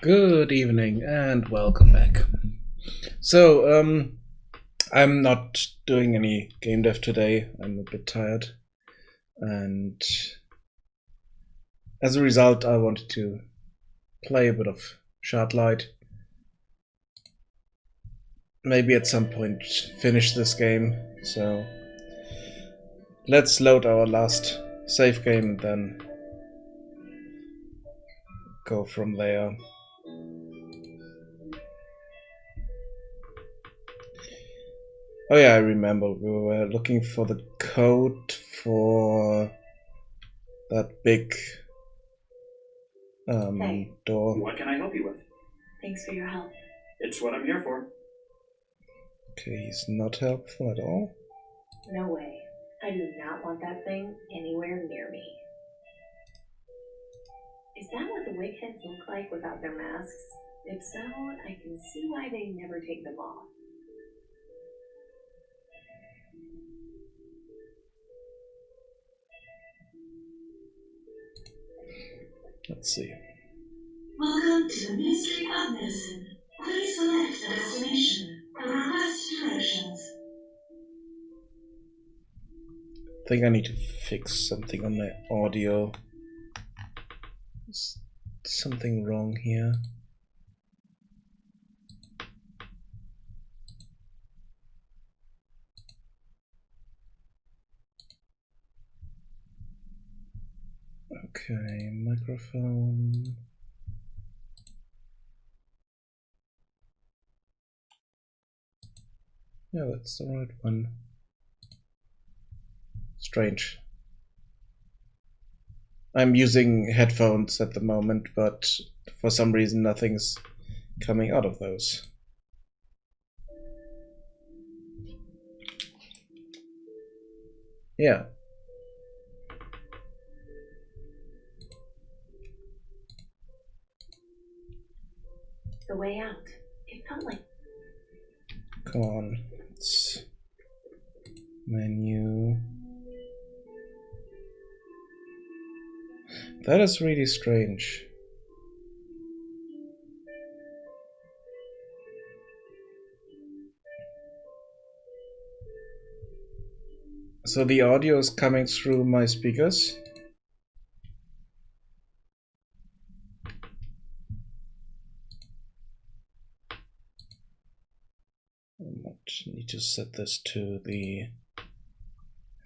Good evening and welcome back. So, I'm not doing any game dev today. I'm a bit tired, and as a result, I wanted to play a bit of Shardlight. Maybe at some point finish this game. So, let's load our last save game and then go from there. Oh yeah, I remember we were looking for the code for that big Hey. door. What can I help you with? Thanks for your help. It's what I'm here for. Okay, he's not helpful at all. No way. I do not want that thing anywhere near me. Is that what the wigheads look like without their masks? If so, I can see why they never take them off. Let's see. Welcome to the Ministry of Medicine. Please select a destination or request directions. I think I need to fix something on my audio. There's something wrong here. Okay, microphone. Yeah, that's the right one. Strange. I'm using headphones at the moment, but for some reason nothing's coming out of those. Yeah. The way out. It felt like Come on. It's menu. That is really strange. So the audio is coming through my speakers. I might need to set this to the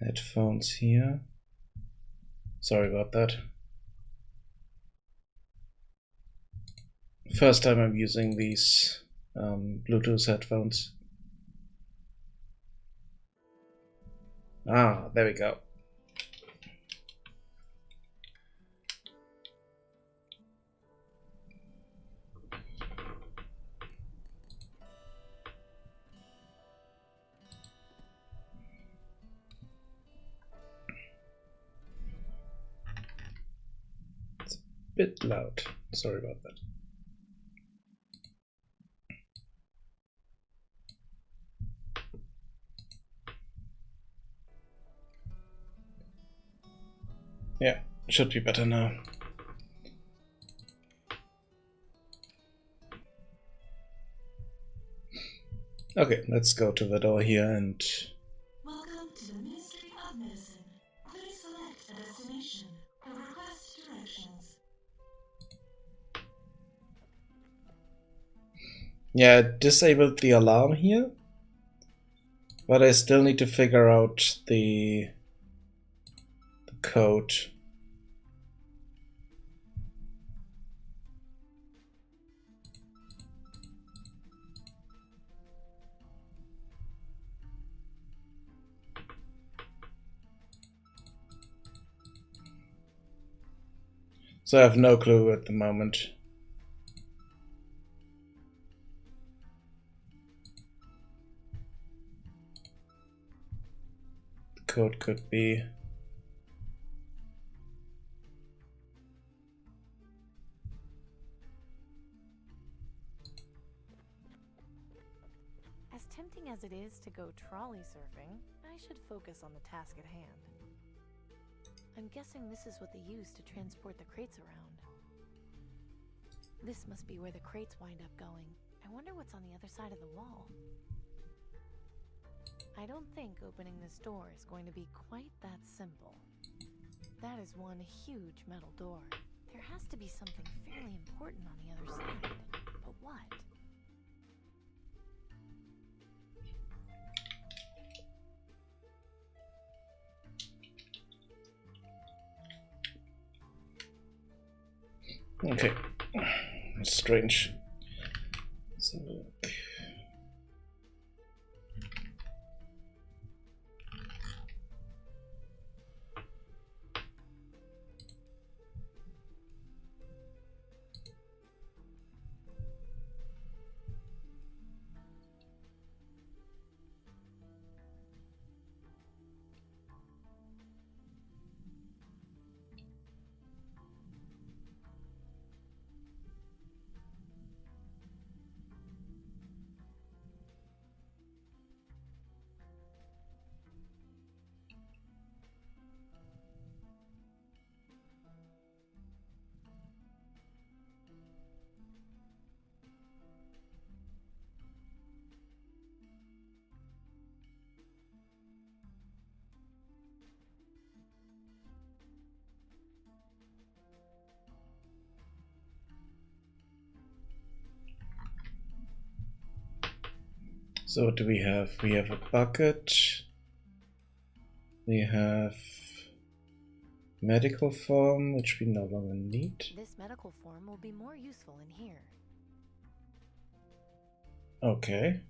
headphones here. Sorry about that. First time I'm using these Bluetooth headphones. Ah, there we go. It's a bit loud. Sorry about that. Yeah, should be better now. Okay, let's go to the door here and... Welcome to the Ministry of Medicine. Please select a destination or request directions. Yeah, it disabled the alarm here, but I still need to figure out the code. So I have no clue at the moment. The code could be... As tempting as it is to go trolley surfing, I should focus on the task at hand. I'm guessing this is what they use to transport the crates around. This must be where the crates wind up going. I wonder what's on the other side of the wall. I don't think opening this door is going to be quite that simple. That is one huge metal door. There has to be something fairly important on the other side. But what? Okay. Strange. So, so what do we have? We have a bucket. We have medical form, which we no longer need. This medical form will be more useful in here. Okay.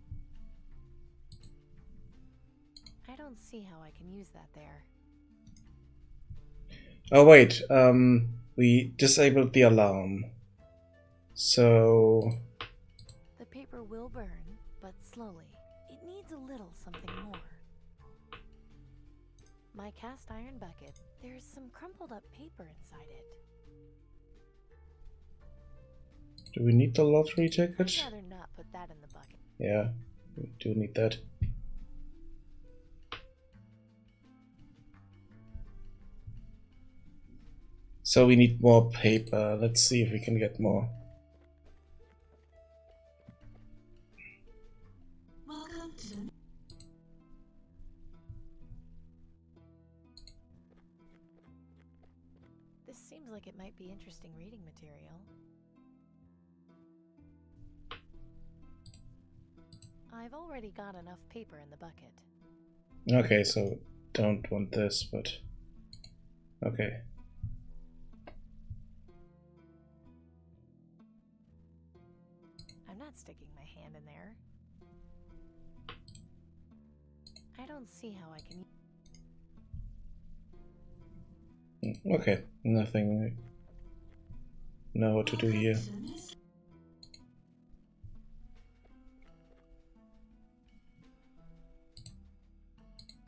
I don't see how I can use that there. Oh wait, we disabled the alarm. So The paper will burn, but slowly. It needs a little something more. My cast iron bucket. There's some crumpled up paper inside it. do we need the lottery ticket? I'd rather not put that in the bucket. Yeah, we do need that. So we need more paper. Let's see if we can get more. Welcome to the This seems like it might be interesting reading material. I've already got enough paper in the bucket. Okay, so don't want this, but okay. I'm not sticking my hand in there. I don't see how I can. Okay, nothing. Know what to do here.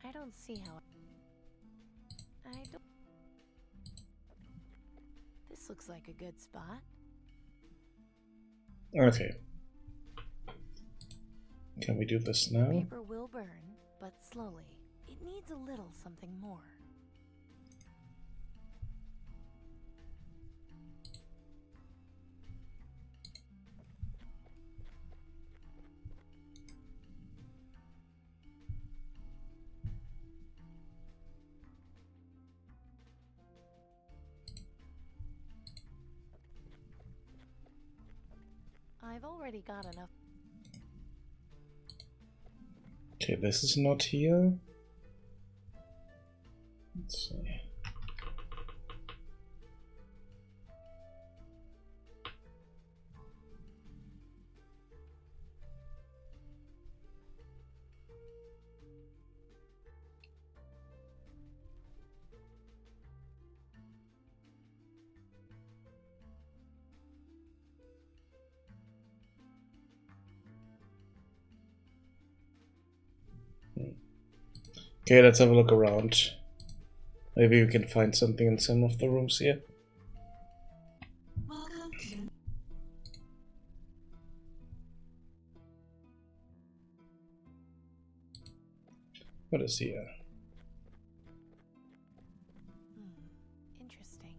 I don't see how. I don't. This looks like a good spot. Okay. Can we do this now? Paper will burn, but slowly. It needs a little something more. I've already got enough. Okay, this is not here. Let's see. Okay, let's have a look around. Maybe we can find something in some of the rooms here. welcome to the What is here? Interesting.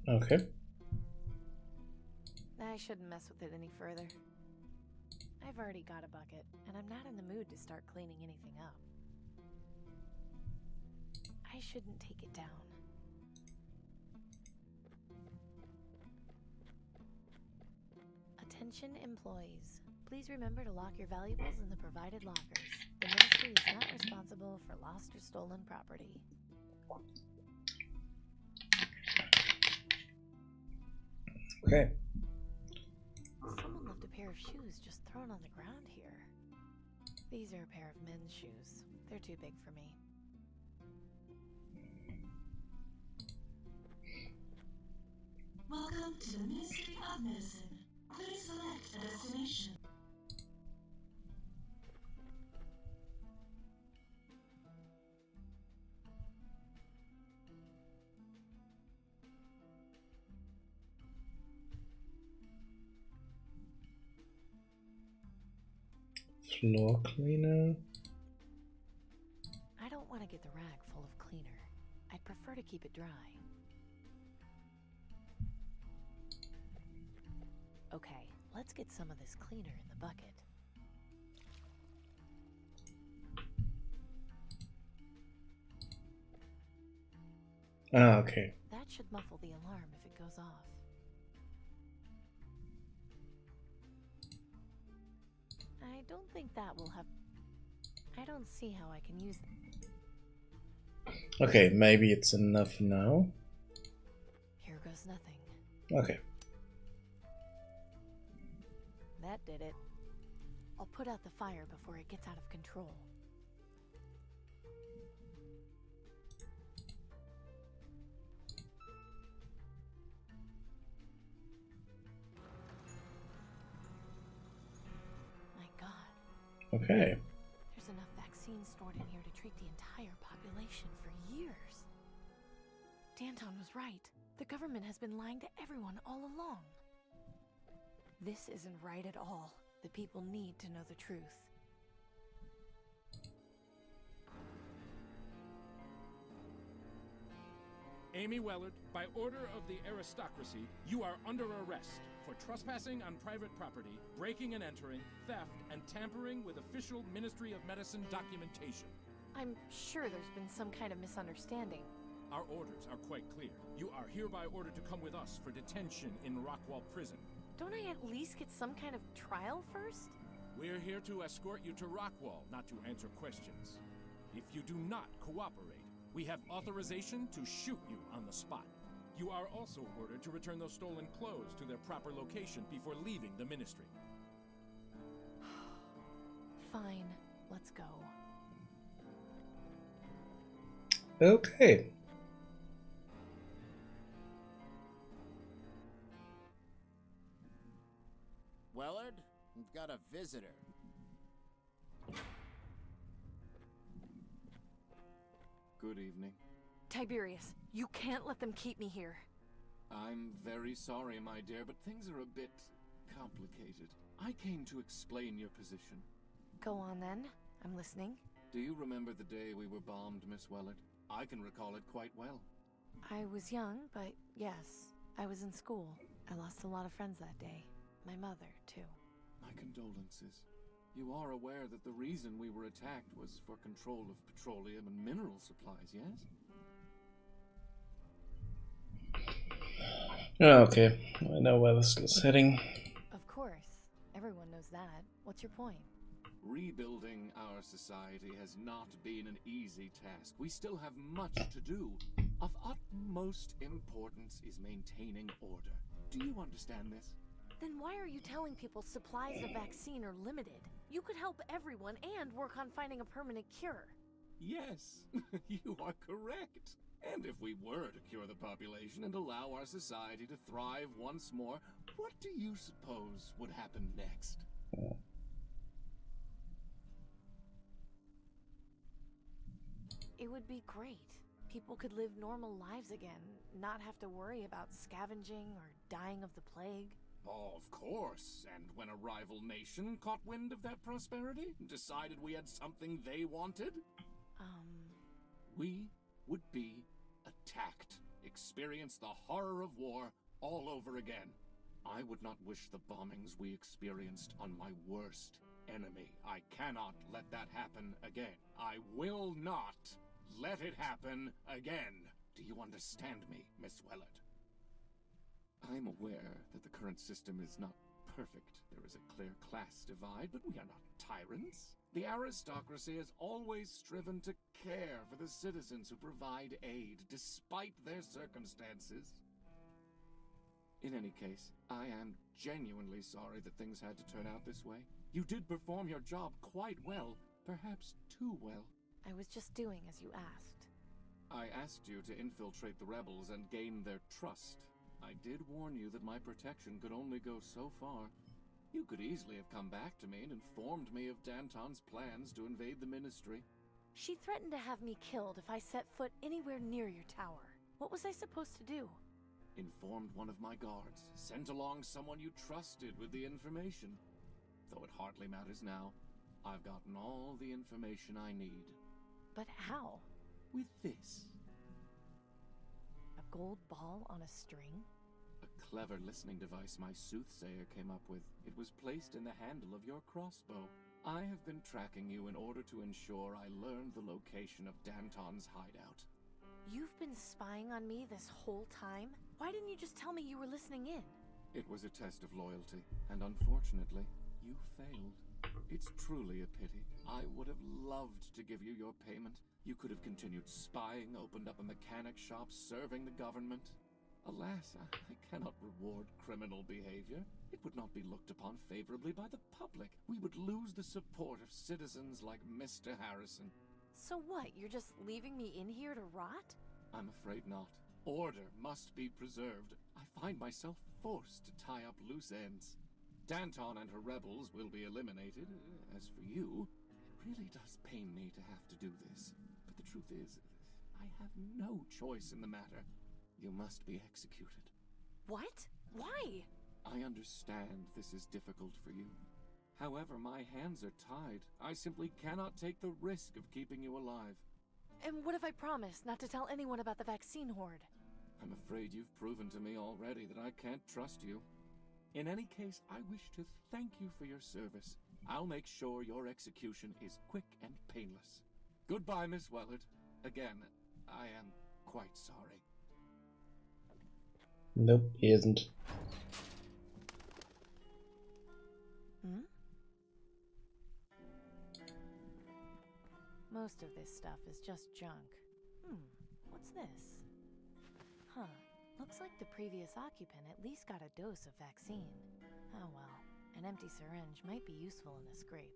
Okay. I shouldn't mess with it any further. I've already got a bucket, and I'm not in the mood to start cleaning anything up. I shouldn't take it down. Attention employees. Please remember to lock your valuables in the provided lockers. The ministry is not responsible for lost or stolen property. Okay. Someone left a pair of shoes just thrown on the ground here. These are a pair of men's shoes. They're too big for me. Welcome to the Ministry of Medicine. Please select a destination. Floor cleaner. I don't want to get the rag full of cleaner. I'd prefer to keep it dry. Okay, let's get some of this cleaner in the bucket. Ah, okay. That should muffle the alarm if it goes off. I don't think that will have... I don't see how I can use them. Okay, maybe it's enough now. Here goes nothing. Okay. That did it. I'll put out the fire before it gets out of control. My God. Okay. There's enough vaccine stored in here to treat the entire population for years. Danton was right. The government has been lying to everyone all along. This isn't right at all. The people need to know the truth. Amy Wellard, by order of the aristocracy, you are under arrest for trespassing on private property, breaking and entering, theft, and tampering with official Ministry of Medicine documentation. I'm sure there's been some kind of misunderstanding. Our orders are quite clear. You are hereby ordered to come with us for detention in Rockwall Prison. Don't I at least get some kind of trial first? We're here to escort you to Rockwall, not to answer questions. If you do not cooperate, we have authorization to shoot you on the spot. You are also ordered to return those stolen clothes to their proper location before leaving the ministry. Fine, let's go. Okay. Wellard, we've got a visitor. Good evening. Tiberius, you can't let them keep me here. I'm very sorry, my dear, but things are a bit complicated. I came to explain your position. Go on then. I'm listening. Do you remember the day we were bombed, Miss Wellard? I can recall it quite well. I was young, but yes, I was in school. I lost a lot of friends that day. My mother, too. My condolences. You are aware that the reason we were attacked was for control of petroleum and mineral supplies, yes? Okay, I know where this is heading. Of course. Everyone knows that. What's your point? Rebuilding our society has not been an easy task. We still have much to do. Of utmost importance is maintaining order. Do you understand this? Then why are you telling people supplies of vaccine are limited? You could help everyone and work on finding a permanent cure. Yes, you are correct. And if we were to cure the population and allow our society to thrive once more, what do you suppose would happen next? It would be great. People could live normal lives again, not have to worry about scavenging or dying of the plague. Oh, of course. And when a rival nation caught wind of that prosperity, decided we had something they wanted, we would be attacked, experience the horror of war all over again. I would not wish the bombings we experienced on my worst enemy. I cannot let that happen again. I will not let it happen again. Do you understand me, Miss Wellard? I'm aware that the current system is not perfect. There is a clear class divide, but we are not tyrants. The aristocracy has always striven to care for the citizens who provide aid, despite their circumstances. In any case, I am genuinely sorry that things had to turn out this way. You did perform your job quite well, perhaps too well. I was just doing as you asked. I asked you to infiltrate the rebels and gain their trust. I did warn you that my protection could only go so far. You could easily have come back to me and informed me of Danton's plans to invade the Ministry. She threatened to have me killed if I set foot anywhere near your tower. What was I supposed to do? Informed one of my guards, sent along someone you trusted with the information. Though it hardly matters now. I've gotten all the information I need. But how? With this. A gold ball on a string? A clever listening device my soothsayer came up with. It was placed in the handle of your crossbow. I have been tracking you in order to ensure I learned the location of Danton's hideout. You've been spying on me this whole time? Why didn't you just tell me you were listening in? It was a test of loyalty, and unfortunately, you failed. It's truly a pity. I would have loved to give you your payment. You could have continued spying, opened up a mechanic shop, serving the government. Alas, I cannot reward criminal behavior. It would not be looked upon favorably by the public. We would lose the support of citizens like Mr. Harrison. So what, you're just leaving me in here to rot? I'm afraid not. Order must be preserved. I find myself forced to tie up loose ends. Danton and her rebels will be eliminated. As for you, it really does pain me to have to do this. But the truth is, I have no choice in the matter. You must be executed. What? Why? I understand this is difficult for you. However, my hands are tied. I simply cannot take the risk of keeping you alive. And what if I promise not to tell anyone about the vaccine horde? I'm afraid you've proven to me already that I can't trust you. In any case, I wish to thank you for your service. I'll make sure your execution is quick and painless. Goodbye, Miss Wellard. Again, I am quite sorry. Nope, he isn't. Hmm? Most of this stuff is just junk. What's this? Huh, looks like the previous occupant at least got a dose of vaccine. Oh well, an empty syringe might be useful in a scrape.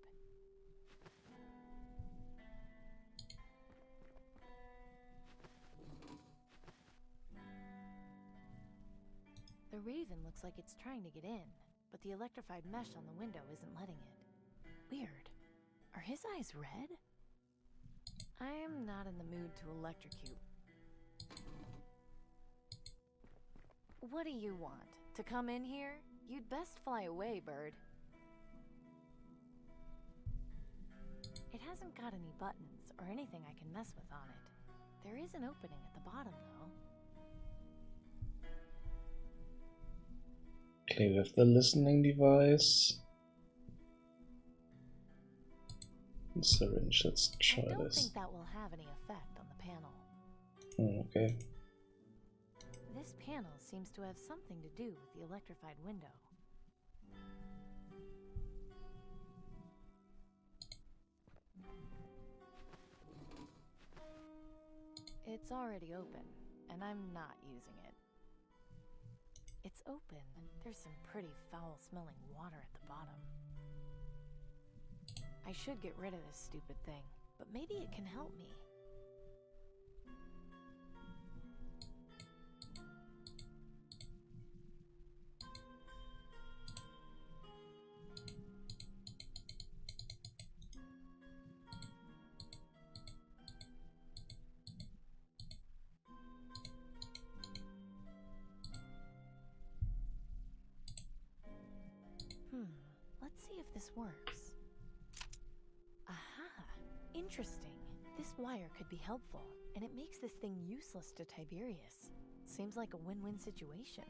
The Raven looks like it's trying to get in, but the electrified mesh on the window isn't letting it. Weird. Are his eyes red? I'm not in the mood to electrocute. What do you want? To come in here? You'd best fly away, bird. It hasn't got any buttons or anything I can mess with on it. There is an opening at the bottom, though. Okay, with the listening device. Syringe, let's try I don't this. think that will have any effect on the panel. Okay. This panel seems to have something to do with the electrified window. It's already open, and I'm not using it. It's open. There's some pretty foul-smelling water at the bottom. I should get rid of this stupid thing, but maybe it can help me. Let's see if this works. Aha! Interesting. This This wire could be helpful, and it makes this thing useless to Tiberius. Seems like a win-win situation.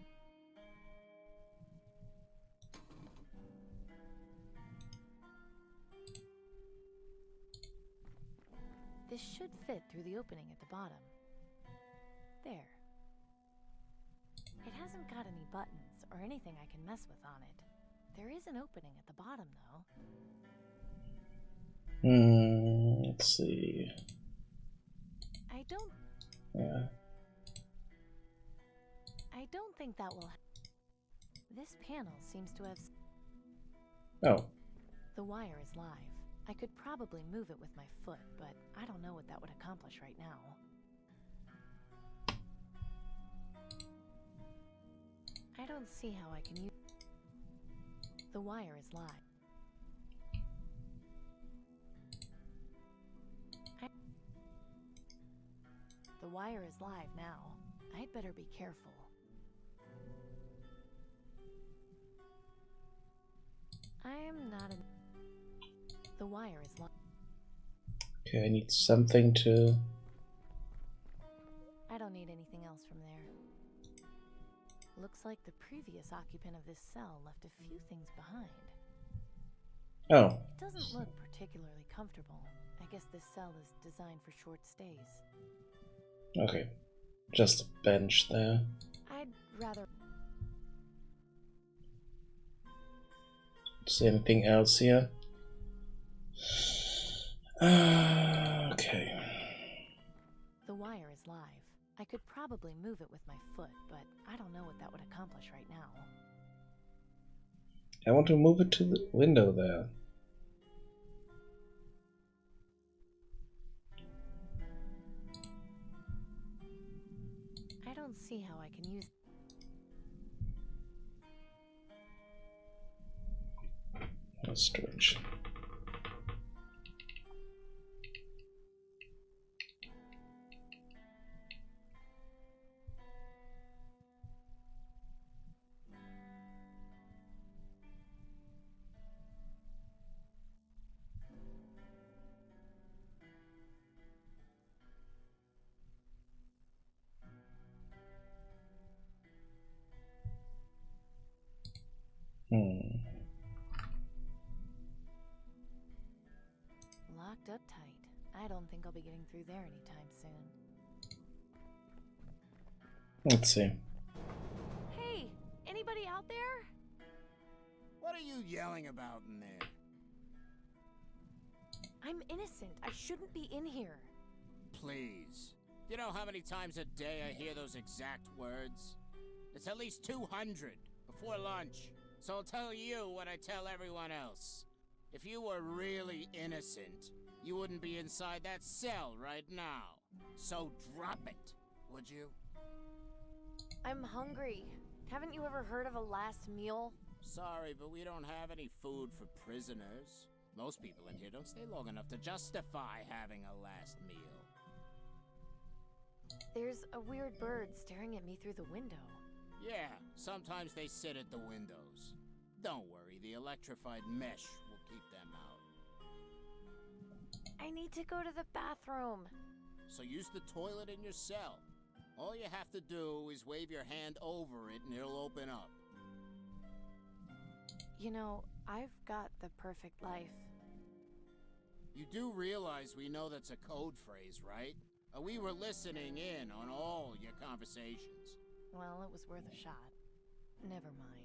This should fit through the opening at the bottom. There. It hasn't got any buttons or anything I can mess with on it. There is an opening at the bottom, though. Let's see. I don't think that will. This panel seems to have. Oh. The wire is live. I could probably move it with my foot, but I don't know what that would accomplish right now. I don't see how I can use. The wire is live. The wire is live now. I'd better be careful. I am not a... The wire is live. Okay, I need something to... I don't need anything else from there. Looks like the previous occupant of this cell left a few things behind. Oh. It doesn't look particularly comfortable. I guess this cell is designed for short stays. Okay. Just a bench there. I'd rather... See anything else here? Okay. The wire is live. I could probably move it with my foot, but I don't know what that would accomplish right now. I want to move it to the window there. I don't see how I can use... That's strange. Locked up tight. I don't think I'll be getting through there anytime soon. Let's see. Hey! Anybody out there? What are you yelling about in there? I'm innocent. I shouldn't be in here. Please. You know how many times a day I hear those exact words? It's at least 200 before lunch. So I'll tell you what I tell everyone else. If you were really innocent, you wouldn't be inside that cell right now. So drop it, would you? I'm hungry. Haven't you ever heard of a last meal? Sorry, but we don't have any food for prisoners. Most people in here don't stay long enough to justify having a last meal. There's a weird bird staring at me through the window. Yeah, sometimes they sit at the windows. Don't worry, the electrified mesh will keep them out. I need to go to the bathroom. So use the toilet in your cell. All you have to do is wave your hand over it and it'll open up. You know, I've got the perfect life. You do realize we know that's a code phrase, right? We were listening in on all your conversations. Well, it was worth a shot. Never mind.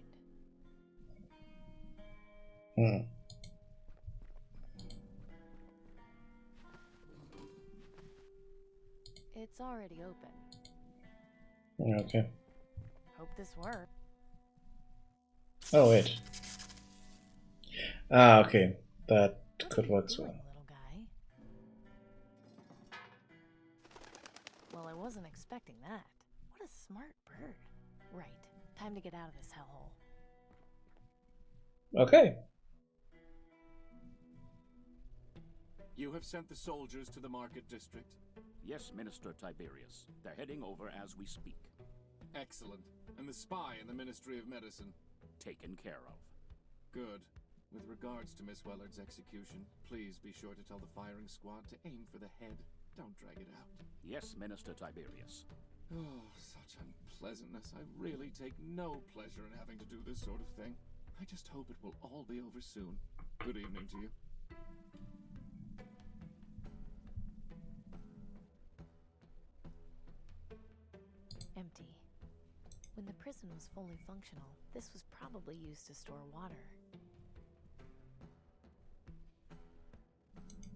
It's already open. Okay. Hope this works. Oh, wait. Ah, okay. That could work as well. Little guy. Well, I wasn't expecting that. What a smart bird. Right. Time to get out of this hellhole. Okay. You have sent the soldiers to the market district? Yes, Minister Tiberius. They're heading over as we speak. Excellent. And the spy in the Ministry of Medicine? Taken care of. Good. With regards to Miss Wellard's execution, please be sure to tell the firing squad to aim for the head. Don't drag it out. Yes, Minister Tiberius. Oh, such unpleasantness. I really take no pleasure in having to do this sort of thing. I just hope it will all be over soon. Good evening to you. Empty. When the prison was fully functional, this was probably used to store water.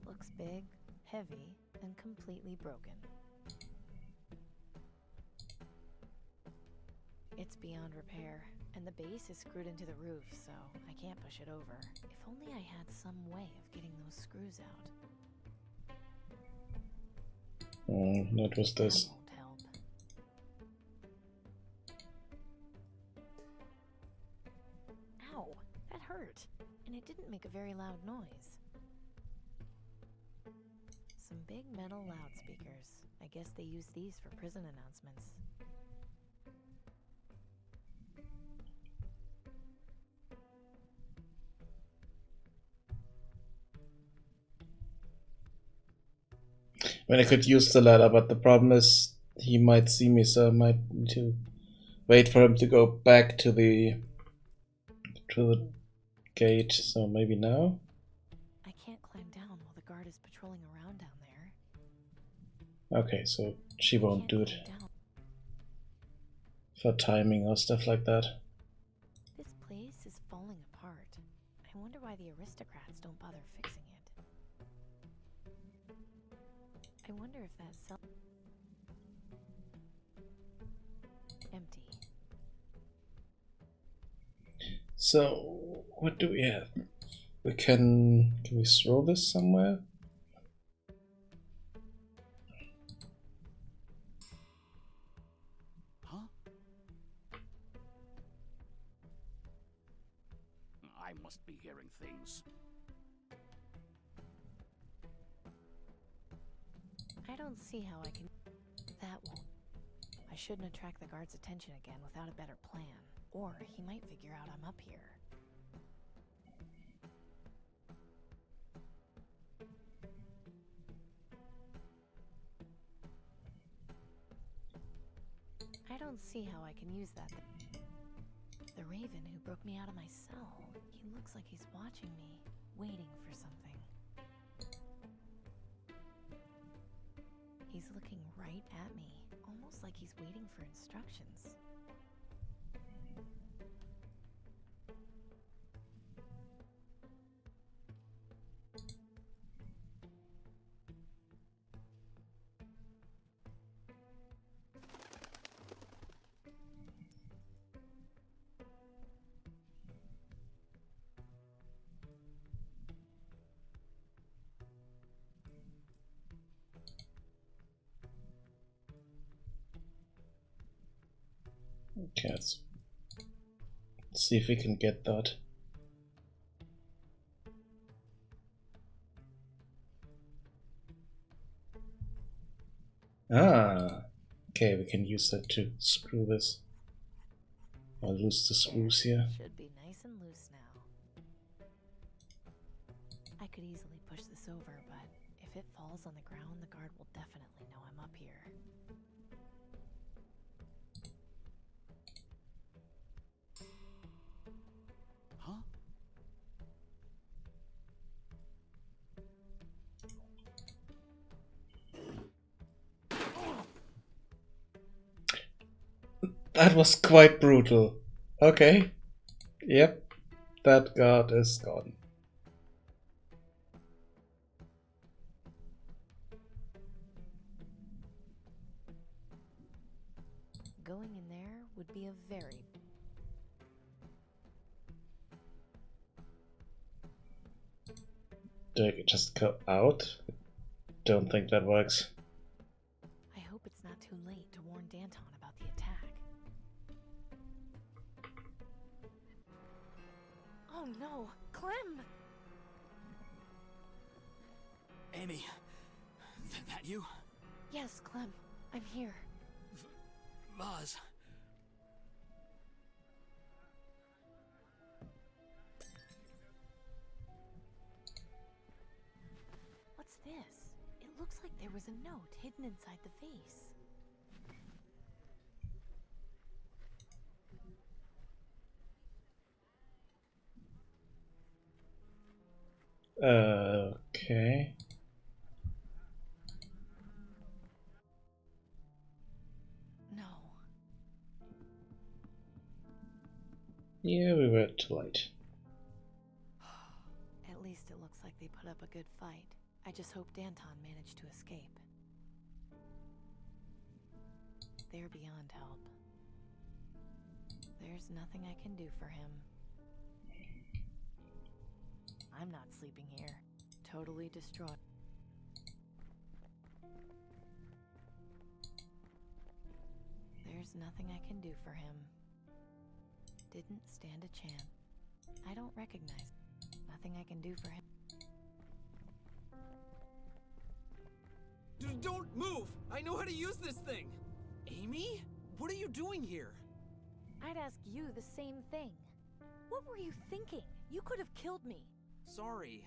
Looks big, heavy, and completely broken. It's beyond repair, and the base is screwed into the roof, so I can't push it over. If only I had some way of getting those screws out. What was this? That won't help. Ow! That hurt! And it didn't make a very loud noise. Some big metal loudspeakers. I guess they use these for prison announcements. I mean, I could use the ladder, but the problem is he might see me, so I might need to wait for him to go back to the gate. So maybe now. I can't climb down while the guard is patrolling around down there. Okay, so she won't do it Climb down. for timing or stuff like that. This place is falling apart. I wonder why the aristocrats don't bother fixing it. I wonder if that cell... Empty. So what do we have? We can we throw this somewhere? Huh? I must be hearing things. I don't see how I can... That won't... I shouldn't attract the guard's attention again without a better plan. Or he might figure out I'm up here. I don't see how I can use that. The raven who broke me out of my cell. He looks like he's watching me, waiting for something. He's looking right at me, almost like he's waiting for instructions. Okay, let's see if we can get that. Ah, okay, we can use that to screw this. Or loose the screws here. Should be nice and loose now. I could easily push this over, but if it falls on the ground, the guard will definitely know I'm up here. Huh? That was quite brutal. Okay. Yep. That guard is gone. Going in there would be a very... Do I just go out? Don't think that works. I hope it's not too late to warn Danton about the attack. Oh no! Clem! Amy, that you? Yes, Clem. I'm here. Vaz. What's this? It looks like there was a note hidden inside the vase. Okay. No. Yeah, we were too late. At least it looks like they put up a good fight. I just hope Danton managed to escape. They're beyond help. There's nothing I can do for him. I'm not sleeping here. Totally destroyed. There's nothing I can do for him. Didn't stand a chance. I don't recognize. Nothing I can do for him. Don't move! I know how to use this thing! Amy? What are you doing here? I'd ask you the same thing. What were you thinking? You could have killed me. Sorry.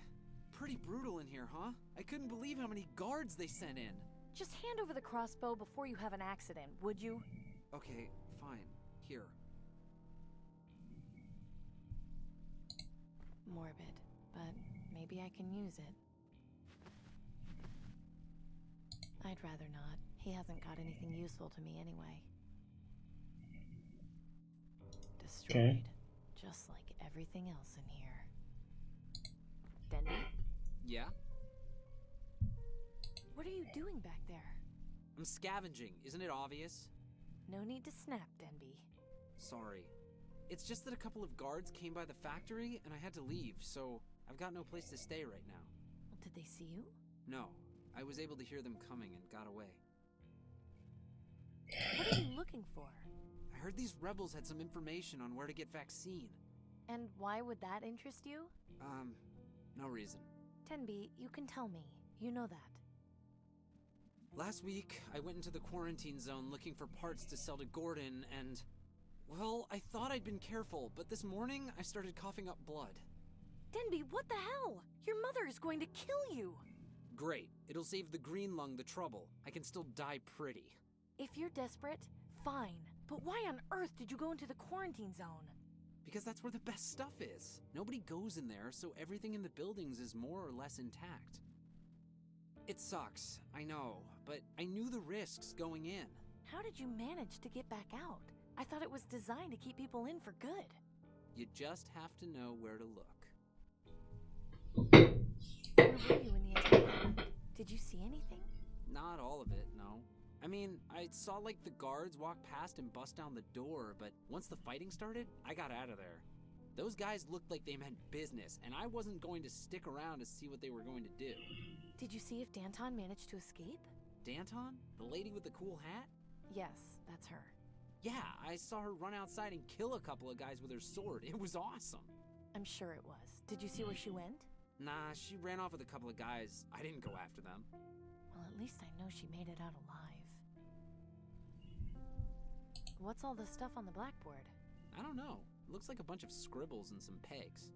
Pretty brutal in here, huh? I couldn't believe how many guards they sent in. Just hand over the crossbow before you have an accident, would you? Okay, fine. Here. Morbid, but maybe I can use it. I'd rather not. He hasn't got anything useful to me anyway. Destroyed. Okay. Just like everything else in here. Denby? Yeah? What are you doing back there? I'm scavenging, isn't it obvious? No need to snap, Denby. Sorry. It's just that a couple of guards came by the factory and I had to leave, so I've got no place to stay right now. Well, did they see you? No. I was able to hear them coming and got away. What are you looking for? I heard these rebels had some information on where to get vaccine. And why would that interest you? No reason. Denby, you can tell me. You know that. Last week, I went into the quarantine zone looking for parts to sell to Gordon and... well, I thought I'd been careful, but this morning I started coughing up blood. Denby, what the hell? Your mother is going to kill you! Great. It'll save the green lung the trouble. I can still die pretty. If you're desperate, fine. But why on earth did you go into the quarantine zone? Because that's where the best stuff is. Nobody goes in there, so everything in the buildings is more or less intact. It sucks, I know, but I knew the risks going in. How did you manage to get back out? I thought it was designed to keep people in for good. You just have to know where to look. Where were you in the attack? Did you see anything? Not all of it, no. I mean, I saw like the guards walk past and bust down the door, but once the fighting started, I got out of there. Those guys looked like they meant business, and I wasn't going to stick around to see what they were going to do. Did you see if Danton managed to escape? Danton? The lady with the cool hat? Yes, that's her. Yeah, I saw her run outside and kill a couple of guys with her sword. It was awesome. I'm sure it was. Did you see where she went? Nah, she ran off with a couple of guys. I didn't go after them. Well, at least I know she made it out alive. What's all this stuff on the blackboard? I don't know. It looks like a bunch of scribbles and some pegs.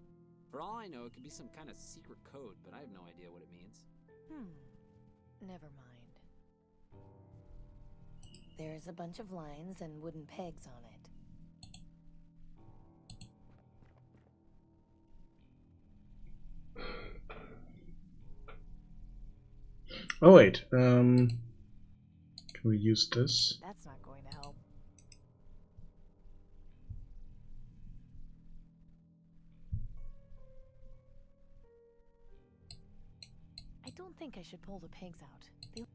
For all I know, it could be some kind of secret code, but I have no idea what it means. Never mind. There's a bunch of lines and wooden pegs on it. Oh wait, can we use this? That's not going to help. I don't think I should pull the pegs out. They...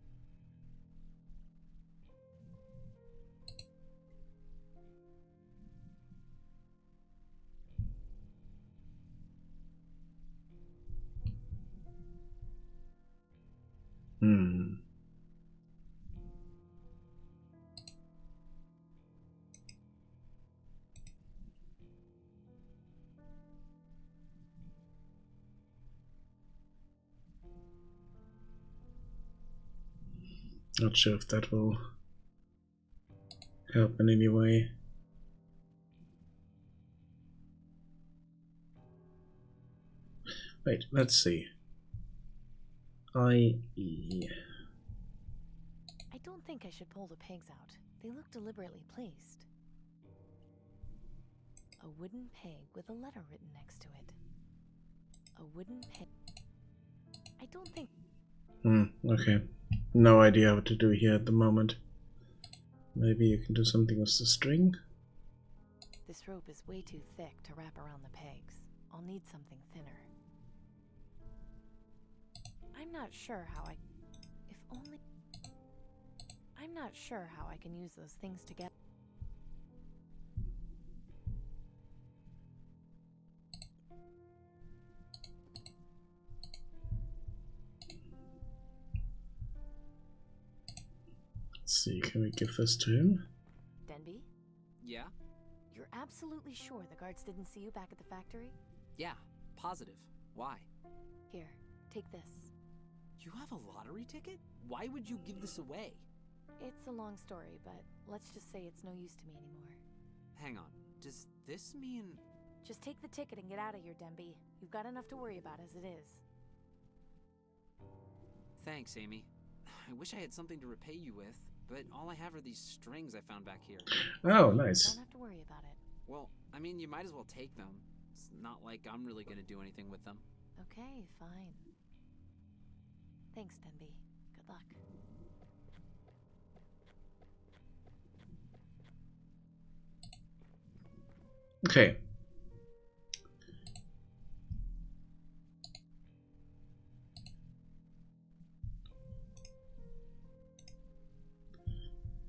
Not sure if that will help in any way. Wait, let's see. IE. don't think I should pull the pegs out. They look deliberately placed. A wooden peg with a letter written next to it. A wooden peg. I don't think... Okay. No idea what to do here at the moment. Maybe you can do something with the string? This rope is way too thick to wrap around the pegs. I'll need something thinner. I'm not sure how I... If only... I'm not sure how I can use those things together. Let's see, can we give this to him? Denby? Yeah? You're absolutely sure the guards didn't see you back at the factory? Yeah, positive. Why? Here, take this. You have a lottery ticket? Why would you give this away? It's a long story, but let's just say it's no use to me anymore. Hang on, does this mean... Just take the ticket and get out of here, Denby. You've got enough to worry about as it is. Thanks, Amy. I wish I had something to repay you with, but all I have are these strings I found back here. Oh, nice. Don't have to worry about it. Well, I mean, you might as well take them. It's not like I'm really gonna do anything with them. Okay, fine. Thanks, Denby. Good luck. Okay.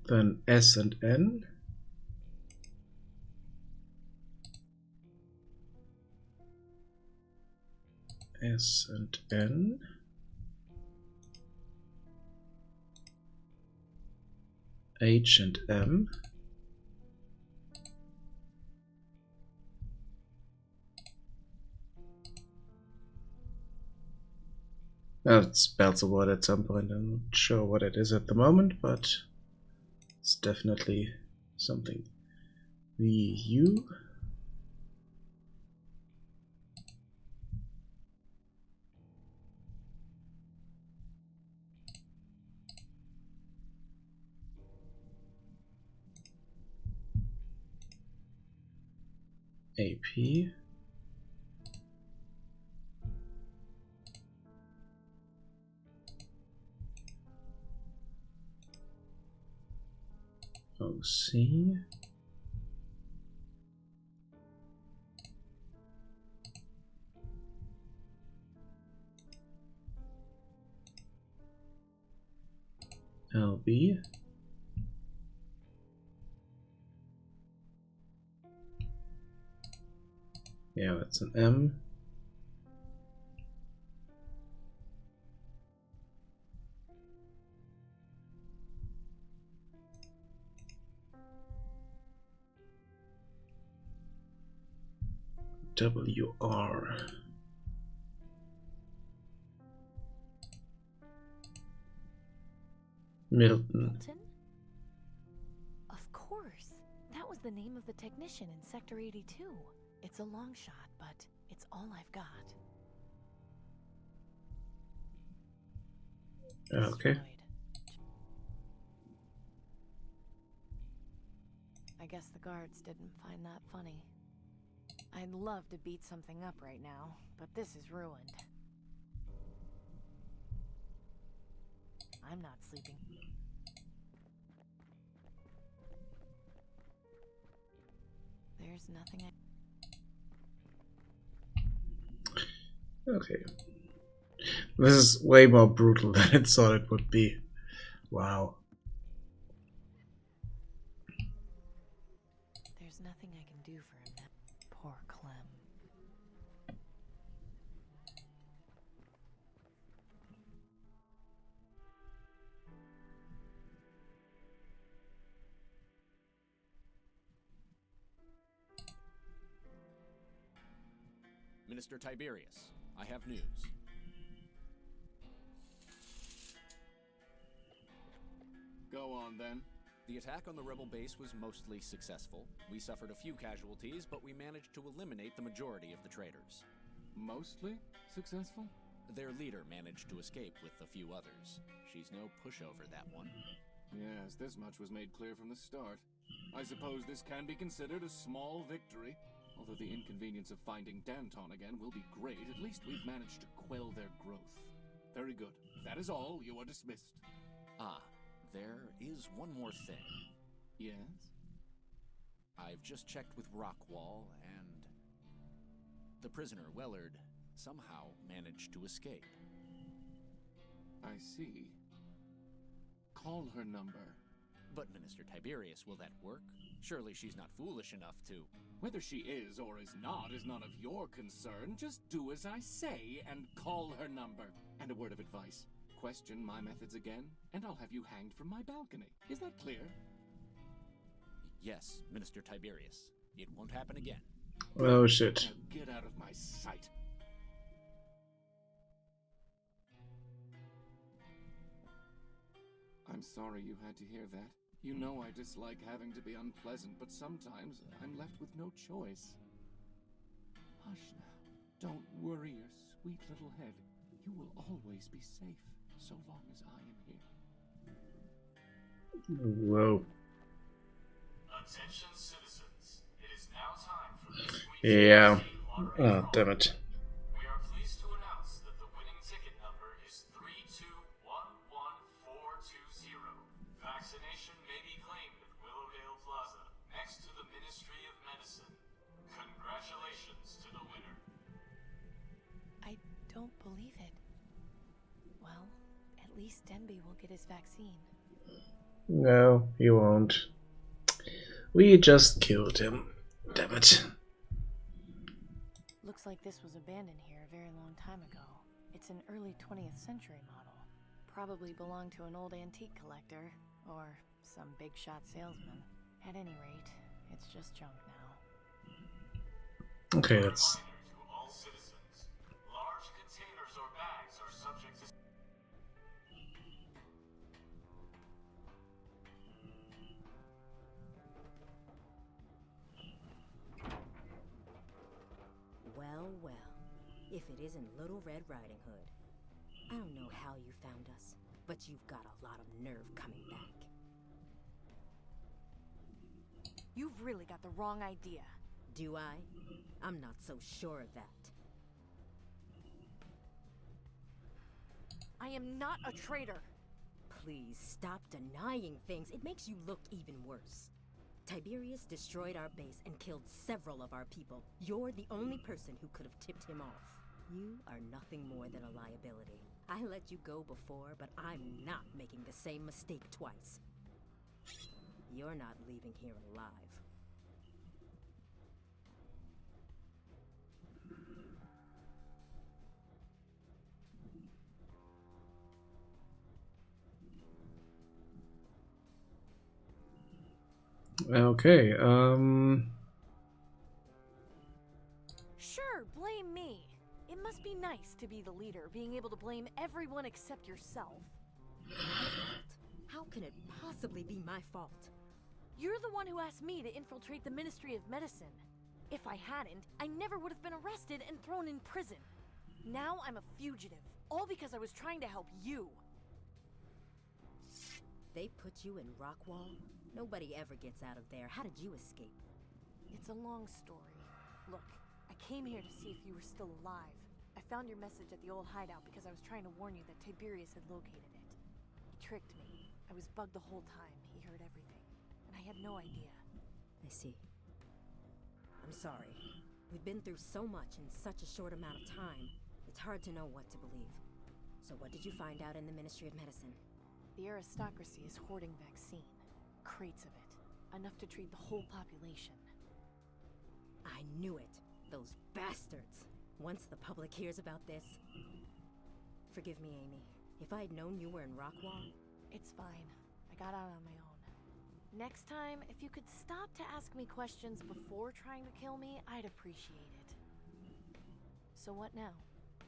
Then S and N. S and N. H and M. It spells a word at some point. I'm not sure what it is at the moment, but it's definitely something. VU. AP. OC. LB. Yeah, that's an M. WR. Milton. Milton? Of course. That was the name of the technician in Sector 82. It's a long shot, but it's all I've got. Okay. Destroyed. I guess the guards didn't find that funny. I'd love to beat something up right now, but this is ruined. I'm not sleeping. There's nothing I... Okay. This is way more brutal than it thought it would be. Wow. There's nothing I can do for him now. Poor Clem. Minister Tiberius, I have news. Go on, then. The attack on the rebel base was mostly successful. We suffered a few casualties, but we managed to eliminate the majority of the traitors. Mostly successful? Their leader managed to escape with a few others. She's no pushover, that one. Yes, this much was made clear from the start. I suppose this can be considered a small victory. Although the inconvenience of finding Danton again will be great, at least we've managed to quell their growth. Very good. If that is all, you are dismissed. Ah, there is one more thing. Yes? I've just checked with Rockwall, and the prisoner, Wellard, somehow managed to escape. I see. Call her number. But Minister Tiberius, will that work? Surely she's not foolish enough to... Whether she is or is not is none of your concern. Just do as I say and call her number. And a word of advice. Question my methods again, and I'll have you hanged from my balcony. Is that clear? Yes, Minister Tiberius. It won't happen again. Oh shit. Now get out of my sight. I'm sorry you had to hear that. You know I dislike having to be unpleasant, but sometimes I'm left with no choice. Hush now. Don't worry your sweet little head. You will always be safe, so long as I am here. Whoa. Attention citizens, it is now time for this week's Yeah. lottery Oh, draw. damn it. We are pleased to announce that the winning ticket number is 3211420. Vaccination may be claimed at Willowdale Plaza, next to the Ministry of Medicine. Congratulations to the winner. I don't believe it. Well, at least Denby will get his vaccine. No, he won't. We just killed him. Damn it. Looks like this was abandoned here a very long time ago. It's an early 20th century model. Probably belonged to an old antique collector, or some big shot salesman. At any rate, it's just junk now. Okay, that's... Reminder to all citizens, large containers or bags are subject to... Well, well, if it isn't Little Red Riding Hood. I don't know how you found us, but you've got a lot of nerve coming back. You've really got the wrong idea. Do I? I'm not so sure of that. I am not a traitor. Please stop denying things. It makes you look even worse. Tiberius destroyed our base and killed several of our people. You're the only person who could have tipped him off. You are nothing more than a liability. I let you go before, but I'm not making the same mistake twice. You're not leaving here alive. Okay, Sure, blame me. It must be nice to be the leader, being able to blame everyone except yourself. How can it possibly be my fault? You're the one who asked me to infiltrate the Ministry of Medicine. If I hadn't, I never would have been arrested and thrown in prison. Now I'm a fugitive, all because I was trying to help you. They put you in Rockwall? Nobody ever gets out of there. How did you escape? It's a long story. Look, I came here to see if you were still alive. I found your message at the old hideout because I was trying to warn you that Tiberius had located it. He tricked me. I was bugged the whole time. He heard everything. And I had no idea. I see. I'm sorry. We've been through so much in such a short amount of time. It's hard to know what to believe. So what did you find out in the Ministry of Medicine? The aristocracy is hoarding vaccine. Crates of it. Enough to treat the whole population. I knew it. Those bastards. Once the public hears about this... Forgive me, Amy. If I had known you were in Rockwall... It's fine. I got out on my own. Next time, if you could stop to ask me questions before trying to kill me, I'd appreciate it. So what now?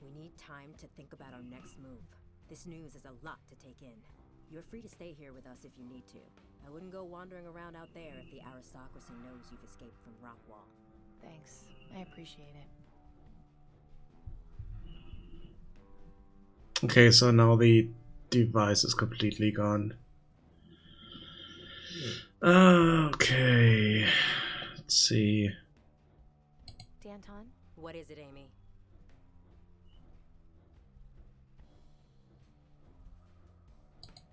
We need time to think about our next move. This news is a lot to take in. You're free to stay here with us if you need to. I wouldn't go wandering around out there if the aristocracy knows you've escaped from Rockwall. Thanks. I appreciate it. okay, so now the device is completely gone. Okay. Let's see. Danton? What is it, Amy?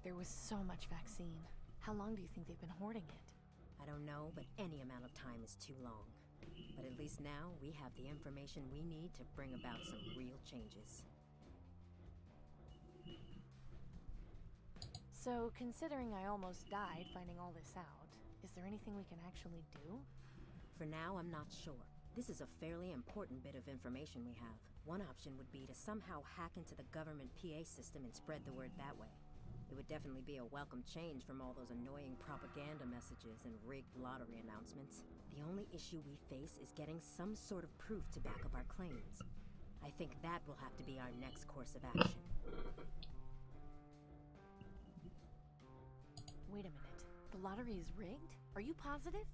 There was so much vaccine. How long do you think they've been hoarding it? I don't know, but any amount of time is too long. But at least now we have the information we need to bring about some real changes. So, considering I almost died finding all this out, is there anything we can actually do? For now, I'm not sure. This is a fairly important bit of information we have. One option would be to somehow hack into the government PA system and spread the word that way. It would definitely be a welcome change from all those annoying propaganda messages and rigged lottery announcements. The only issue we face is getting some sort of proof to back up our claims. I think that will have to be our next course of action. Wait a minute. The lottery is rigged? Are you positive?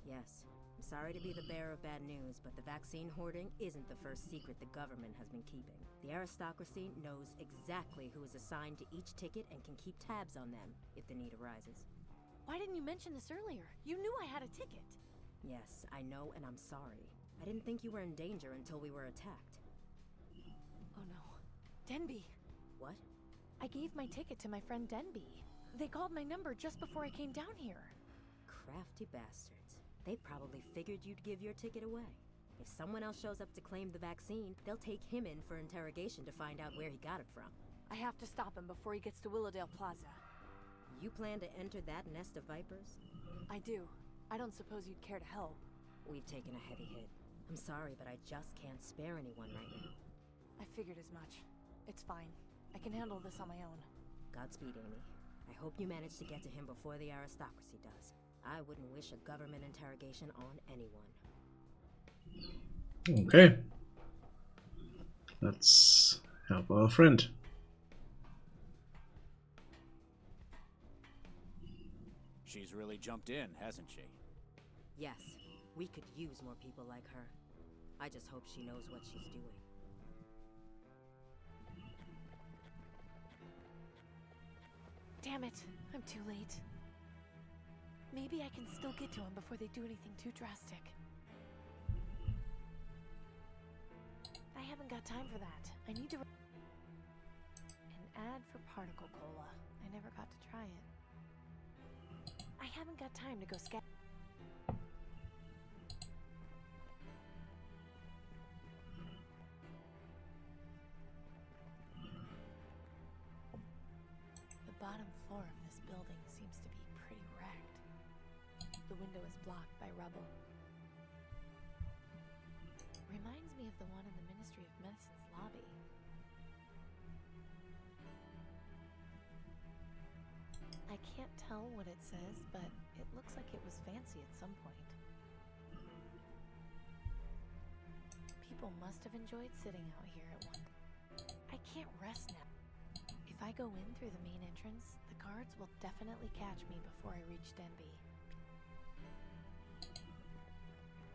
Yes. I'm sorry to be the bearer of bad news, but the vaccine hoarding isn't the first secret the government has been keeping. The aristocracy knows exactly who is assigned to each ticket and can keep tabs on them if the need arises. Why didn't you mention this earlier? You knew I had a ticket. Yes, I know, and I'm sorry. I didn't think you were in danger until we were attacked. Oh no. Denby! What? I gave my ticket to my friend Denby. They called my number just before I came down here. Crafty bastards. They probably figured you'd give your ticket away. If someone else shows up to claim the vaccine, they'll take him in for interrogation to find out where he got it from. I have to stop him before he gets to Willowdale Plaza. You plan to enter that nest of vipers? I do. I don't suppose you'd care to help. We've taken a heavy hit. I'm sorry, but I just can't spare anyone right now. I figured as much. It's fine. I can handle this on my own. Godspeed, Amy. I hope you manage to get to him before the aristocracy does. I wouldn't wish a government interrogation on anyone. Okay. Let's help our friend. She's really jumped in, hasn't she? Yes, we could use more people like her. I just hope she knows what she's doing. Damn it, I'm too late. Maybe I can still get to him before they do anything too drastic. I haven't got time for that. I need to... An ad for Particle Cola. I never got to try it. I haven't got time to go scat... The bottom floor of this building seems to be pretty wrecked. The window is blocked by rubble. Reminds me of the one in the Ministry of Medicine's lobby. I can't tell what it says, but it looks like it was fancy at some point. People must have enjoyed sitting out here at one. I can't rest now. If I go in through the main entrance, the guards will definitely catch me before I reach Denby.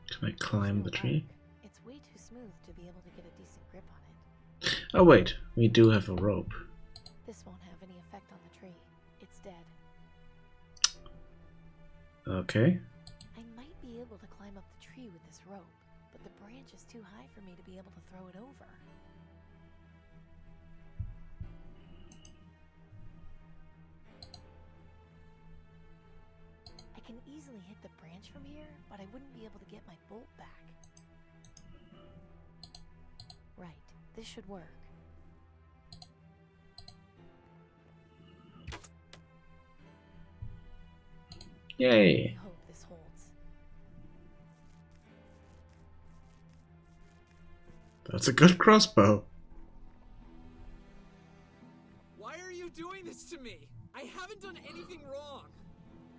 Can I climb the tree? It's way too smooth to be able to get a decent grip on it. Oh wait, we do have a rope. This won't have any effect on the tree. It's dead. Okay. I might be able to climb up the tree with this rope, but the branch is too high for me to be able to throw it over. I can easily hit the branch from here, but I wouldn't be able to get my bolt back. Right, this should work. Yay. I hope this holds. That's a good crossbow. Why are you doing this to me? I haven't done anything wrong.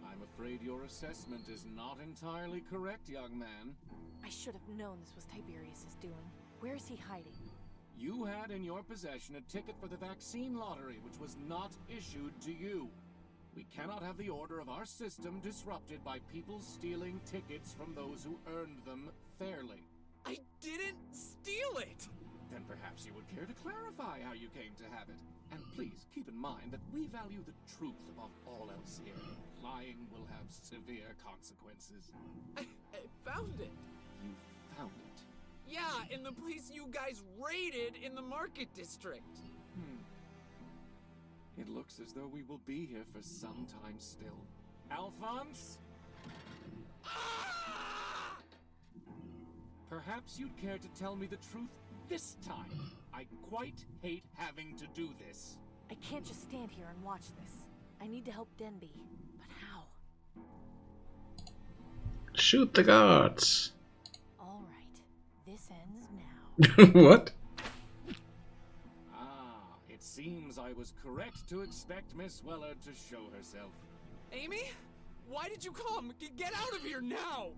I'm afraid your assessment is not entirely correct, young man. I should have known this was Tiberius's doing. Where is he hiding? You had in your possession a ticket for the vaccine lottery, which was not issued to you. We cannot have the order of our system disrupted by people stealing tickets from those who earned them fairly. I didn't steal it! Then perhaps you would care to clarify how you came to have it. And please keep in mind that we value the truth above all else here. Lying will have severe consequences. I found it. You found it. Yeah, in the place you guys raided in the market district. It looks as though we will be here for some time still. Alphonse? Ah! Perhaps you'd care to tell me the truth this time. I quite hate having to do this. I can't just stand here and watch this. I need to help Denby. But how? Shoot the guards. All right. This ends now. What? It seems I was correct to expect Miss Weller to show herself. Amy? Why did you come? Get out of here now!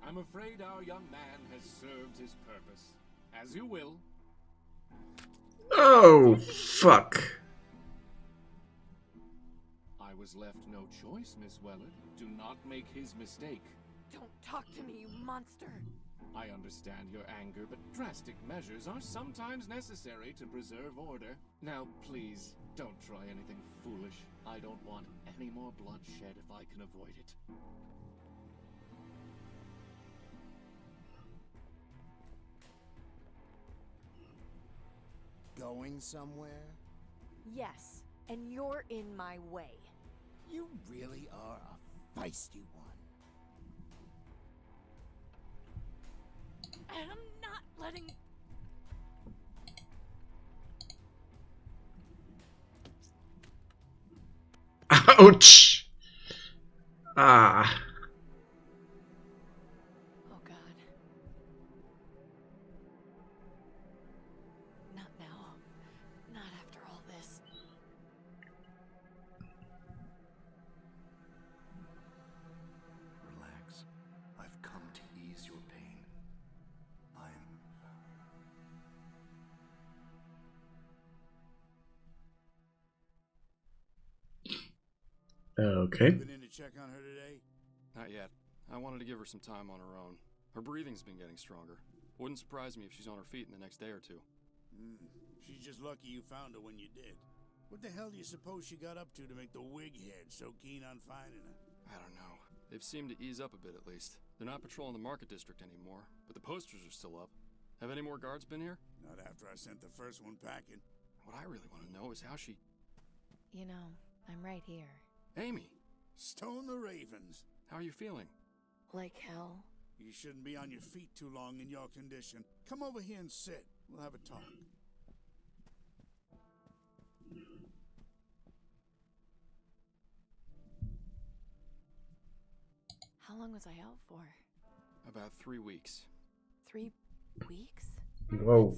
I'm afraid our young man has served his purpose. As you will. Oh, fuck. I was left no choice, Miss Weller. Do not make his mistake. Don't talk to me, you monster! I understand your anger, but drastic measures are sometimes necessary to preserve order. Now, please, don't try anything foolish. I don't want any more bloodshed if I can avoid it. Going somewhere? Yes, and you're in my way. You really are a feisty one. And I'm not letting... Ouch! Ah. Oh God. Not now. Not after all this. Relax. I've come to ease your pain. Okay. Been in to check on her today? Not yet. I wanted to give her some time on her own. Her breathing's been getting stronger. Wouldn't surprise me if she's on her feet in the next day or two. She's just lucky you found her when you did. What the hell do you suppose she got up to make the wig head so keen on finding her? I don't know. They've seemed to ease up a bit at least. They're not patrolling the market district anymore, but the posters are still up. Have any more guards been here? Not after I sent the first one packing. What I really want to know is how she... You know, I'm right here. Amy! Stone the Ravens. How are you feeling? Like hell? You shouldn't be on your feet too long in your condition. Come over here and sit. We'll have a talk. How long was I out for? About 3 weeks. 3 weeks? Whoa.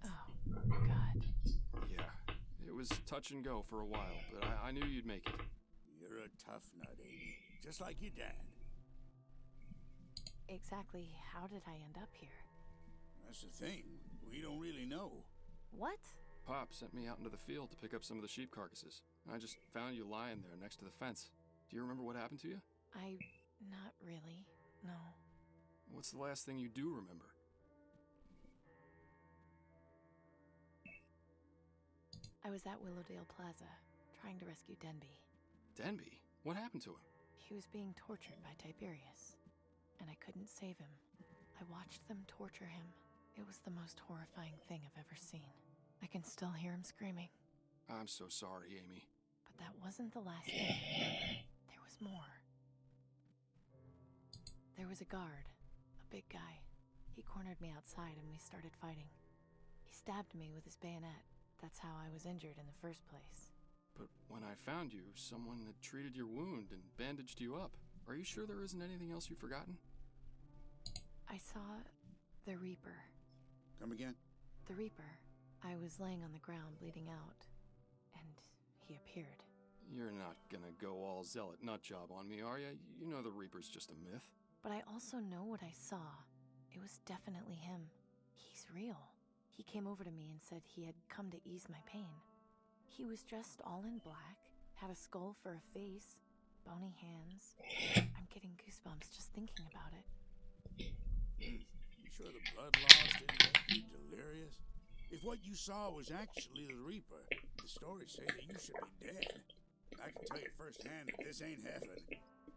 Oh, God. Yeah. It was touch and go for a while, but I knew you'd make it. You're a tough nut, Amy. Just like your dad. Exactly how did I end up here? That's the thing. We don't really know. What? Pop sent me out into the field to pick up some of the sheep carcasses. I just found you lying there next to the fence. Do you remember what happened to you? Not really. No. What's the last thing you do remember? I was at Willowdale Plaza, trying to rescue Denby. Denby? What happened to him? He was being tortured by Tiberius, and I couldn't save him. I watched them torture him. It was the most horrifying thing I've ever seen. I can still hear him screaming. I'm so sorry, Amy. But that wasn't the last thing. There was more. There was a guard, a big guy. He cornered me outside and we started fighting. He stabbed me with his bayonet. That's how I was injured in the first place. But when I found you, someone had treated your wound and bandaged you up. Are you sure there isn't anything else you've forgotten? I saw the Reaper. Come again? The Reaper. I was laying on the ground bleeding out, and he appeared. You're not gonna go all zealot nutjob on me, are you? You know the Reaper's just a myth. But I also know what I saw. It was definitely him. He's real. He came over to me and said he had come to ease my pain. He was dressed all in black, had a skull for a face, bony hands. I'm getting goosebumps just thinking about it. You sure the blood loss didn't make you delirious? If what you saw was actually the Reaper, the stories say that you should be dead. I can tell you firsthand that this ain't heaven.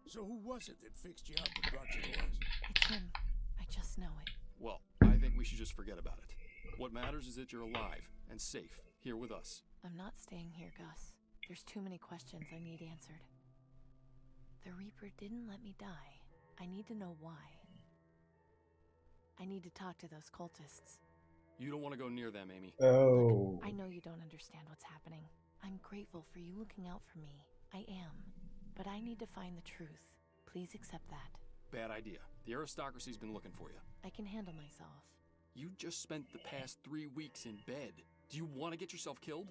So who was it that fixed you up and brought you to us? It's him. I just know it. Well, I think we should just forget about it. What matters is that you're alive and safe here with us. I'm not staying here, Gus. There's too many questions I need answered. The Reaper didn't let me die. I need to know why. I need to talk to those cultists. You don't want to go near them, Amy. Oh. I know you don't understand what's happening. I'm grateful for you looking out for me. I am. But I need to find the truth. Please accept that. Bad idea. The aristocracy's been looking for you. I can handle myself. You just spent the past 3 weeks in bed. Do you want to get yourself killed?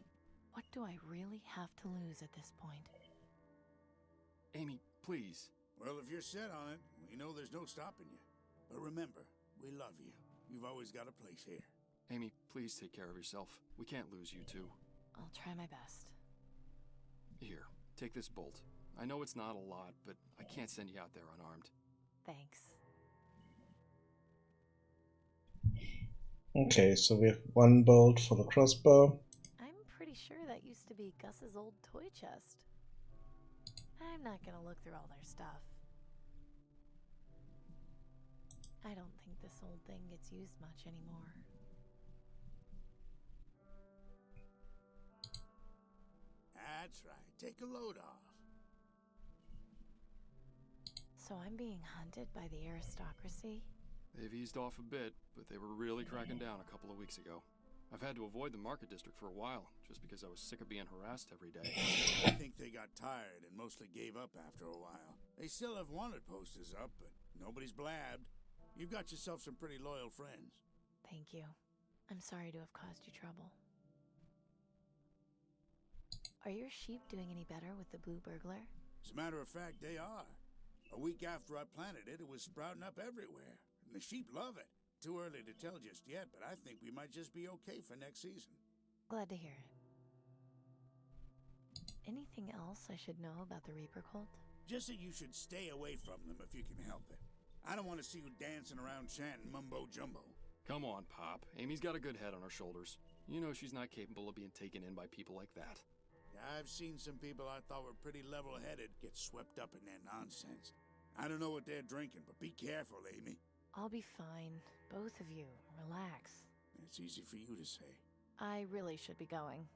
What do I really have to lose at this point? Amy, please. Well, if you're set on it, we know there's no stopping you. But remember, we love you. You've always got a place here. Amy, please take care of yourself. We can't lose you two. I'll try my best. Here, take this bolt. I know it's not a lot, but I can't send you out there unarmed. Thanks. Okay, so we have 1 bolt for the crossbow. I'm pretty sure that used to be Gus's old toy chest. I'm not gonna look through all their stuff. I don't think this old thing gets used much anymore. That's right. Take a load off. So I'm being hunted by the aristocracy? They've eased off a bit, but they were really cracking down a couple of weeks ago. I've had to avoid the market district for a while, just because I was sick of being harassed every day. I think they got tired and mostly gave up after a while. They still have wanted posters up, but nobody's blabbed. You've got yourself some pretty loyal friends. Thank you. I'm sorry to have caused you trouble. Are your sheep doing any better with the blue burglar? As a matter of fact, they are. A week after I planted it, it was sprouting up everywhere. And the sheep love it. Too early to tell just yet, but I think we might just be okay for next season. Glad to hear it. Anything else I should know about the Reaper cult? Just that you should stay away from them if you can help it. I don't want to see you dancing around chanting mumbo-jumbo. Come on, Pop. Amy's got a good head on her shoulders. You know she's not capable of being taken in by people like that. I've seen some people I thought were pretty level-headed get swept up in their nonsense. I don't know what they're drinking, but be careful, Amy. I'll be fine. Both of you. Relax. It's easy for you to say. I really should be going.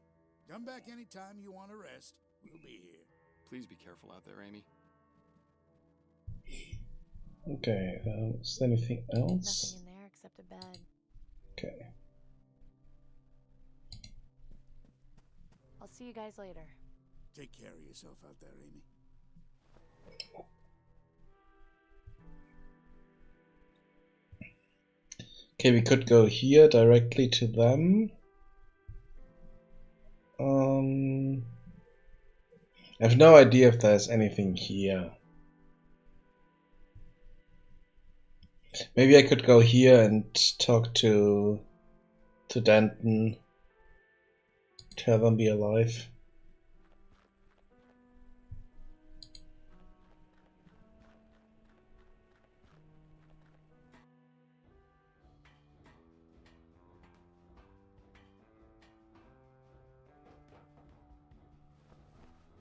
Come back anytime you want to rest. We'll be here. Please be careful out there, Amy. Okay, is there anything else? Nothing in there except a bed. Okay. I'll see you guys later. Take care of yourself out there, Amy. Okay, we could go here directly to them. I have no idea if there's anything here. Maybe I could go here and talk to Denton. Tell them be alive.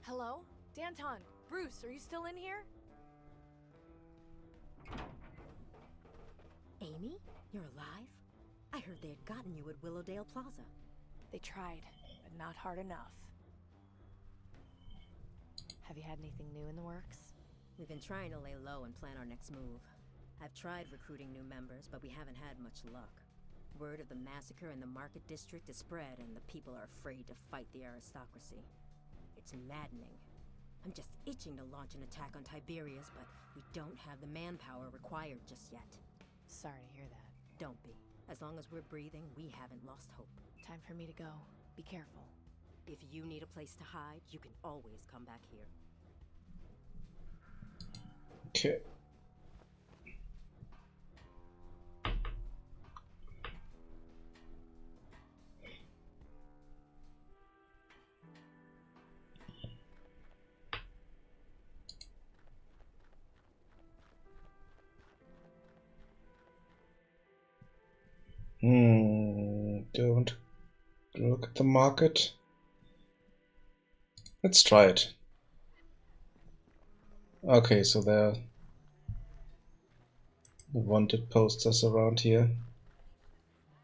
Hello? Danton! Bruce, are you still in here? Amy? You're alive? I heard they had gotten you at Willowdale Plaza. They tried, but not hard enough. Have you had anything new in the works? We've been trying to lay low and plan our next move. I've tried recruiting new members, but we haven't had much luck. Word of the massacre in the market district is spread, and the people are afraid to fight the aristocracy. It's maddening. I'm just itching to launch an attack on Tiberius, but we don't have the manpower required just yet. Sorry to hear that. Don't be. As long as we're breathing, we haven't lost hope. Time for me to go. Be careful. If you need a place to hide, you can always come back here. Okay. Do I want to look at the market? Let's try it. Okay, so there are wanted posters around here.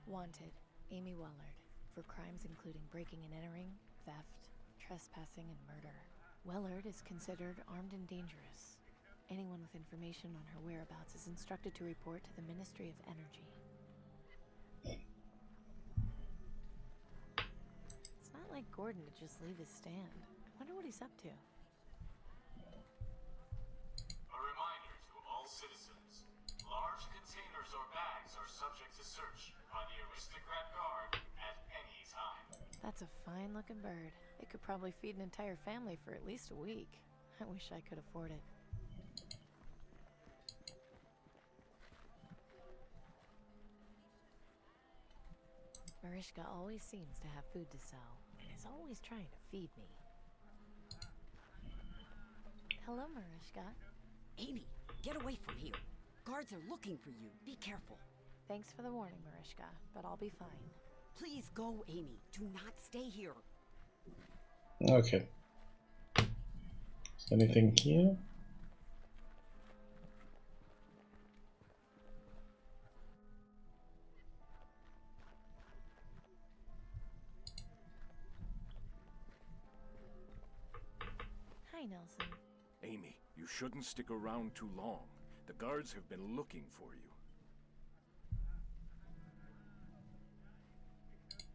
Wanted, Amy Wellard, for crimes including breaking and entering, theft, trespassing, and murder. Wellard is considered armed and dangerous. Anyone with information on her whereabouts is instructed to report to the Ministry of Energy. It's not like Gordon to just leave his stand. I wonder what he's up to. A reminder to all citizens. Large containers or bags are subject to search by the aristocrat guard at any time. That's a fine-looking bird. It could probably feed an entire family for at least a week. I wish I could afford it. Marishka always seems to have food to sell, and is always trying to feed me. Hello, Marishka. Amy, get away from here. Guards are looking for you. Be careful. Thanks for the warning, Marishka, but I'll be fine. Please go, Amy. Do not stay here. Okay. Is anything here? Hi, Nelson. Amy, you shouldn't stick around too long. The guards have been looking for you.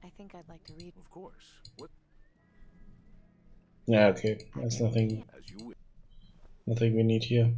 I think I'd like to read. Of course. What? Yeah, okay. There's nothing. As you wish. Nothing we need here.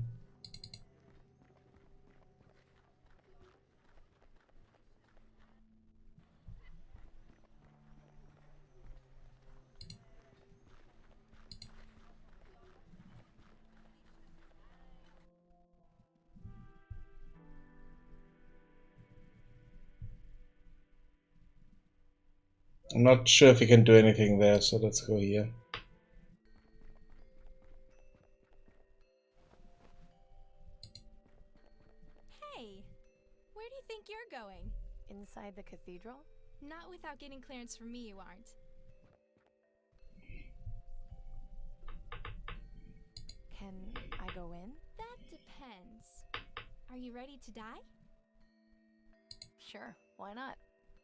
I'm not sure if we can do anything there, so let's go here. Hey, where do you think you're going? Inside the cathedral? Not without getting clearance from me, you aren't. Can I go in? That depends. Are you ready to die? Sure, why not?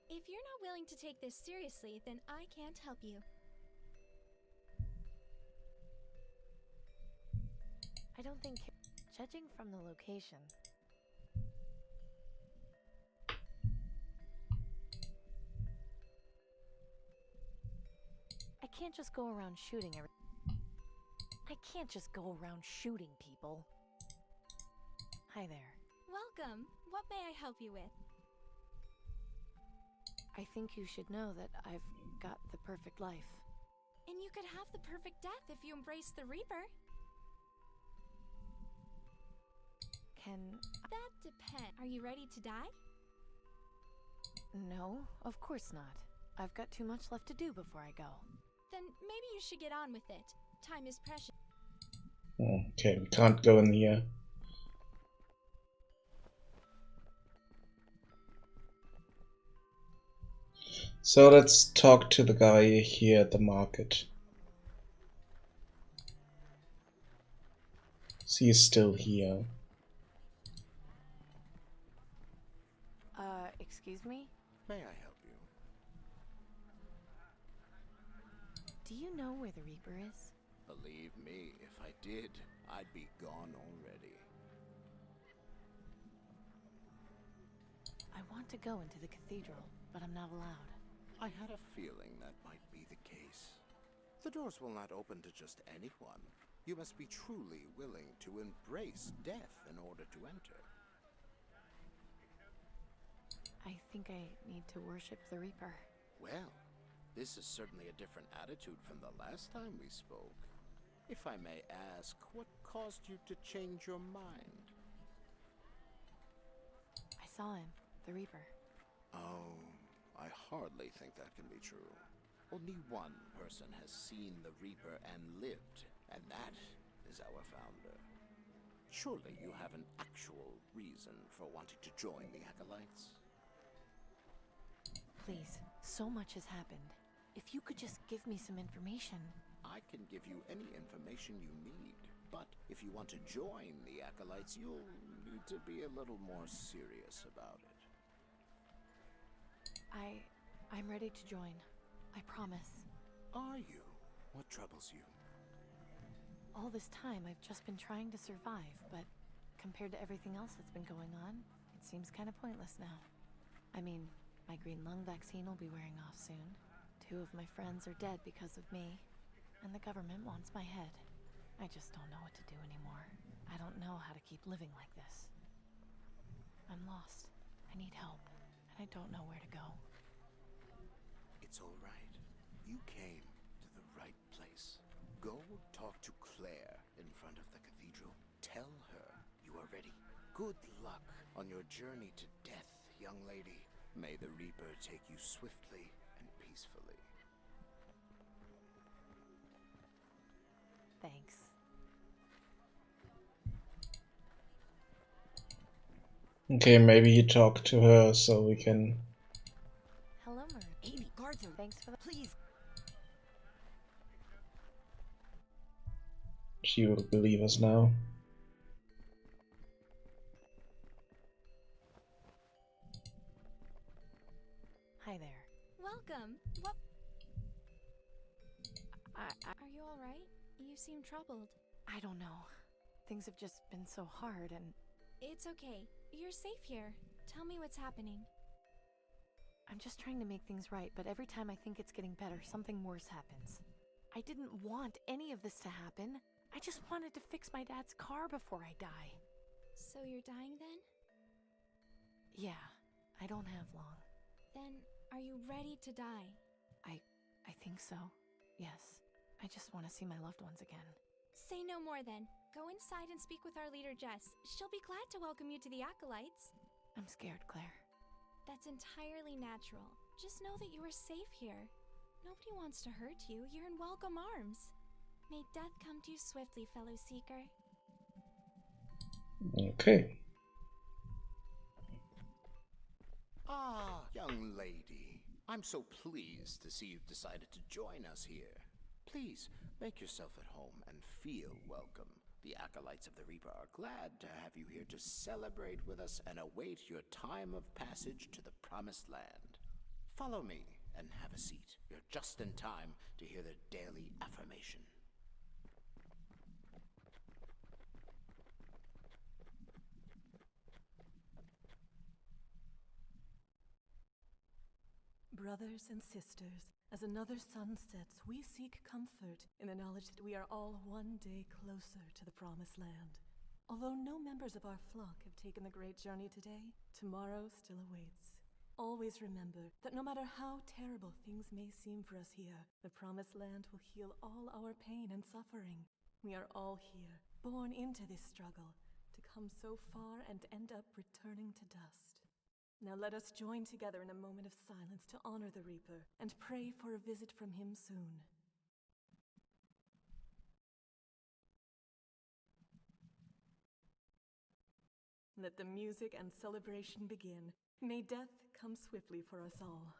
If you're not willing to take this seriously, then I can't help you. I don't think... Judging from the location... I can't just go around shooting people. Hi there. Welcome. What may I help you with? I think you should know that I've got the perfect life. And you could have the perfect death if you embrace the Reaper. That depends. Are you ready to die? No, of course not. I've got too much left to do before I go. Then maybe you should get on with it. Time is precious. Okay, we can't go in here. So let's talk to the guy here at the market. He's still here. Excuse me? May I help you? Do you know where the Reaper is? Believe me, if I did, I'd be gone already. I want to go into the cathedral, but I'm not allowed. I had a feeling that might be the case. The doors will not open to just anyone. You must be truly willing to embrace death in order to enter. I think I need to worship the Reaper. Well, this is certainly a different attitude from the last time we spoke. If I may ask, what caused you to change your mind? I saw him, the Reaper. Oh, I hardly think that can be true. Only one person has seen the Reaper and lived, and that is our founder. Surely you have an actual reason for wanting to join the Acolytes? Please, so much has happened. If you could just give me some information. I can give you any information you need. But if you want to join the Acolytes, you'll need to be a little more serious about it. I'm ready to join. I promise. Are you? What troubles you? All this time, I've just been trying to survive, but compared to everything else that's been going on, it seems kind of pointless now. I mean, my green lung vaccine will be wearing off soon. 2 of my friends are dead because of me, and the government wants my head. I just don't know what to do anymore. I don't know how to keep living like this. I'm lost. I need help, and I don't know where to go. It's all right. You came to the right place. Go talk to Claire in front of the cathedral. Tell her you are ready. Good luck on your journey to death, young lady. May the Reaper take you swiftly and peacefully. Thanks. Okay, maybe he talked to her so we can... Hello, Marie. Amy, guards are... Thanks for the... Please. She will believe us now. Hi there. Welcome. What? Are you all right? You seem troubled. I don't know. Things have just been so hard and... It's okay. You're safe here. Tell me what's happening. I'm just trying to make things right, but every time I think it's getting better, something worse happens. I didn't want any of this to happen. I just wanted to fix my dad's car before I die. So you're dying then? Yeah, I don't have long. Then, are you ready to die? I think so. Yes. I just want to see my loved ones again. Say no more then. Go inside and speak with our leader, Jess. She'll be glad to welcome you to the Acolytes. I'm scared, Claire. That's entirely natural. Just know that you are safe here. Nobody wants to hurt you. You're in welcome arms. May death come to you swiftly, fellow seeker. Okay. Ah, young lady. I'm so pleased to see you've decided to join us here. Please, make yourself at home and feel welcome. The Acolytes of the Reaper are glad to have you here to celebrate with us and await your time of passage to the Promised Land. Follow me and have a seat. You're just in time to hear the daily affirmation. Brothers and sisters, as another sun sets, we seek comfort in the knowledge that we are all one day closer to the Promised Land. Although no members of our flock have taken the great journey today, tomorrow still awaits. Always remember that no matter how terrible things may seem for us here, the Promised Land will heal all our pain and suffering. We are all here, born into this struggle, to come so far and end up returning to dust. Now let us join together in a moment of silence to honor the Reaper and pray for a visit from him soon. Let the music and celebration begin. May death come swiftly for us all.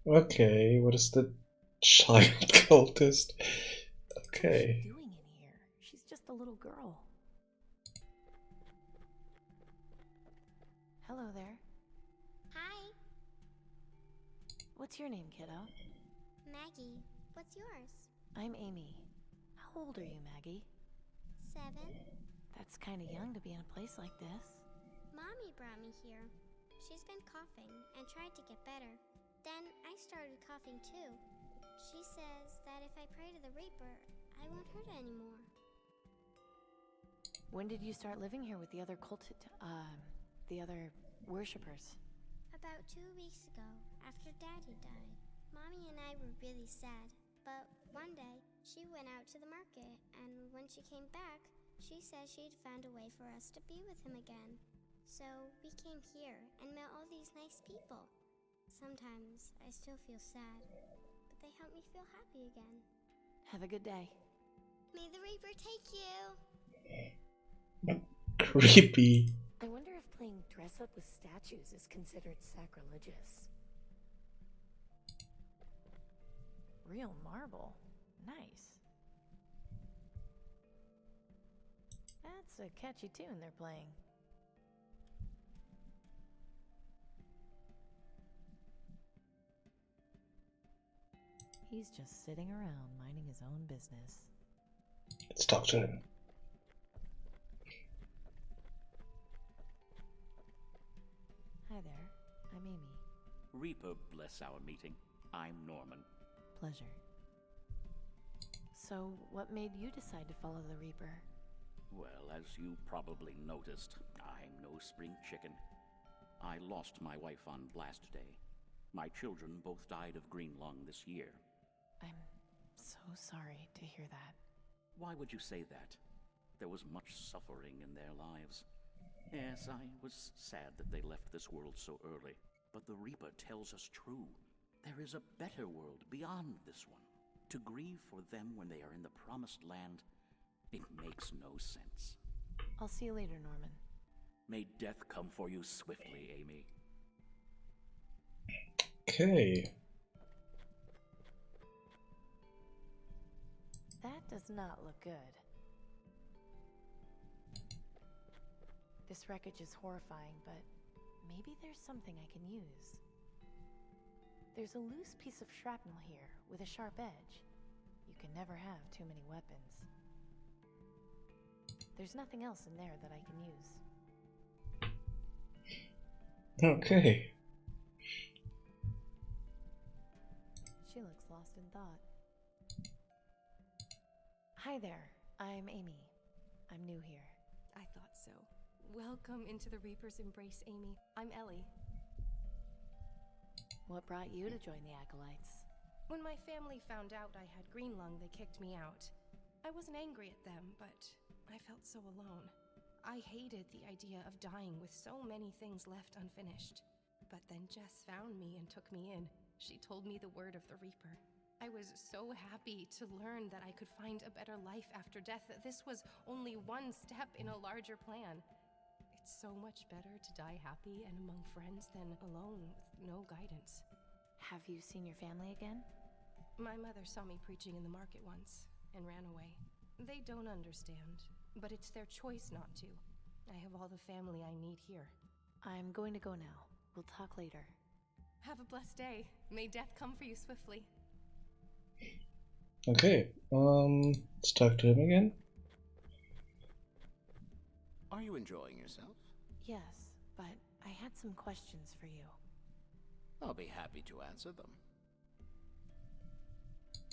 Okay, what is the child cultist? Okay. What's she doing in here? She's just a little girl. Hello there. Hi. What's your name, kiddo? Maggie. What's yours? I'm Amy. How old are you, Maggie? 7. That's kind of young to be in a place like this. Mommy brought me here. She's been coughing and tried to get better. Then I started coughing too. She says that if I pray to the Reaper, I won't hurt anymore. When did you start living here with the other the other worshippers? About 2 weeks ago, after Daddy died. Mommy and I were really sad, but one day, she went out to the market, and when she came back, she said she'd found a way for us to be with him again. So we came here and met all these nice people. Sometimes I still feel sad, but they help me feel happy again. Have a good day. May the Reaper take you! Creepy. I wonder if playing dress up with statues is considered sacrilegious. Real marble. Nice. That's a catchy tune they're playing. He's just sitting around minding his own business. Let's talk to him. Hi there, I'm Amy. Reaper bless our meeting. I'm Norman. Pleasure. So, what made you decide to follow the Reaper? Well, as you probably noticed, I'm no spring chicken. I lost my wife on Blast Day. My children both died of green lung this year. I'm so sorry to hear that. Why would you say that? There was much suffering in their lives. Yes, I was sad that they left this world so early. But the Reaper tells us true. There is a better world beyond this one. To grieve for them when they are in the promised land, it makes no sense. I'll see you later, Norman. May death come for you swiftly, Amy. Okay. That does not look good. This wreckage is horrifying, but maybe there's something I can use. There's a loose piece of shrapnel here with a sharp edge. You can never have too many weapons. There's nothing else in there that I can use. Okay. She looks lost in thought. Hi there, I'm Amy. I'm new here. I thought so. Welcome into the Reaper's embrace, Amy. I'm Ellie. What brought you to join the Acolytes? When my family found out I had green lung, they kicked me out. I wasn't angry at them, but I felt so alone. I hated the idea of dying with so many things left unfinished. But then Jess found me and took me in. She told me the word of the Reaper. I was so happy to learn that I could find a better life after death, that this was only one step in a larger plan. It's so much better to die happy and among friends than alone with no guidance. Have you seen your family again? My mother saw me preaching in the market once and ran away. They don't understand, but it's their choice not to. I have all the family I need here. I'm going to go now. We'll talk later. Have a blessed day. May death come for you swiftly. Okay, let's talk to him again. Are you enjoying yourself? Yes, but I had some questions for you. I'll be happy to answer them.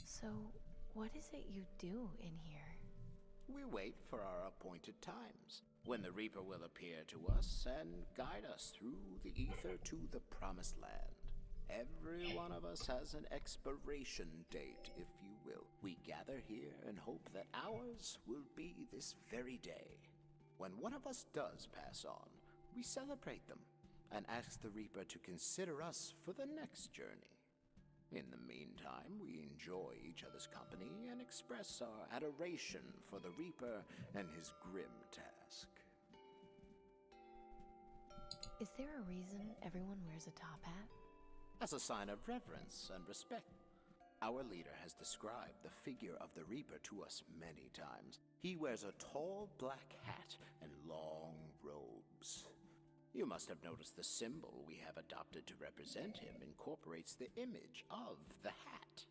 So, what is it you do in here? We wait for our appointed times, when the Reaper will appear to us and guide us through the ether to the promised land. Every one of us has an expiration date, if you will. We gather here and hope that ours will be this very day. When one of us does pass on, we celebrate them and ask the Reaper to consider us for the next journey. In the meantime, we enjoy each other's company and express our adoration for the Reaper and his grim task. Is there a reason everyone wears a top hat? As a sign of reverence and respect. Our leader has described the figure of the Reaper to us many times. He wears a tall black hat and long robes. You must have noticed the symbol we have adopted to represent him incorporates the image of the hat.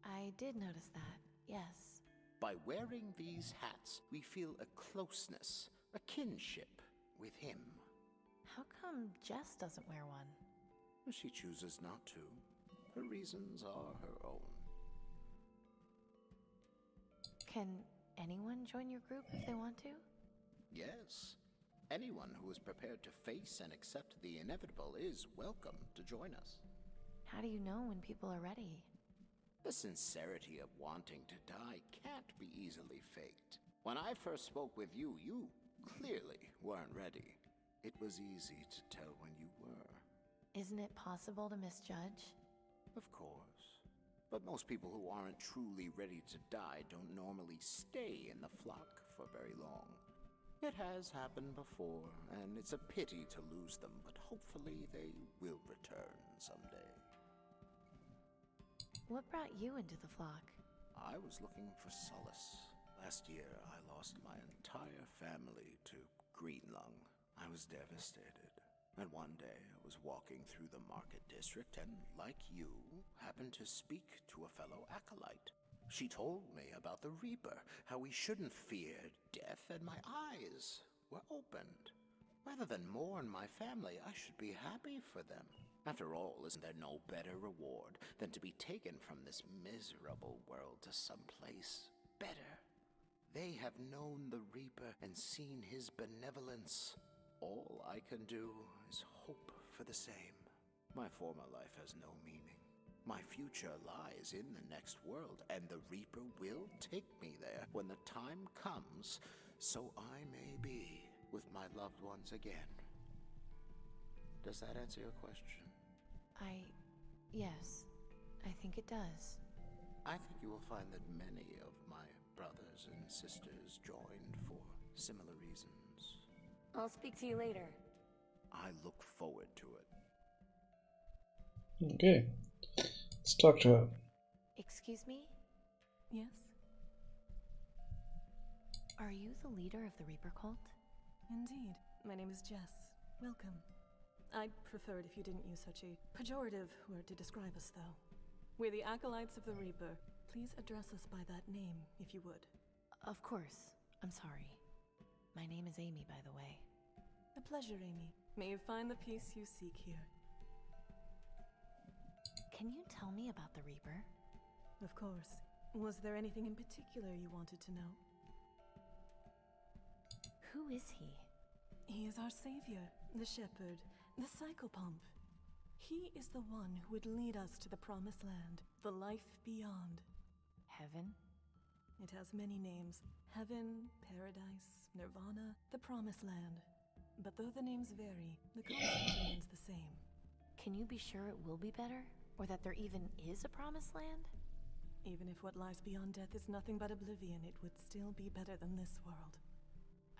I did notice that, yes. By wearing these hats, we feel a closeness, a kinship with him. How come Jess doesn't wear one? She chooses not to. Her reasons are her own. Can anyone join your group if they want to? Yes. Anyone who is prepared to face and accept the inevitable is welcome to join us. How do you know when people are ready? The sincerity of wanting to die can't be easily faked. When I first spoke with you, you clearly weren't ready. It was easy to tell when you were. Isn't it possible to misjudge? Of course. But most people who aren't truly ready to die don't normally stay in the flock for very long. It has happened before, and it's a pity to lose them, but hopefully they will return someday. What brought you into the flock? I was looking for solace. Last year, I lost my entire family to green lung. I was devastated. And one day, I was walking through the market district and, like you, happened to speak to a fellow acolyte. She told me about the Reaper, how we shouldn't fear death, and my eyes were opened. Rather than mourn my family, I should be happy for them. After all, isn't there no better reward than to be taken from this miserable world to someplace better? They have known the Reaper and seen his benevolence. All I can do is hope for the same. My former life has no meaning. My future lies in the next world, and the Reaper will take me there when the time comes, so I may be with my loved ones again. Does that answer your question? Yes, I think it does. I think you will find that many of my brothers and sisters joined for similar reasons. I'll speak to you later. I look forward to it. Okay. Let's talk to her. Excuse me? Yes? Are you the leader of the Reaper cult? Indeed. My name is Jess. Welcome. I'd prefer it if you didn't use such a pejorative word to describe us, though. We're the Acolytes of the Reaper. Please address us by that name, if you would. Of course. I'm sorry. My name is Amy, by the way. A pleasure, Amy. May you find the peace you seek here. Can you tell me about the Reaper? Of course. Was there anything in particular you wanted to know? Who is he? He is our savior, the shepherd, the psychopomp. He is the one who would lead us to the promised land, the life beyond. Heaven? It has many names. Heaven, paradise, nirvana, the promised land. But though the names vary, the concept remains the same. Can you be sure it will be better? Or that there even is a promised land? Even if what lies beyond death is nothing but oblivion, it would still be better than this world.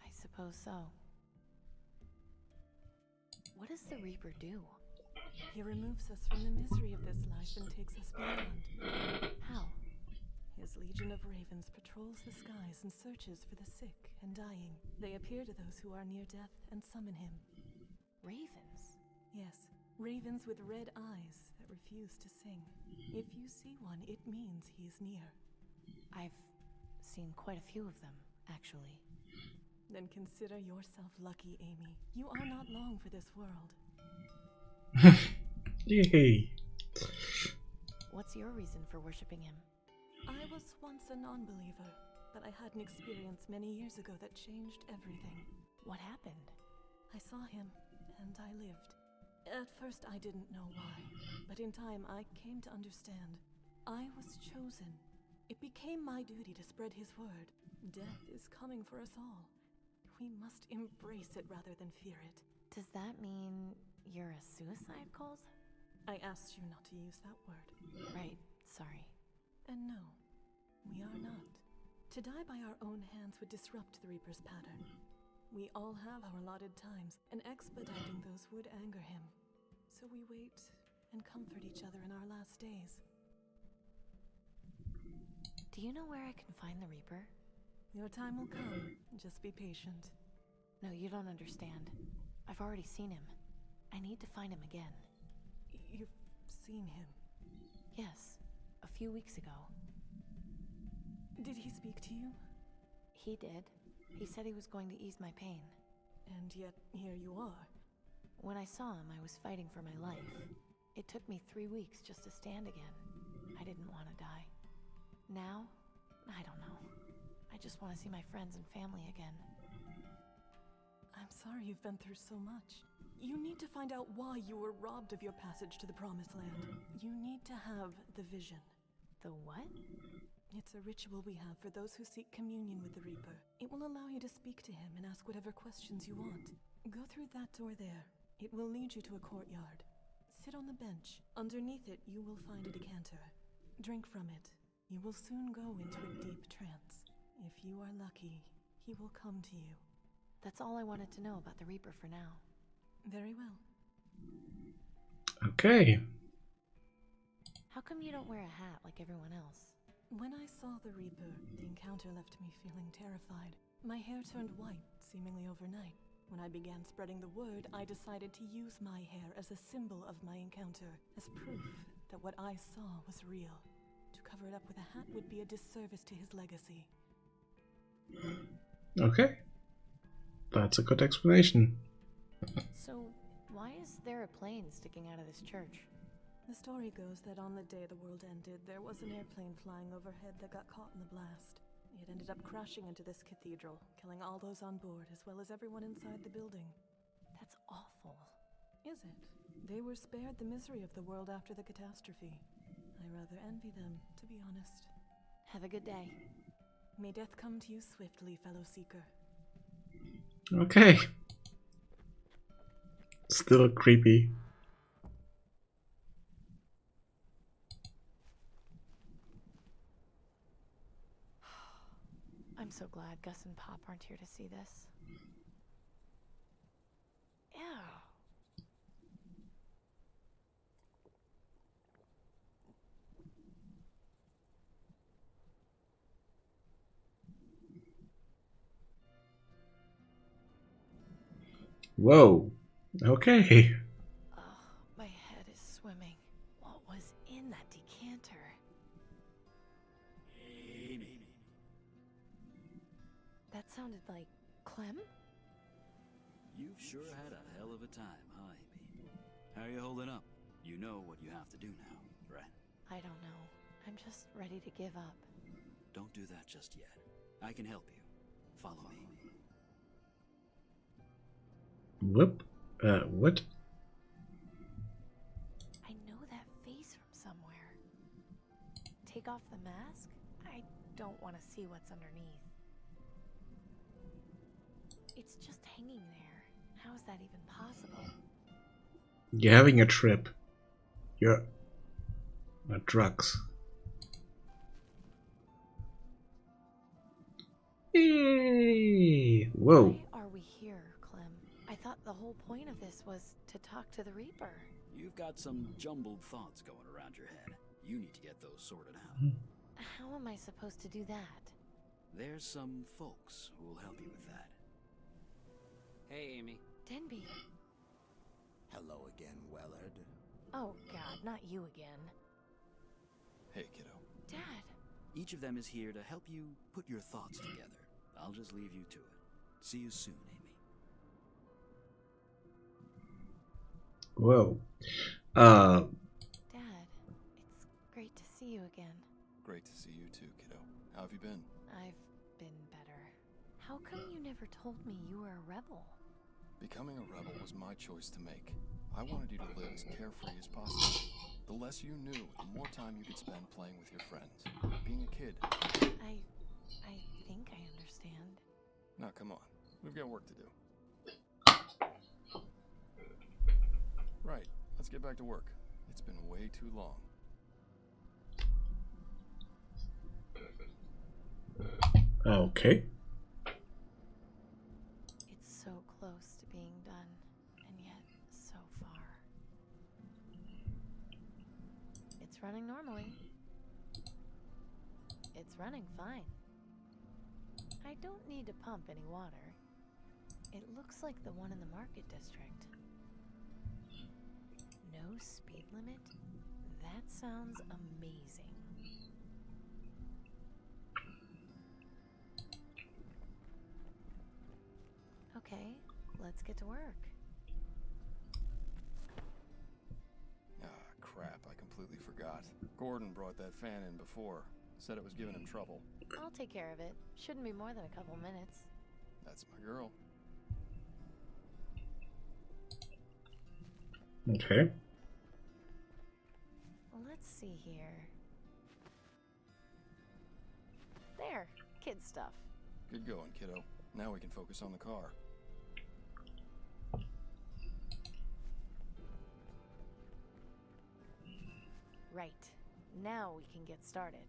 I suppose so. What does the Reaper do? He removes us from the misery of this life and takes us beyond. How? His legion of ravens patrols the skies and searches for the sick and dying. They appear to those who are near death and summon him. Ravens? Yes, ravens with red eyes that refuse to sing. If you see one, it means he's near. I've seen quite a few of them, actually. Then consider yourself lucky, Amy. You are not long for this world. Yay. What's your reason for worshipping him? I was once a non-believer, but I had an experience many years ago that changed everything. What happened? I saw him, and I lived. At first I didn't know why, but in time I came to understand. I was chosen. It became my duty to spread his word. Death is coming for us all. We must embrace it rather than fear it. Does that mean you're a suicide cult? I asked you not to use that word. Right, sorry. And no, we are not. To die by our own hands would disrupt the Reaper's pattern. We all have our allotted times, and expediting those would anger him. So we wait and comfort each other in our last days. Do you know where I can find the Reaper? Your time will come. Just be patient. No, you don't understand. I've already seen him. I need to find him again. You've seen him? Yes, a few weeks ago. Did he speak to you? He did. He said he was going to ease my pain. And yet, here you are. When I saw him, I was fighting for my life. It took me 3 weeks just to stand again. I didn't want to die. Now, I don't know. I just want to see my friends and family again. I'm sorry you've been through so much. You need to find out why you were robbed of your passage to the Promised Land. You need to have the vision. The what? It's a ritual we have for those who seek communion with the Reaper. It will allow you to speak to him and ask whatever questions you want. Go through that door there. It will lead you to a courtyard. Sit on the bench. Underneath it, you will find a decanter. Drink from it. You will soon go into a deep trance. If you are lucky, he will come to you. That's all I wanted to know about the Reaper for now. Very well. Okay. How come you don't wear a hat like everyone else? When I saw the Reaper, the encounter left me feeling terrified. My hair turned white, seemingly overnight. When I began spreading the word, I decided to use my hair as a symbol of my encounter, as proof that what I saw was real. To cover it up with a hat would be a disservice to his legacy. Okay. That's a good explanation. So, why is there a plane sticking out of this church? The story goes that on the day the world ended, there was an airplane flying overhead that got caught in the blast. It ended up crashing into this cathedral, killing all those on board as well as everyone inside the building. That's awful. Is it? They were spared the misery of the world after the catastrophe. I rather envy them, to be honest. Have a good day. May death come to you swiftly, fellow seeker. Okay. Still creepy. I'm so glad Gus and Pop aren't here to see this. Ew. Whoa. Okay. Oh, my head is swimming. What was in that decanter? Amy. That sounded like Clem? You've sure had a hell of a time, huh, Amy? How are you holding up? You know what you have to do now, right? I don't know. I'm just ready to give up. Don't do that just yet. I can help you. Follow me. Whoop. What? I know that face from somewhere. Take off the mask? I don't want to see what's underneath. It's just hanging there. How is that even possible? You're having a trip. You're on drugs. Hey. Whoa. Why are we here, Clem? I thought the whole point of this was to talk to the Reaper. You've got some jumbled thoughts going around your head. You need to get those sorted out. How am I supposed to do that? There's some folks who will help you with that. Hey, Amy. Denby. Hello again, Wellard. Oh god, not you again. Hey, kiddo. Dad. Each of them is here to help you put your thoughts together. I'll just leave you to it. See you soon, Amy. Whoa. Dad, it's great to see you again. Great to see you too, kiddo. How have you been? I've been better. How come you never told me you were a rebel? Becoming a rebel was my choice to make. I wanted you to live as carefree as possible. The less you knew, the more time you could spend playing with your friends. Being a kid. I think I understand. Now, come on. We've got work to do. Right. Let's get back to work. It's been way too long. Okay. It's so close to being done, and yet so far. It's running normally. It's running fine. I don't need to pump any water. It looks like the one in the market district. No speed limit? That sounds amazing. Okay, let's get to work. Ah, crap. I completely forgot. Gordon brought that fan in before. Said it was giving him trouble. I'll take care of it. Shouldn't be more than a couple minutes. That's my girl. Okay. Let's see here. There, kid stuff. Good going, kiddo. Now we can focus on the car. Right. Now we can get started.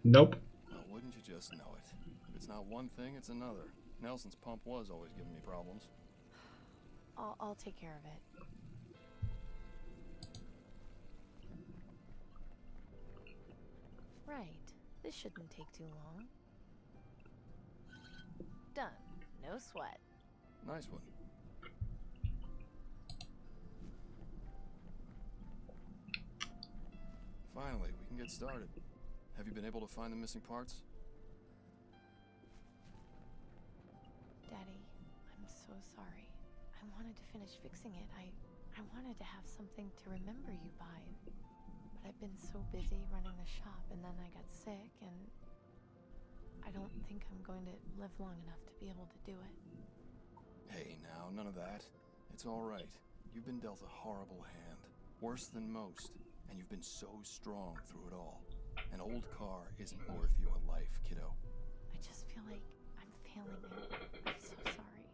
Nope. Well, wouldn't you just know it? If it's not one thing, it's another. Nelson's pump was always giving me problems. I'll take care of it. Right. This shouldn't take too long. Done. No sweat. Nice one. Finally, we can get started. Have you been able to find the missing parts? Daddy, I'm so sorry. I wanted to finish fixing it. I wanted to have something to remember you by. But I've been so busy running the shop, and then I got sick, and I don't think I'm going to live long enough to be able to do it. Hey, now, none of that. It's all right. You've been dealt a horrible hand. Worse than most. And you've been so strong through it all. An old car isn't worth your life, kiddo. I just feel like I'm failing you. I'm so sorry.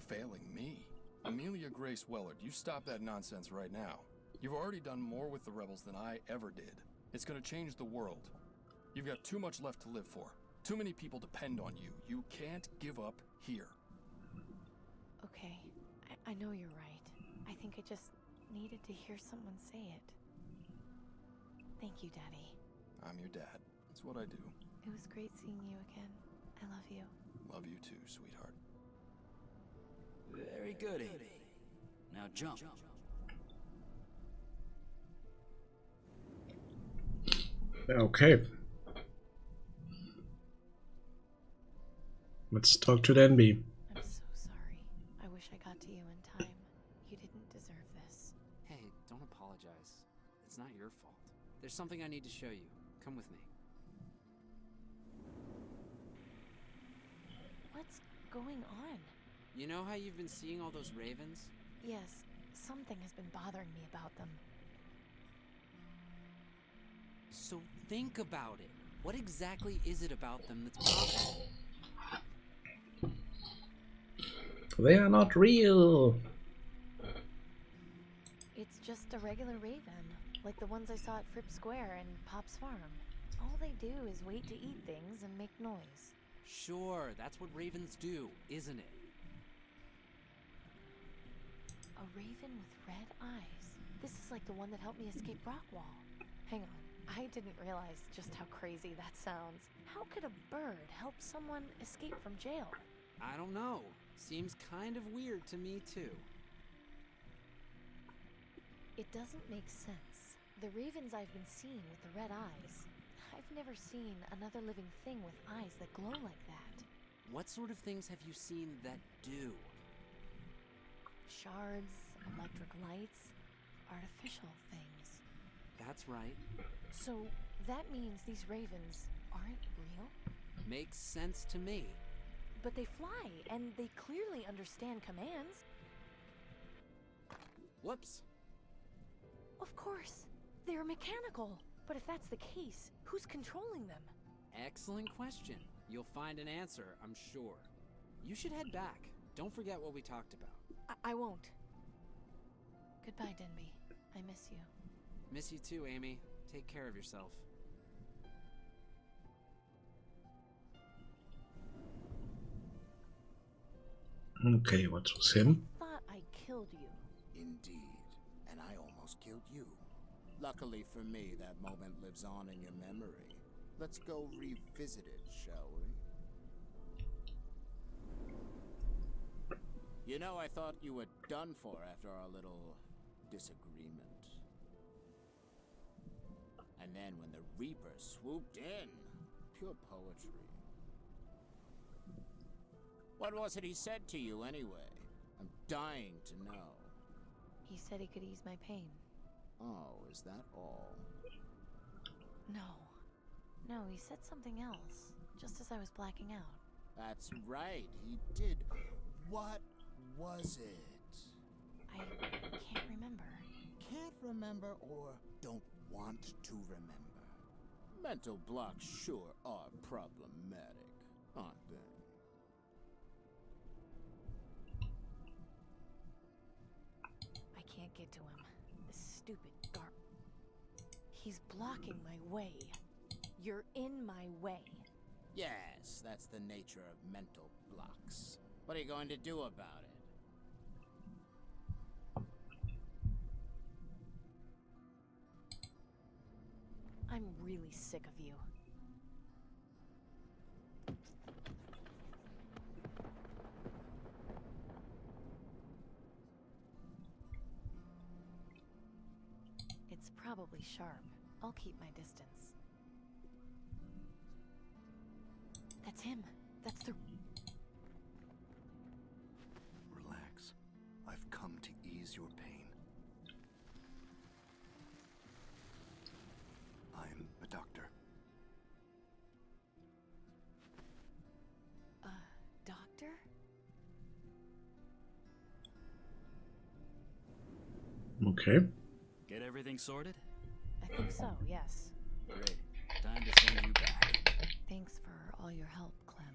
Failing me? Amelia Grace Wellard, you stop that nonsense right now. You've already done more with the rebels than I ever did. It's gonna change the world. You've got too much left to live for. Too many people depend on you. You can't give up here. Okay, I know you're right. I think I just needed to hear someone say it. Thank you, Daddy. I'm your dad. It's what I do. It was great seeing you again. I love you. Love you too, sweetheart. Very good, Amy. Now jump. Okay. Let's talk to Denby. I'm so sorry. I wish I got to you in time. You didn't deserve this. Hey, don't apologize. It's not your fault. There's something I need to show you. Come with me. What's going on? You know how you've been seeing all those ravens? Yes, something has been bothering me about them. So think about it. What exactly is it about them that's bothering you? They are not real. It's just a regular raven, like the ones I saw at Fripp Square and Pop's farm. All they do is wait to eat things and make noise. Sure, that's what ravens do, isn't it? A raven with red eyes. This is like the one that helped me escape Rockwall. Hang on, I didn't realize just how crazy that sounds. How could a bird help someone escape from jail? I don't know. Seems kind of weird to me, too. It doesn't make sense. The ravens I've been seeing with the red eyes, I've never seen another living thing with eyes that glow like that. What sort of things have you seen that do? Shards, electric lights, artificial things. That's right. So that means these ravens aren't real? Makes sense to me. But they fly, and they clearly understand commands. Whoops. Of course, they're mechanical. But if that's the case, who's controlling them? Excellent question. You'll find an answer, I'm sure. You should head back. Don't forget what we talked about. I won't. Goodbye, Denby. I miss you. Miss you too, Amy. Take care of yourself. Okay, what was him? Thought I killed you. Indeed, and I almost killed you. Luckily for me, that moment lives on in your memory. Let's go revisit it, shall we? You know, I thought you were done for after our little disagreement. And then when the Reaper swooped in, pure poetry. What was it he said to you, anyway? I'm dying to know. He said he could ease my pain. Oh, is that all? No. No, he said something else, just as I was blacking out. That's right, he did. What was it? I can't remember. Can't remember or don't want to remember. Mental blocks sure are problematic, aren't they? I can't get to him. This stupid garb. He's blocking my way. You're in my way. Yes, that's the nature of mental blocks. What are you going to do about it? I'm really sick of you. It's probably sharp. I'll keep my distance. That's him. That's the... Relax. I've come to ease your pain. I'm a doctor. Doctor? Okay. Get everything sorted? I think so, yes. Great. Time to send you back. Thanks for all your help, Clem.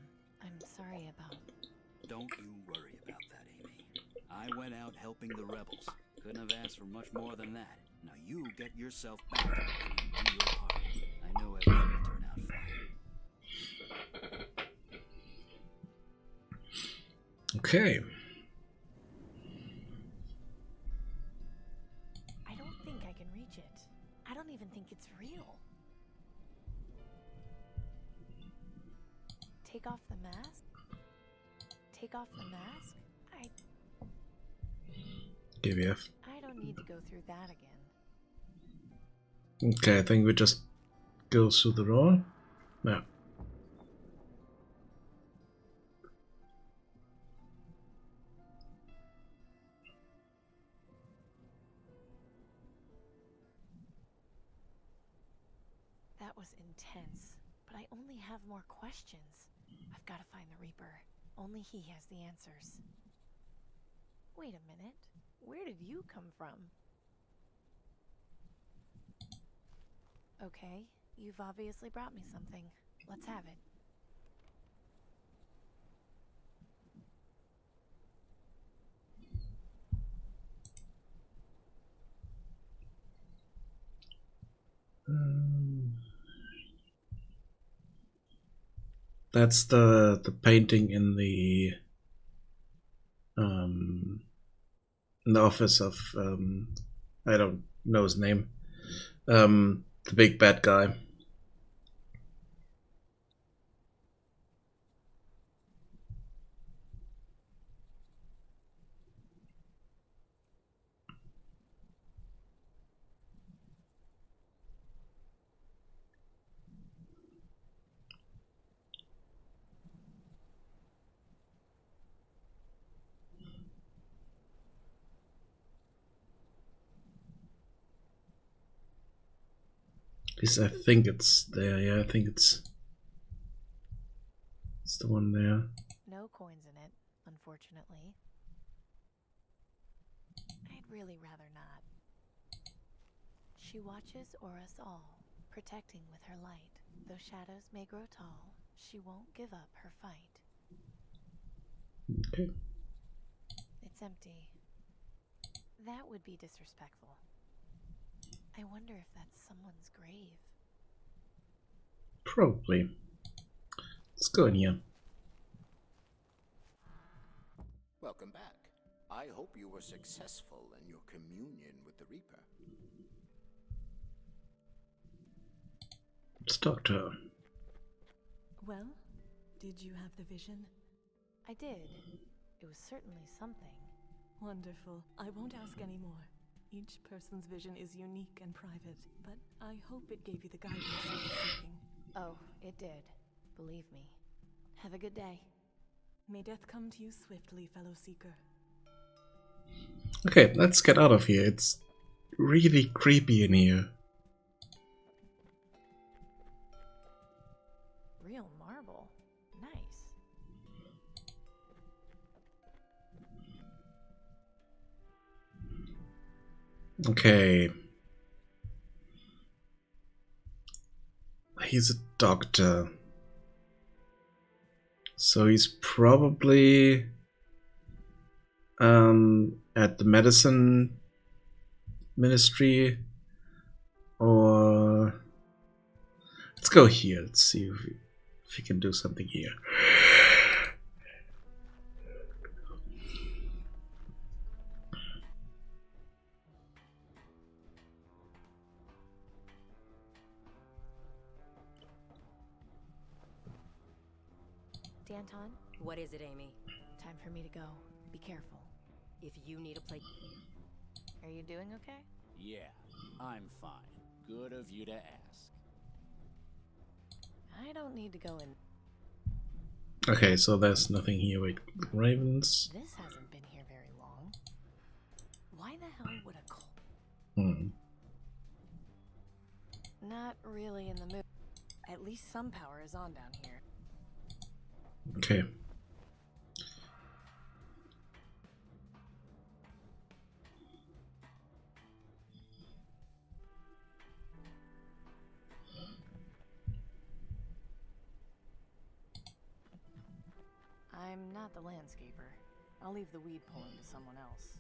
I'm sorry about... Don't you worry about that, Amy. I went out helping the rebels. Couldn't have asked for much more than that. Now you get yourself back and you do your part. I know everything will turn out fine. Okay. I don't think I can reach it. I don't even think it's real. Take off the mask? Take off the mask? DVF. I don't need to go through that again. Okay, I think we just go through the door. Yeah. That was intense, but I only have more questions. I've got to find the Reaper. Only he has the answers. Wait a minute. Where did you come from? Okay, you've obviously brought me something. Let's have it. That's the painting in the office of I don't know his name. The big bad guy. At least I think it's there. Yeah, I think it's the one there. No coins in it, unfortunately. I'd really rather not. She watches o'er us all, protecting with her light. Though shadows may grow tall, she won't give up her fight. Okay. It's empty. That would be disrespectful. I wonder if that's someone's grave. Probably. Let's go in here. Welcome back. I hope you were successful in your communion with the Reaper. Let's talk to her. Well, did you have the vision? I did. It was certainly something. Wonderful. I won't ask any more. Each person's vision is unique and private, but I hope it gave you the guidance you were seeking. Oh, it did. Believe me. Have a good day. May death come to you swiftly, fellow seeker. Okay, let's get out of here. It's really creepy in here. Real marble. Nice. Okay. He's a doctor. So he's probably at the medicine ministry, or let's go here. Let's see if we can do something here. Danton? What is it, Amy? Time for me to go. Be careful. If you need a place... Are you doing okay? Yeah, I'm fine. Good of you to ask. I don't need to go in. Okay, so there's nothing here. Wait, ravens. This hasn't been here very long. Why the hell would a cult? Not really in the mood. At least some power is on down here. Okay. I'm not the landscaper. I'll leave the weed pulling to someone else.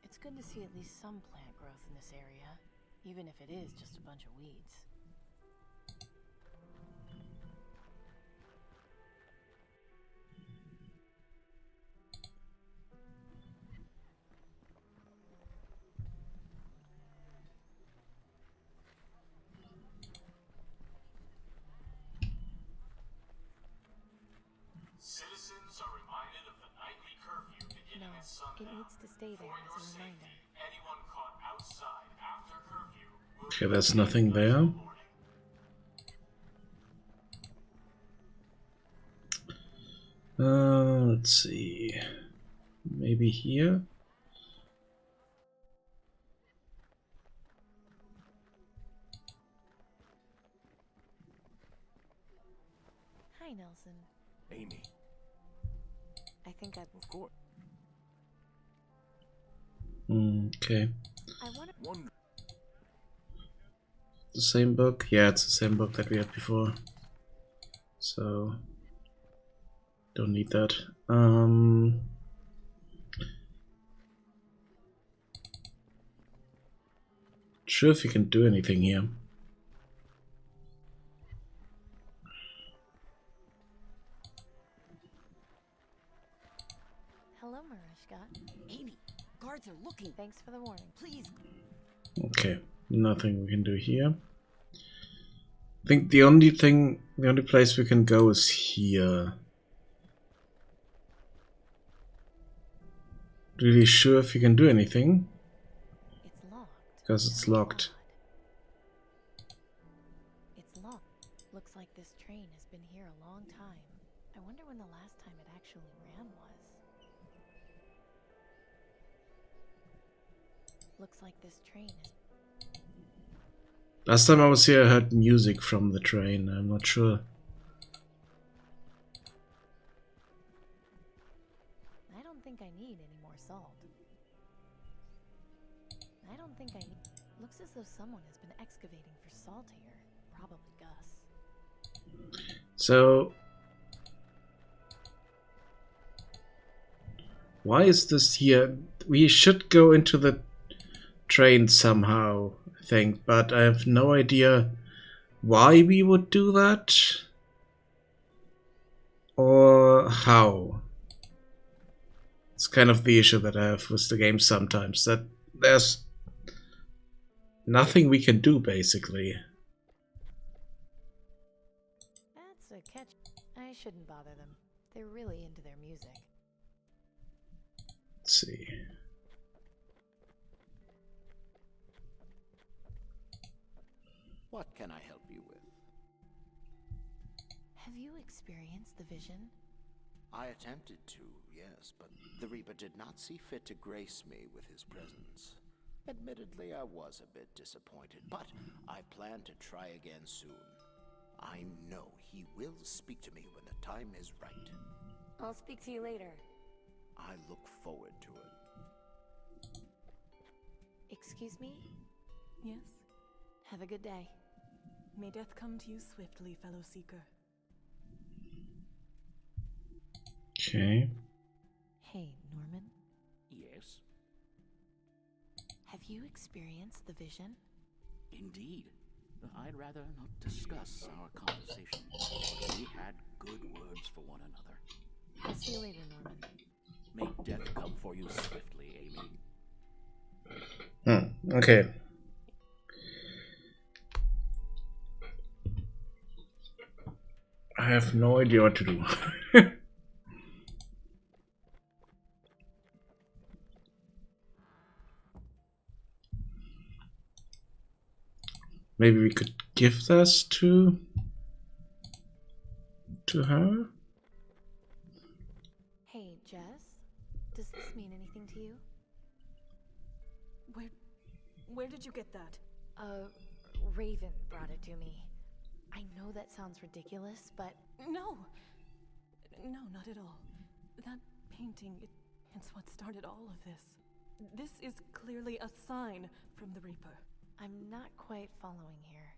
It's good to see at least some plant growth in this area, even if it is just a bunch of weeds. Citizens are reminded of the nightly curfew beginning at It sundown. needs to stay there as a reminder. Anyone caught outside after curfew will Okay, there's nothing there. Let's see. Maybe here? Hi, Nelson. Amy. I think I've... Of course. Okay. I want The same book? Yeah, it's the same book that we had before. So don't need that. Sure if you can do anything here. Hello, Marishka. Amy, guards are looking. Thanks for the warning. Please. Okay, nothing we can do here. I think the only place we can go is here. Really sure if you can do anything? It's locked. Because it's locked. It's locked. Looks like this train has been here a long time. I wonder when the last time it actually ran was. Looks like this train is... Last time I was here I heard music from the train, I'm not sure. I don't think I need any more salt. I don't think I need... Looks as though someone has been excavating for salt here. Probably Gus. So why is this here? We should go into the train somehow, I think, but I have no idea why we would do that or how. It's kind of the issue that I have with the game sometimes, that there's nothing we can do basically. That's a catch. I shouldn't bother them. They're really into their music. Let's see. What can I help you with? Have you experienced the vision? I attempted to, yes, but the Reaper did not see fit to grace me with his presence. Admittedly, I was a bit disappointed, but I plan to try again soon. I know he will speak to me when the time is right. I'll speak to you later. I look forward to it. Excuse me? Yes? Have a good day. May death come to you swiftly, fellow seeker. Okay. Hey, Norman. Yes, Have you experienced the vision? indeed. I'd rather not discuss our conversation. We had good words for one another. I'll see you later, Norman. May death come for you swiftly, Amy. Okay. I have no idea what to do. Maybe we could give this to her? Hey, Jess, does this mean anything to you? Where did you get that? Raven brought it to me. I know that sounds ridiculous, but... No, not at all. That painting, it's what started all of this. This is clearly a sign from the Reaper. I'm not quite following here.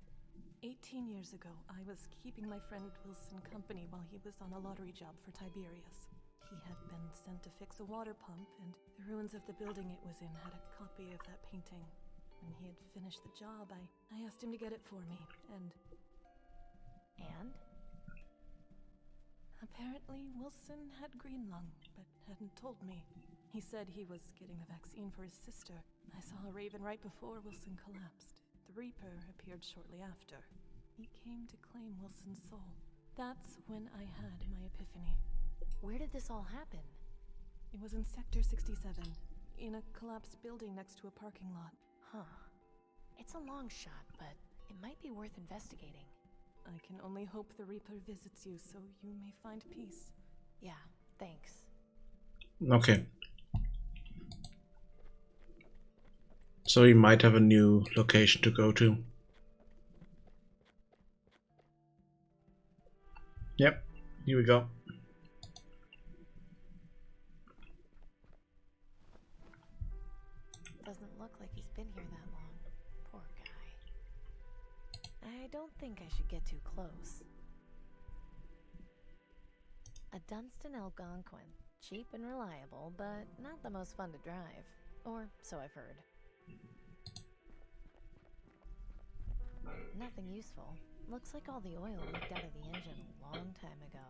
18 years ago, I was keeping my friend Wilson company while he was on a lottery job for Tiberius. He had been sent to fix a water pump, and the ruins of the building it was in had a copy of that painting. When he had finished the job, I asked him to get it for me, and... Apparently, Wilson had green lung, but hadn't told me. He said he was getting the vaccine for his sister. I saw a Raven right before Wilson collapsed. The Reaper appeared shortly after. He came to claim Wilson's soul. That's when I had my epiphany. Where did this all happen? It was in Sector 67, in a collapsed building next to a parking lot. Huh. It's a long shot, but it might be worth investigating. I can only hope the Reaper visits you so you may find peace. Yeah, thanks. Okay. So we might have a new location to go to. Yep, here we go. Doesn't look like he's been here that long. Poor guy. I don't think I should get too close. A Dunstan Algonquin. Cheap and reliable, but not the most fun to drive. Or so I've heard. Nothing useful. Looks like all the oil leaked out of the engine a long time ago.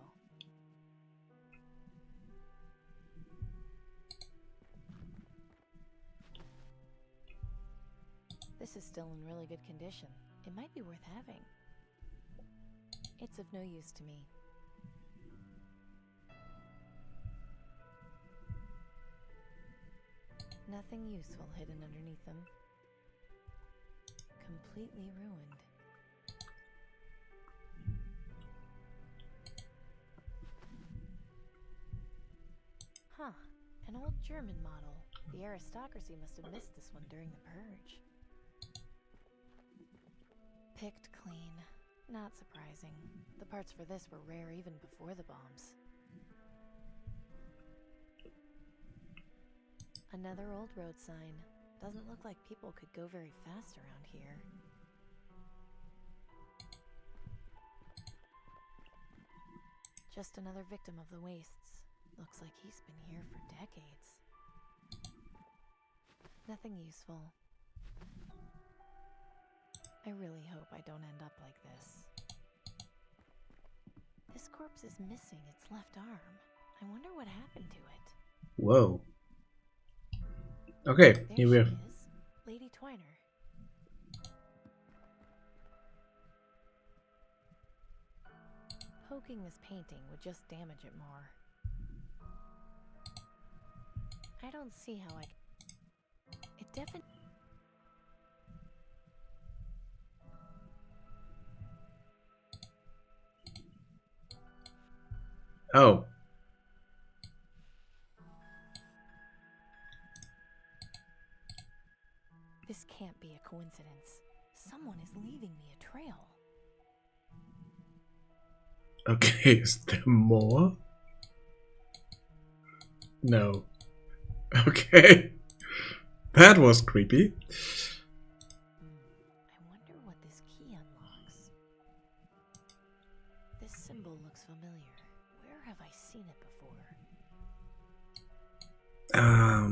This is still in really good condition. It might be worth having. It's of no use to me. Nothing useful hidden underneath them. Completely ruined. Huh, an old German model. The aristocracy must have missed this one during the purge. Picked clean. Not surprising. The parts for this were rare even before the bombs. Another old road sign. Doesn't look like people could go very fast around here. Just another victim of the wastes. Looks like he's been here for decades. Nothing useful. I really hope I don't end up like this. This corpse is missing its left arm. I wonder what happened to it. Whoa. Okay, There here we are. she is, Lady Twiner. Poking this painting would just damage it more. I don't see how it definitely... Oh. This can't be a coincidence. Someone is leaving me a trail. Okay, is there more? No. Okay. That was creepy. I wonder what this key unlocks. This symbol looks familiar. Where have I seen it before? I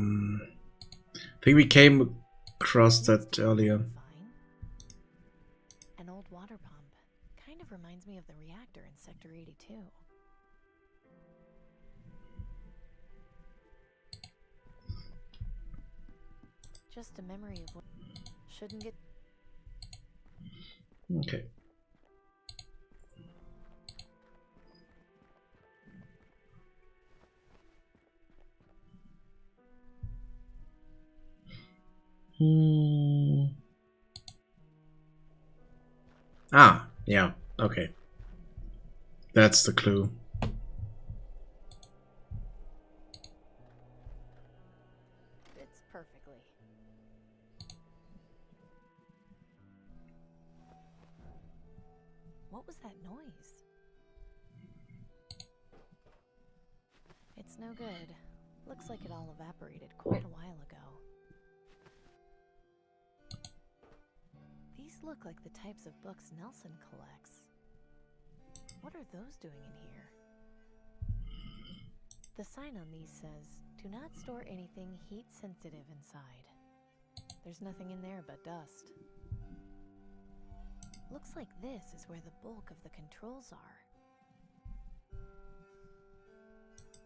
think we came across that earlier. An old water pump. Kind of reminds me of the reactor in Sector 82. Just a memory of what shouldn't get... Okay. Ah, yeah, okay. That's the clue. Fits perfectly. What was that noise? It's no good. Looks like it all evaporated quite a while ago. These look like the types of books Nelson collects. What are those doing in here? The sign on these says, "Do not store anything heat sensitive inside." There's nothing in there but dust. Looks like this is where the bulk of the controls are.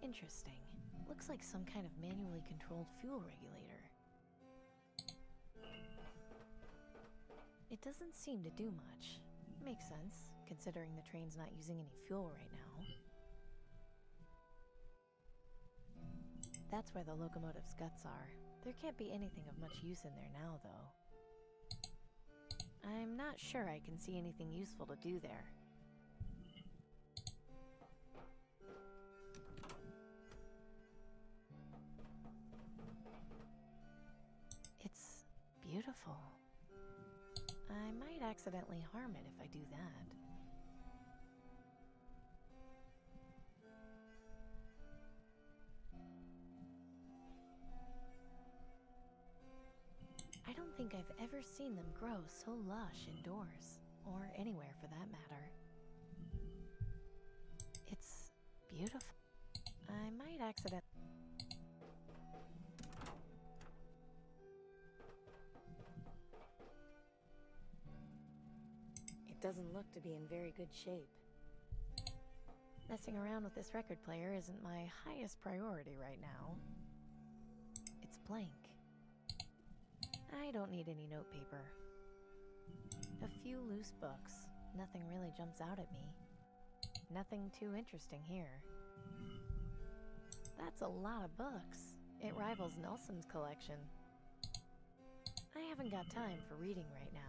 Interesting. Looks like some kind of manually controlled fuel regulator. It doesn't seem to do much. Makes sense, considering the train's not using any fuel right now. That's where the locomotive's guts are. There can't be anything of much use in there now, though. I'm not sure I can see anything useful to do there. It's beautiful. I might accidentally harm it if I do that. I don't think I've ever seen them grow so lush indoors, or anywhere for that matter. It's beautiful. I might accidentally... It doesn't look to be in very good shape. Messing around with this record player isn't my highest priority right now. It's blank. I don't need any notepaper. A few loose books. Nothing really jumps out at me. Nothing too interesting here. That's a lot of books. It rivals Nelson's collection. I haven't got time for reading right now.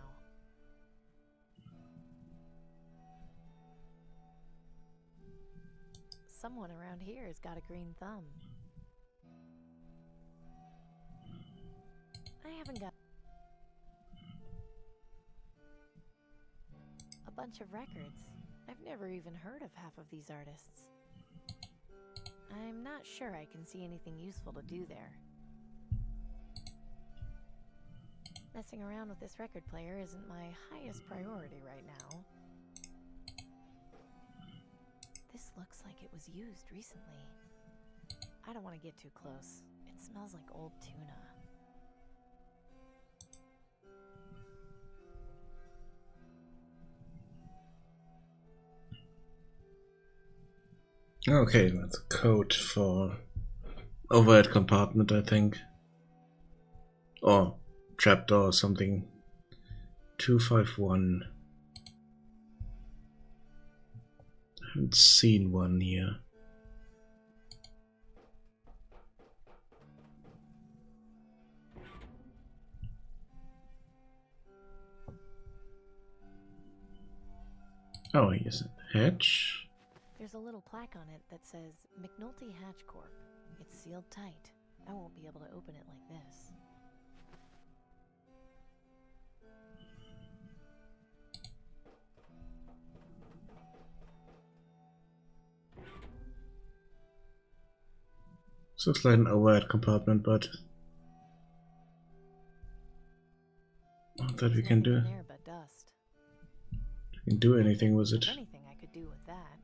Someone around here has got a green thumb. I haven't got... A bunch of records. I've never even heard of half of these artists. I'm not sure I can see anything useful to do there. Messing around with this record player isn't my highest priority right now. This looks like it was used recently. I don't want to get too close. It smells like old tuna. Okay, that's a code for overhead compartment, I think. Or trapdoor or something. 251. I haven't seen one here. Oh, here's a hatch. There's a little plaque on it that says McNulty Hatch Corp. It's sealed tight. I won't be able to open it like this. So it's like an overhead compartment, but not that we can do. There but dust. We can do anything with it. Anything I could do with that.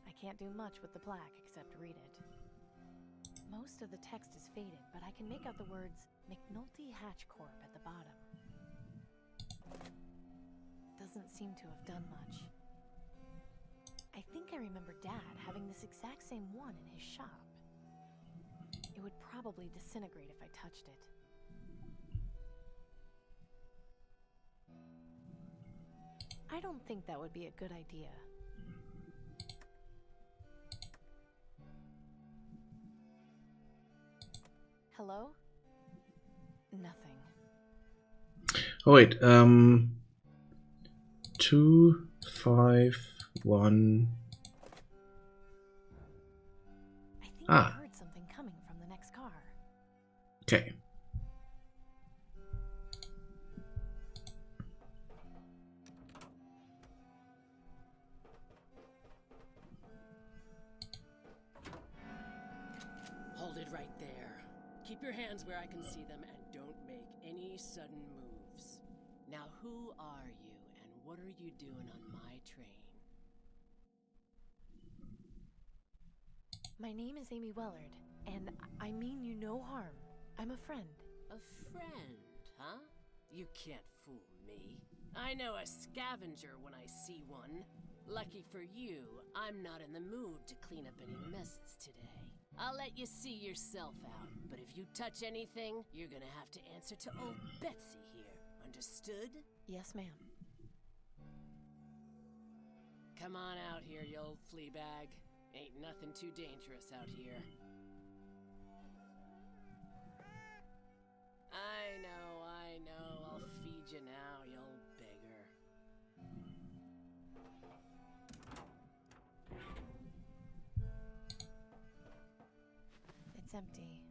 I can't do much with the plaque except read it. Most of the text is faded, but I can make out the words McNulty Hatch Corp at the bottom. Doesn't seem to have done much. I think I remember Dad having this exact same one in his shop. It would probably disintegrate if I touched it. I don't think that would be a good idea. Hello? Nothing. Oh wait, 2, 5, 1. I think I heard something coming from the next car. Okay. Hold it right there. Keep your hands where I can see them and don't make any sudden moves. Now who are you and what are you doing on my train? My name is Amy Wellard, and I mean you no harm. I'm a friend. A friend, huh? You can't fool me. I know a scavenger when I see one. Lucky for you, I'm not in the mood to clean up any messes today. I'll let you see yourself out, but if you touch anything, you're gonna have to answer to old Betsy here. Understood? Yes, ma'am. Come on out here, you old flea bag. Ain't nothing too dangerous out here. I know. I'll feed you now, you old beggar. It's empty.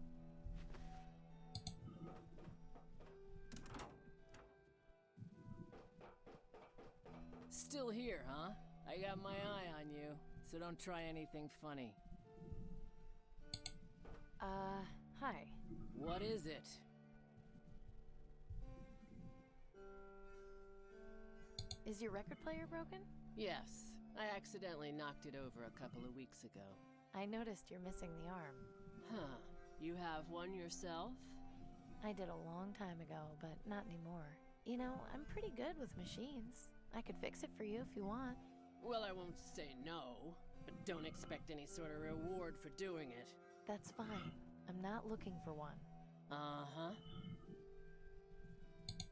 Still here, huh? I got my eye on you, so don't try anything funny. Hi. What is it? Is your record player broken? Yes, I accidentally knocked it over a couple of weeks ago. I noticed you're missing the arm. Huh. You have one yourself? I did a long time ago, but not anymore. You know, I'm pretty good with machines. I could fix it for you if you want. Well, I won't say no, but don't expect any sort of reward for doing it. That's fine. I'm not looking for one. Uh-huh.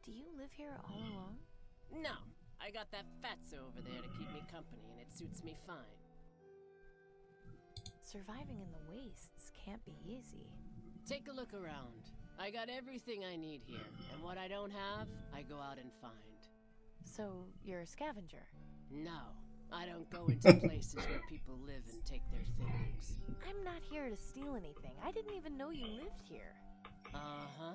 Do you live here all alone? No, I got that fatso over there to keep me company, and it suits me fine. Surviving in the wastes can't be easy. Take a look around. I got everything I need here, and what I don't have, I go out and find. So, you're a scavenger? No, I don't go into places where people live and take their things. I'm not here to steal anything. I didn't even know you lived here. Uh-huh.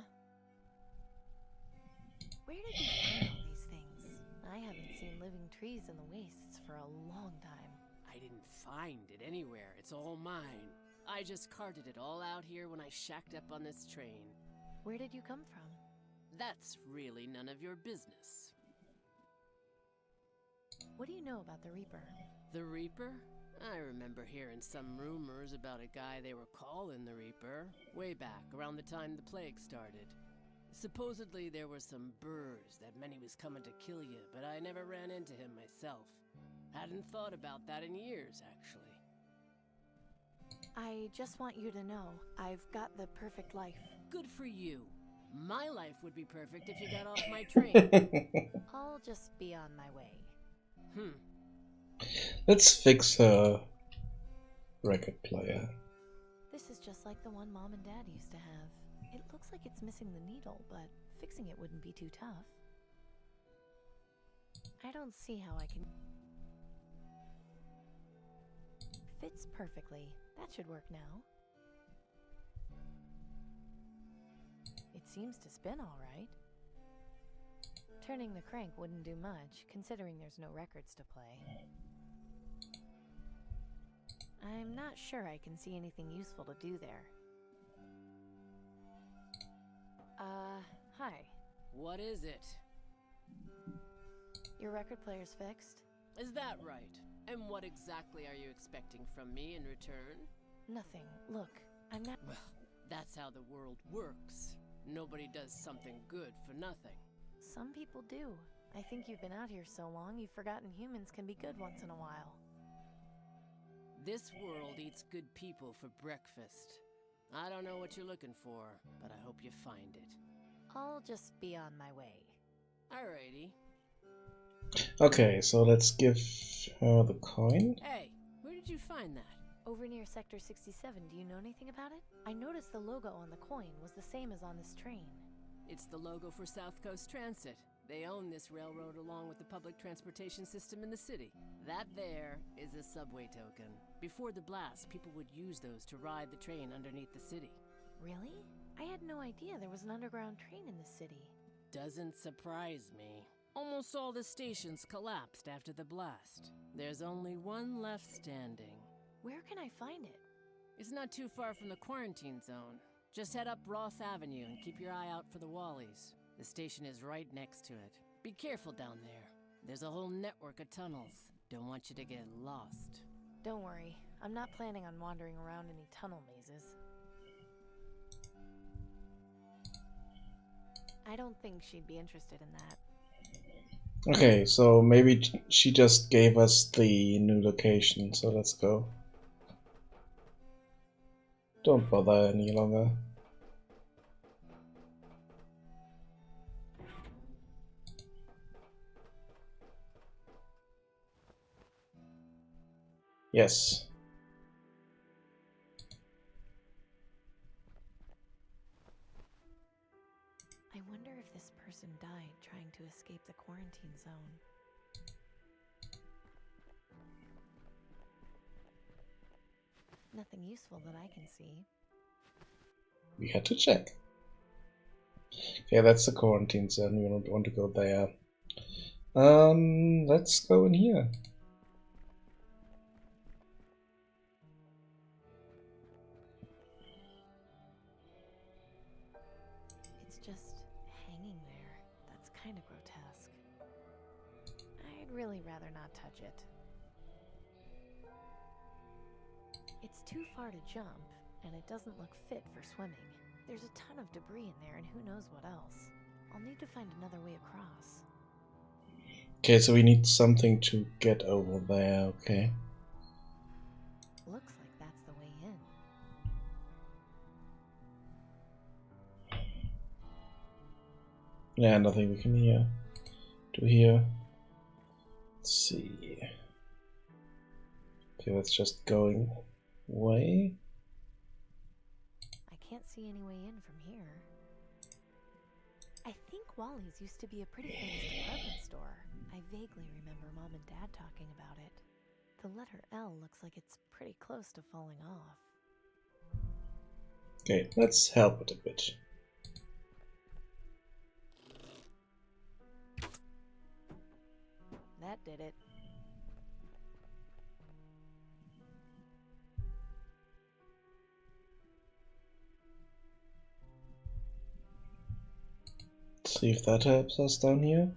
Where did you find all these things? I haven't seen living trees in the wastes for a long time. I didn't find it anywhere. It's all mine. I just carted it all out here when I shacked up on this train. Where did you come from? That's really none of your business. What do you know about the Reaper? The Reaper? I remember hearing some rumors about a guy they were calling the Reaper, way back around the time the plague started. Supposedly there were some burrs that meant he was coming to kill you, but I never ran into him myself. Hadn't thought about that in years, actually. I just want you to know, I've got the perfect life. Good for you. My life would be perfect if you got off my train. I'll just be on my way. Let's fix her record player. This is just like the one Mom and Dad used to have. It looks like it's missing the needle, but fixing it wouldn't be too tough. I don't see how I can... Fits perfectly. That should work now. It seems to spin all right. Turning the crank wouldn't do much, considering there's no records to play. I'm not sure I can see anything useful to do there. Hi. What is it? Your record player's fixed? Is that right? And what exactly are you expecting from me in return? Nothing. Look, I'm not... Well, that's how the world works. Nobody does something good for nothing. Some people do. I think you've been out here so long, you've forgotten humans can be good once in a while. This world eats good people for breakfast. I don't know what you're looking for, but I hope you find it. I'll just be on my way. Alrighty. Okay, so let's give her the coin. Hey, where did you find that? Over near Sector 67, do you know anything about it? I noticed the logo on the coin was the same as on this train. It's the logo for South Coast Transit. They own this railroad along with the public transportation system in the city. That there is a subway token. Before the blast, people would use those to ride the train underneath the city. Really? I had no idea there was an underground train in the city. Doesn't surprise me. Almost all the stations collapsed after the blast. There's only one left standing. Where can I find it? It's not too far from the quarantine zone. Just head up Roth Avenue and keep your eye out for the Wallies. The station is right next to it. Be careful down there. There's a whole network of tunnels. Don't want you to get lost. Don't worry. I'm not planning on wandering around any tunnel mazes. I don't think she'd be interested in that. Okay, so maybe she just gave us the new location, so let's go. Don't bother any longer. Yes. I wonder if this person died trying to escape the quarantine zone. Nothing useful that I can see. We had to check. Okay, that's the quarantine zone. We don't want to go there. Let's go in here. It's just hanging there. That's kind of grotesque. I'd really rather not touch it. It's too far to jump, and it doesn't look fit for swimming. There's a ton of debris in there, and who knows what else. I'll need to find another way across. Okay, so we need something to get over there, okay. Looks like that's the way in. Yeah, nothing we can do here. Let's see. Okay, that's just going away. I can't see any way in from here. I think Wally's used to be a pretty famous department store. I vaguely remember Mom and Dad talking about it. The letter L looks like it's pretty close to falling off. Okay, let's help it a bit. That did it. See if that helps us down here.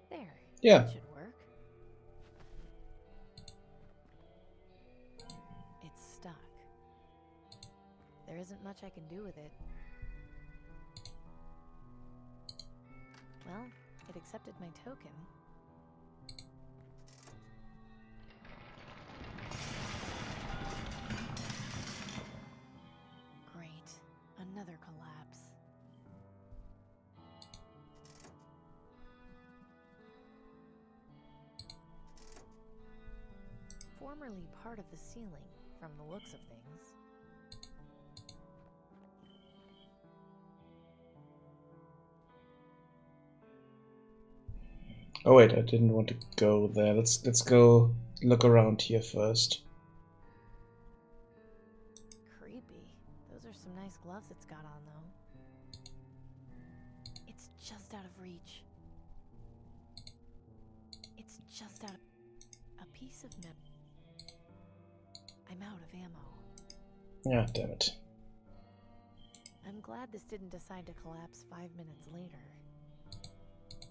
There. Yeah. That should work. It's stuck. There isn't much I can do with it. Well, it accepted my token. Great. Another collapse. Formerly part of the ceiling, from the looks of things. Oh wait, I didn't want to go there. Let's go look around here first. Creepy. Those are some nice gloves it's got on, though. It's just out of reach. It's just out of... a piece of metal. I'm out of ammo. Yeah, damn it. I'm glad this didn't decide to collapse 5 minutes later.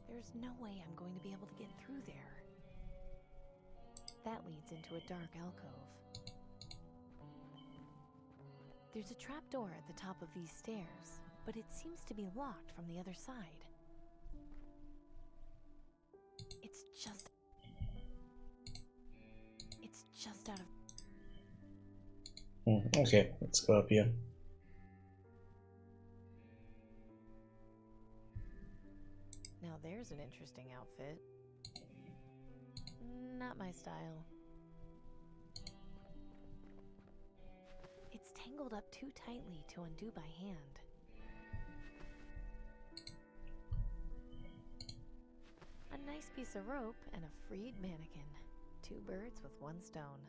There's no way I'm going to be able to get through there. That leads into a dark alcove. There's a trapdoor at the top of these stairs, but it seems to be locked from the other side. It's just out of... Okay, let's go up here. Now there's an interesting outfit. Not my style. It's tangled up too tightly to undo by hand. A nice piece of rope and a freed mannequin. 2 birds with 1 stone.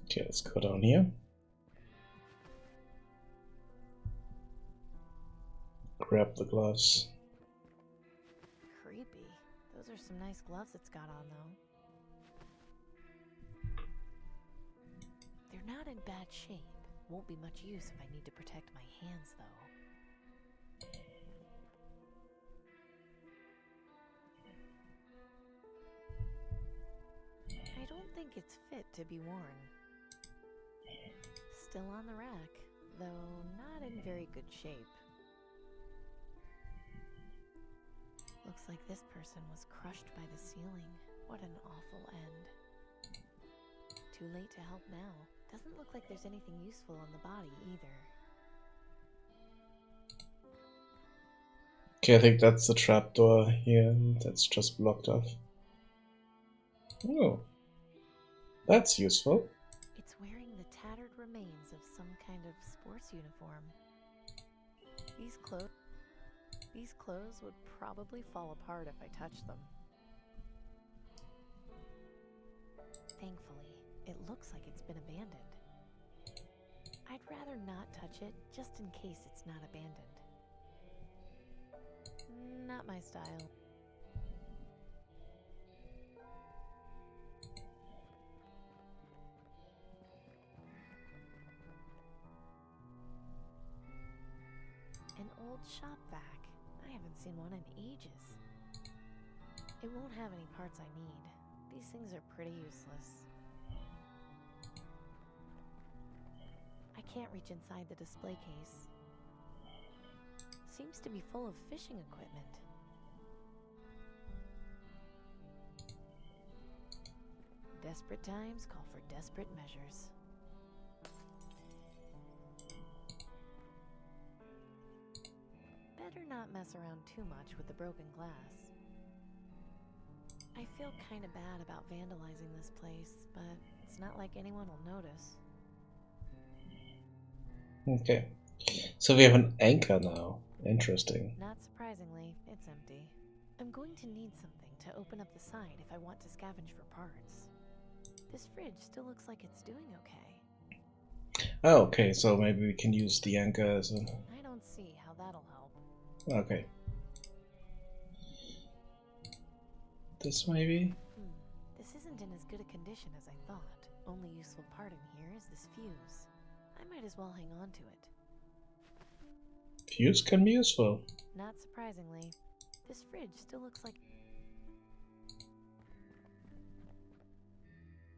Okay, let's go down here. Grab the gloves. Creepy. Those are some nice gloves it's got on, though. They're not in bad shape. Won't be much use if I need to protect my hands, though. I don't think it's fit to be worn. Still on the rack, though not in very good shape. Looks like this person was crushed by the ceiling. What an awful end. Too late to help now. Doesn't look like there's anything useful on the body either. Okay, I think that's the trapdoor here. That's just blocked off. Oh, that's useful. It's wearing the tattered remains of some kind of sports uniform. These clothes would probably fall apart if I touched them. Thankfully, it looks like it's been abandoned. I'd rather not touch it, just in case it's not abandoned. Not my style. An old shop vac. I haven't seen one in ages. It won't have any parts I need. These things are pretty useless. I can't reach inside the display case. Seems to be full of fishing equipment. Desperate times call for desperate measures. Better not mess around too much with the broken glass. I feel kinda bad about vandalizing this place, but it's not like anyone will notice. Okay, so we have an anchor now. Interesting. Not surprisingly, it's empty. I'm going to need something to open up the side if I want to scavenge for parts. This fridge still looks like it's doing okay. Oh, okay, so maybe we can use the anchor as a... I don't see how that'll help. Okay. This maybe? This isn't in as good a condition as I thought. Only useful part in here is this fuse. I might as well hang on to it. Fuse can be useful. Not surprisingly, this fridge still looks like...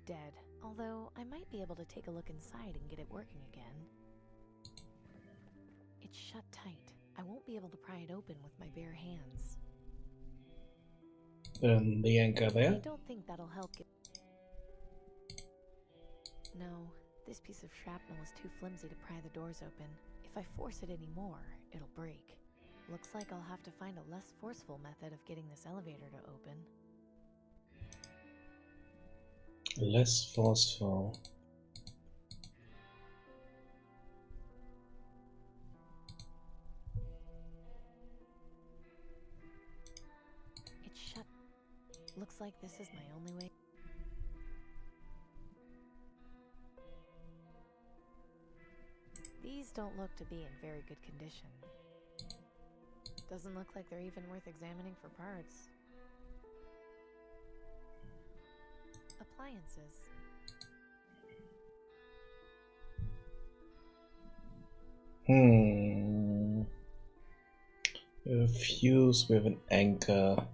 dead. Although, I might be able to take a look inside and get it working again. It's shut tight. I won't be able to pry it open with my bare hands. Then the anchor there? I don't think that'll help get... No, this piece of shrapnel is too flimsy to pry the doors open. If I force it anymore, it'll break. Looks like I'll have to find a less forceful method of getting this elevator to open. Less forceful. It's shut. Looks like this is my only way. These don't look to be in very good condition. Doesn't look like they're even worth examining for parts. Appliances. A fuse with an anchor.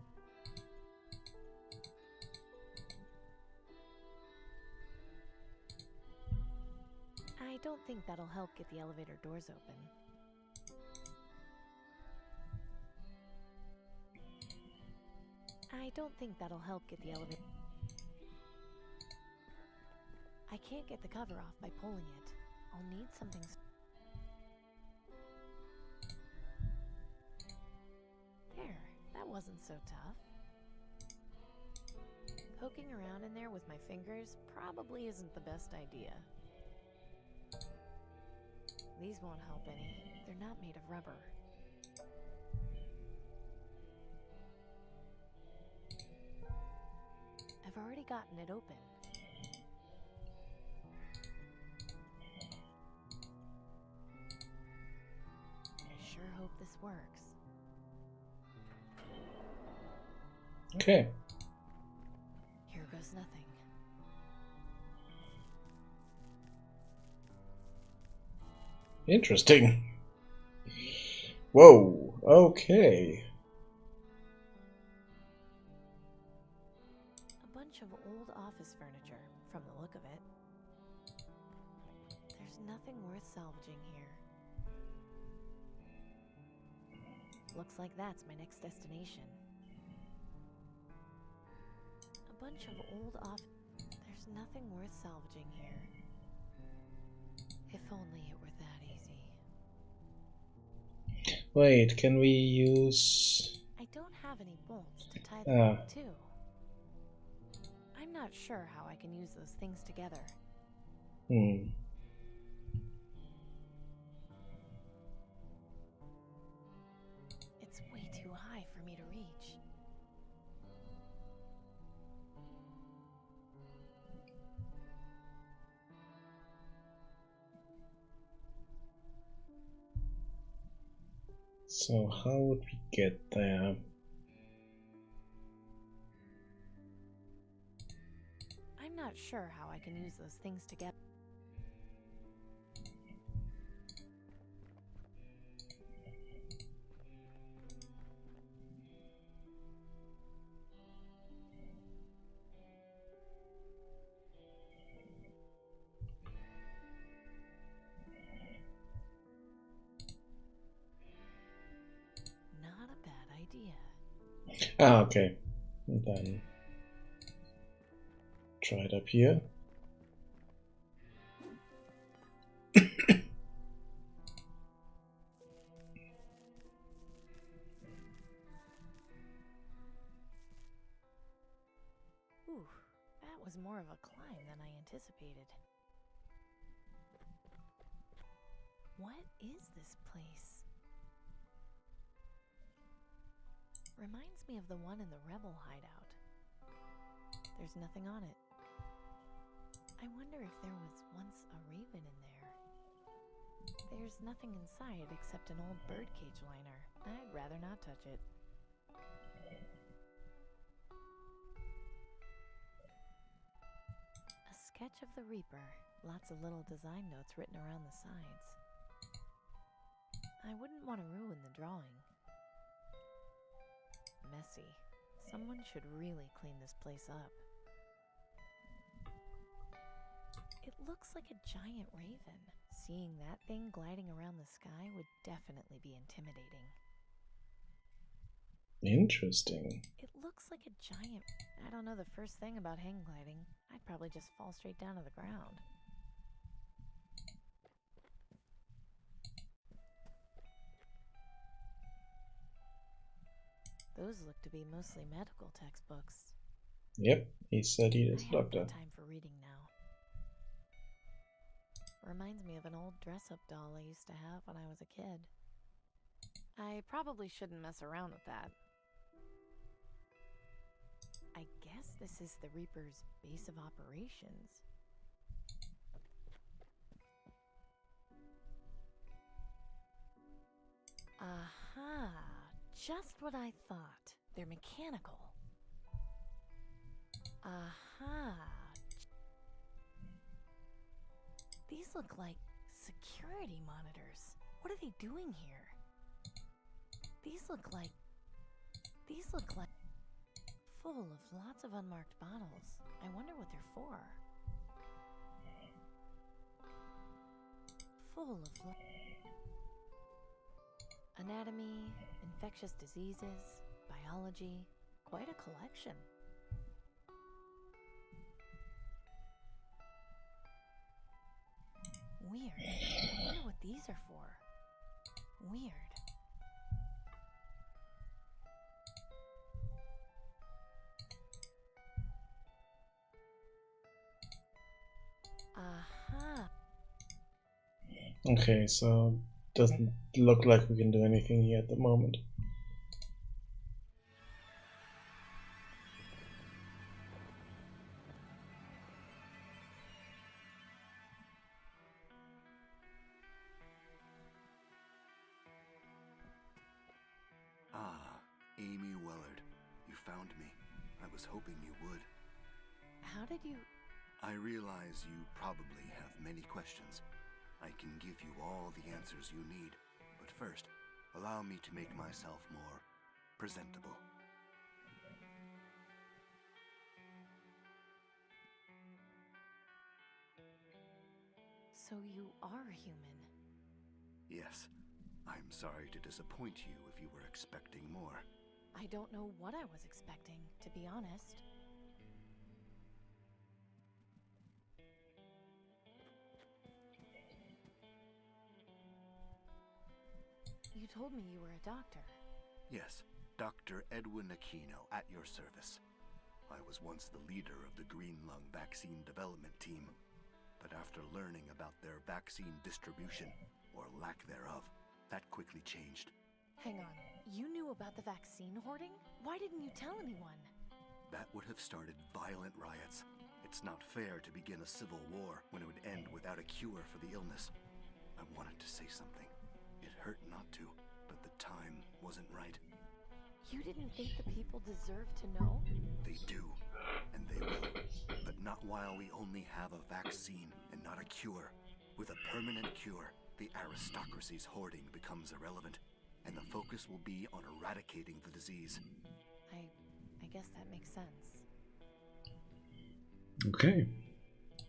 I don't think that'll help get the elevator doors open. I don't think that'll help get the elevator... I can't get the cover off by pulling it. I'll need something. There, that wasn't so tough. Poking around in there with my fingers probably isn't the best idea. These won't help any. They're not made of rubber. I've already gotten it open. I sure hope this works. Okay. Here goes nothing. Interesting. Whoa, okay. A bunch of old office furniture, from the look of it. There's nothing worth salvaging here. Looks like that's my next destination. A bunch of old There's nothing worth salvaging here. If only it were that easy. Wait, can we use... I don't have any bolts to tie them to. I'm not sure how I can use those things together. It's way too high for me to reach. So how would we get there? I'm not sure how I can use those things together. Not a bad idea. Ah, okay. And then try it up here. Ooh, that was more of a climb than I anticipated. What is this place? Reminds me of the one in the rebel hideout. There's nothing on it. I wonder if there was once a raven in there. There's nothing inside except an old birdcage liner. I'd rather not touch it. A sketch of the Reaper. Lots of little design notes written around the sides. I wouldn't want to ruin the drawing. Messy. Someone should really clean this place up. It looks like a giant raven. Seeing that thing gliding around the sky would definitely be intimidating. Interesting. It looks like a giant... I don't know the first thing about hang gliding. I'd probably just fall straight down to the ground. Those look to be mostly medical textbooks. Yep, he said he is a I doctor. have no time for reading now. Reminds me of an old dress-up doll I used to have when I was a kid. I probably shouldn't mess around with that. I guess this is the Reaper's base of operations. Aha! Just what I thought. They're mechanical. Aha! These look like security monitors. What are they doing here? These look like full of lots of unmarked bottles. I wonder what they're for. Full of anatomy, infectious diseases, biology, quite a collection. Weird. I wonder what these are for. Weird. Aha. Okay, so doesn't look like we can do anything here at the moment. Ah, Amy Wellard. You found me. I was hoping you would. How did you... I realize you probably have many questions. I can give you all the answers you need. But first, allow me to make myself more presentable. So you are human? Yes. I'm sorry to disappoint you if you were expecting more. I don't know what I was expecting, to be honest. You told me you were a doctor. Yes, Dr. Edwin Aquino, at your service. I was once the leader of the Green Lung vaccine development team. But after learning about their vaccine distribution, or lack thereof, that quickly changed. Hang on, you knew about the vaccine hoarding? Why didn't you tell anyone? That would have started violent riots. It's not fair to begin a civil war when it would end without a cure for the illness. I wanted to say something. It hurt not to, but the time wasn't right. You didn't think the people deserved to know? They do, and they will. But not while we only have a vaccine and not a cure. With a permanent cure, the aristocracy's hoarding becomes irrelevant, and the focus will be on eradicating the disease. I guess that makes sense. Okay.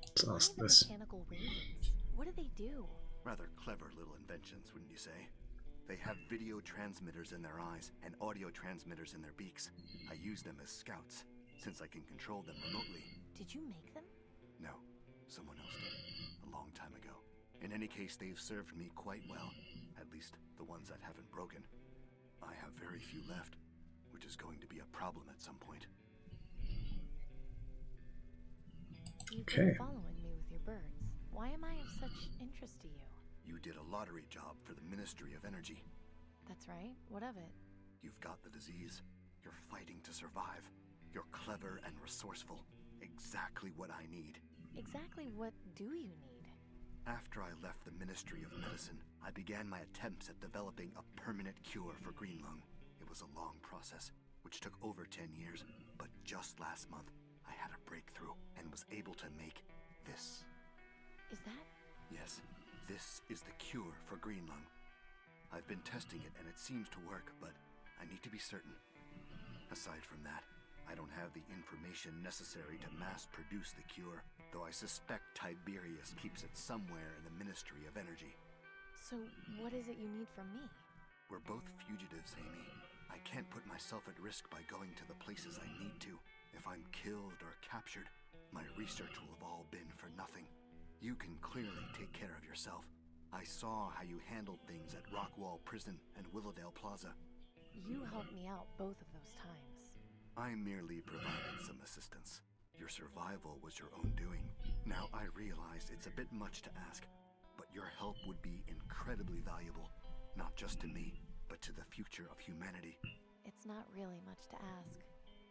Let's What ask are the this. mechanical radios? What do they do? Rather clever little inventions, wouldn't you say? They have video transmitters in their eyes and audio transmitters in their beaks. I use them as scouts, since I can control them remotely. Did you make them? No, someone else did, a long time ago. In any case, they've served me quite well, at least the ones that haven't broken. I have very few left, which is going to be a problem at some point. You've Okay. been following me with your birds. Why am I of such interest to you? You did a lottery job for the Ministry of Energy. That's right. What of it? You've got the disease. You're fighting to survive. You're clever and resourceful. Exactly what I need. Exactly what do you need? After I left the Ministry of Medicine, I began my attempts at developing a permanent cure for Green Lung. It was a long process, which took over 10 years, but just last month, I had a breakthrough and was able to make this. Is that? Yes, this is the cure for Green Lung. I've been testing it and it seems to work, but I need to be certain. Aside from that, I don't have the information necessary to mass produce the cure, though I suspect Tiberius keeps it somewhere in the Ministry of Energy. So, what is it you need from me? We're both fugitives, Amy. I can't put myself at risk by going to the places I need to. If I'm killed or captured, my research will have all been for nothing. You can clearly take care of yourself. I saw how you handled things at Rockwall Prison and Willowdale Plaza. You helped me out both of those times. I merely provided some assistance. Your survival was your own doing. Now I realize it's a bit much to ask, but your help would be incredibly valuable, not just to me, but to the future of humanity. It's not really much to ask.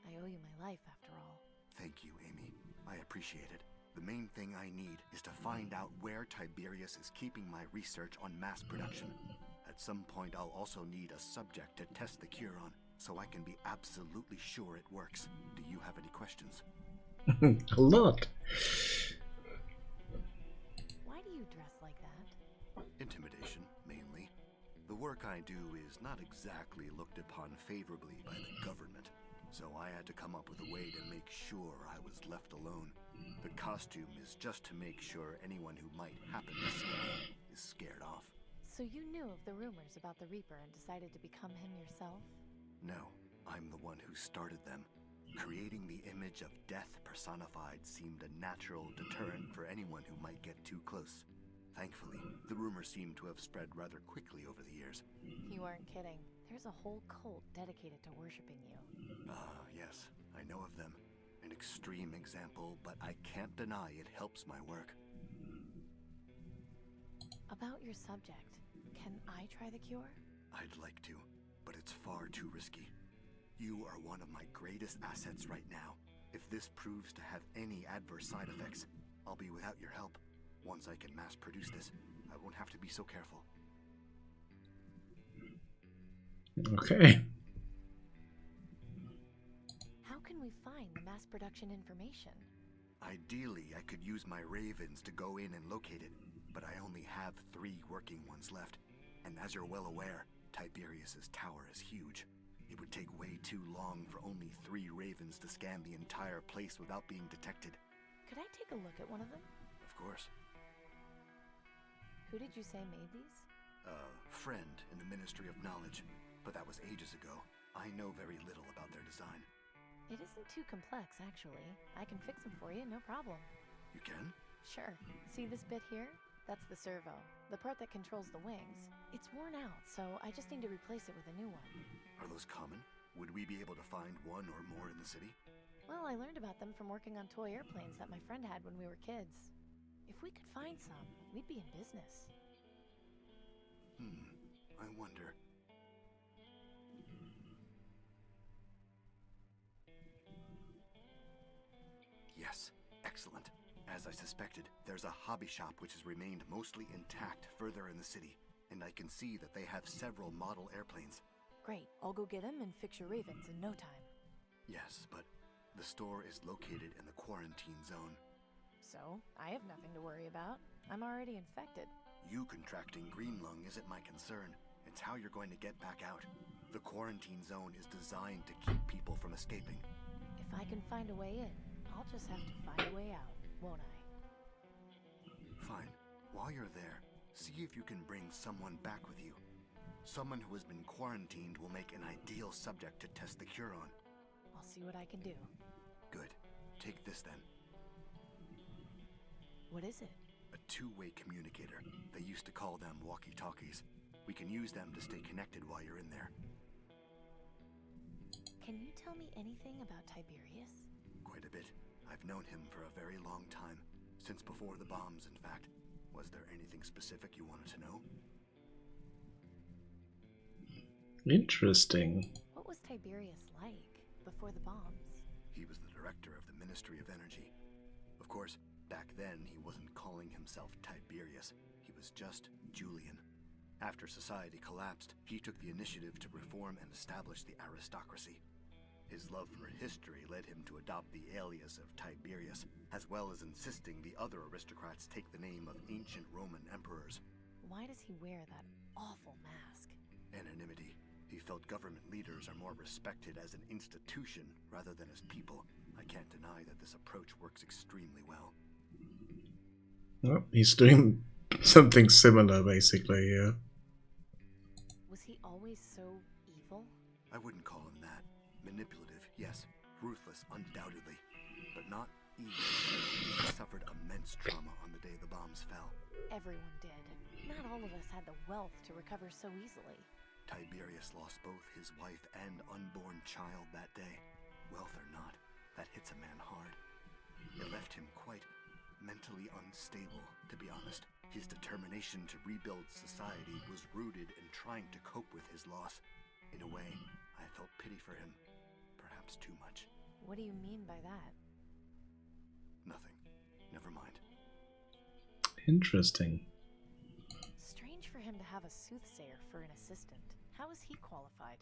I owe you my life, after all. Thank you, Amy. I appreciate it. The main thing I need is to find out where Tiberius is keeping my research on mass production. At some point, I'll also need a subject to test the cure on, so I can be absolutely sure it works. Do you have any questions? A lot. Why do you dress like that? Intimidation, mainly. The work I do is not exactly looked upon favorably by the government, so I had to come up with a way to make sure I was left alone. The costume is just to make sure anyone who might happen to see me is scared off. So you knew of the rumors about the Reaper and decided to become him yourself? No, I'm the one who started them. Creating the image of death personified seemed a natural deterrent for anyone who might get too close. Thankfully, the rumors seem to have spread rather quickly over the years. You aren't kidding. There's a whole cult dedicated to worshipping you. Yes, I know of them. An extreme example, but I can't deny it helps my work. About your subject, can I try the cure? I'd like to, but it's far too risky. You are one of my greatest assets right now. If this proves to have any adverse side effects, I'll be without your help. Once I can mass produce this, I won't have to be so careful. Okay. How can we find the mass production information? Ideally, I could use my ravens to go in and locate it, but I only have 3 working ones left. And as you're well aware, Tiberius's tower is huge. It would take way too long for only 3 ravens to scan the entire place without being detected. Could I take a look at one of them? Of course. Who did you say made these? A friend in the Ministry of Knowledge, but that was ages ago. I know very little about their design. It isn't too complex, actually. I can fix them for you, no problem. You can? Sure. See this bit here? That's the servo, the part that controls the wings. It's worn out, so I just need to replace it with a new one. Are those common? Would we be able to find one or more in the city? Well, I learned about them from working on toy airplanes that my friend had when we were kids. If we could find some, we'd be in business. I wonder. Yes, excellent. As I suspected, there's a hobby shop which has remained mostly intact further in the city, and I can see that they have several model airplanes. Great, I'll go get them and fix your ravens in no time. Yes, but the store is located in the quarantine zone. So, I have nothing to worry about. I'm already infected. You contracting green lung isn't my concern. It's how you're going to get back out. The quarantine zone is designed to keep people from escaping. If I can find a way in, I'll just have to find a way out, won't I? Fine. While you're there, see if you can bring someone back with you. Someone who has been quarantined will make an ideal subject to test the cure on. I'll see what I can do. Good. Take this then. What is it? A 2-way communicator. They used to call them walkie-talkies. We can use them to stay connected while you're in there. Can you tell me anything about Tiberius? Quite a bit. I've known him for a very long time. Since before the bombs, in fact. Was there anything specific you wanted to know? Interesting. What was Tiberius like before the bombs? He was the director of the Ministry of Energy. Of course, back then he wasn't calling himself Tiberius. He was just Julian. After society collapsed, he took the initiative to reform and establish the aristocracy. His love for history led him to adopt the alias of Tiberius, as well as insisting the other aristocrats take the name of ancient Roman emperors. Why does he wear that awful mask? Anonymity. He felt government leaders are more respected as an institution rather than as people. I can't deny that this approach works extremely well. Well, he's doing something similar, basically, yeah. Was he always so evil? I wouldn't call him that. Manipulative, yes. Ruthless, undoubtedly. But not evil. He suffered immense trauma on the day the bombs fell. Everyone did. Not all of us had the wealth to recover so easily. Tiberius lost both his wife and unborn child that day. Wealth or not, that hits a man hard. It left him quite mentally unstable, to be honest. His determination to rebuild society was rooted in trying to cope with his loss. In a way, I felt pity for him. Perhaps too much. What do you mean by that? Nothing. Never mind. Interesting. Strange for him to have a soothsayer for an assistant. How is he qualified?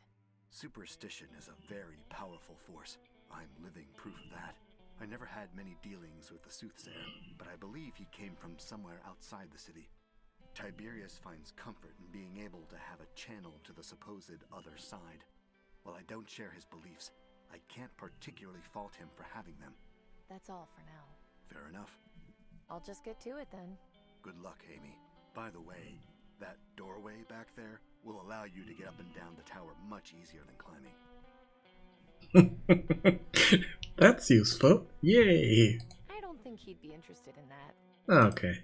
Superstition is a very powerful force. I'm living proof of that. I never had many dealings with the soothsayer, but I believe he came from somewhere outside the city. Tiberius finds comfort in being able to have a channel to the supposed other side. While I don't share his beliefs, I can't particularly fault him for having them. That's all for now. Fair enough. I'll just get to it then. Good luck, Amy. By the way, that doorway back there will allow you to get up and down the tower much easier than climbing. That's useful. Yay! I don't think he'd be interested in that. Okay.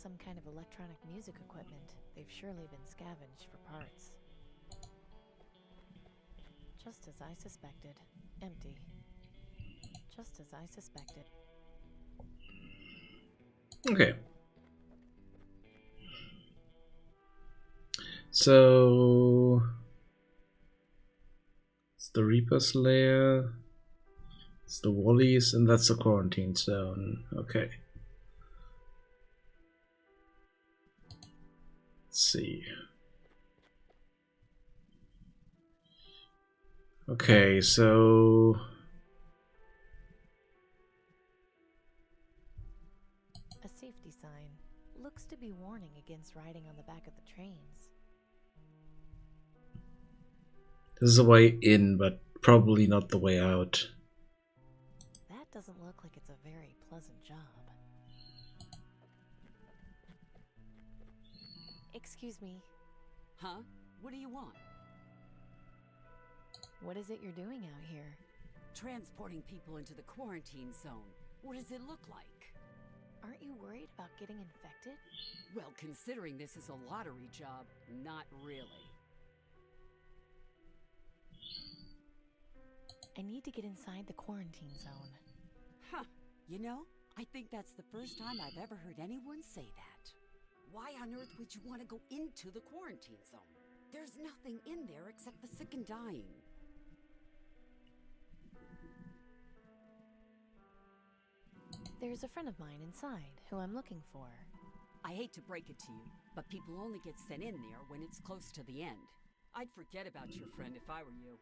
some kind of electronic music equipment. They've surely been scavenged for parts. Just as I suspected. Empty. Just as I suspected. Okay. So it's the Reaper's lair, it's the Wallies, and that's the quarantine zone. Okay. Let's see. Okay, so A safety sign. Looks to be warning against riding on the back of the trains. this is a way in, but probably not the way out. That doesn't look like it's a very pleasant job. Excuse me. Huh? What do you want? What is it you're doing out here? Transporting people into the quarantine zone. What does it look like? Aren't you worried about getting infected? Well, considering this is a lottery job, not really. I need to get inside the quarantine zone. Huh. You know, I think that's the first time I've ever heard anyone say that. Why on earth would you want to go into the quarantine zone? There's nothing in there except the sick and dying. There's a friend of mine inside who I'm looking for. I hate to break it to you, but people only get sent in there when it's close to the end. I'd forget about your friend if I were you.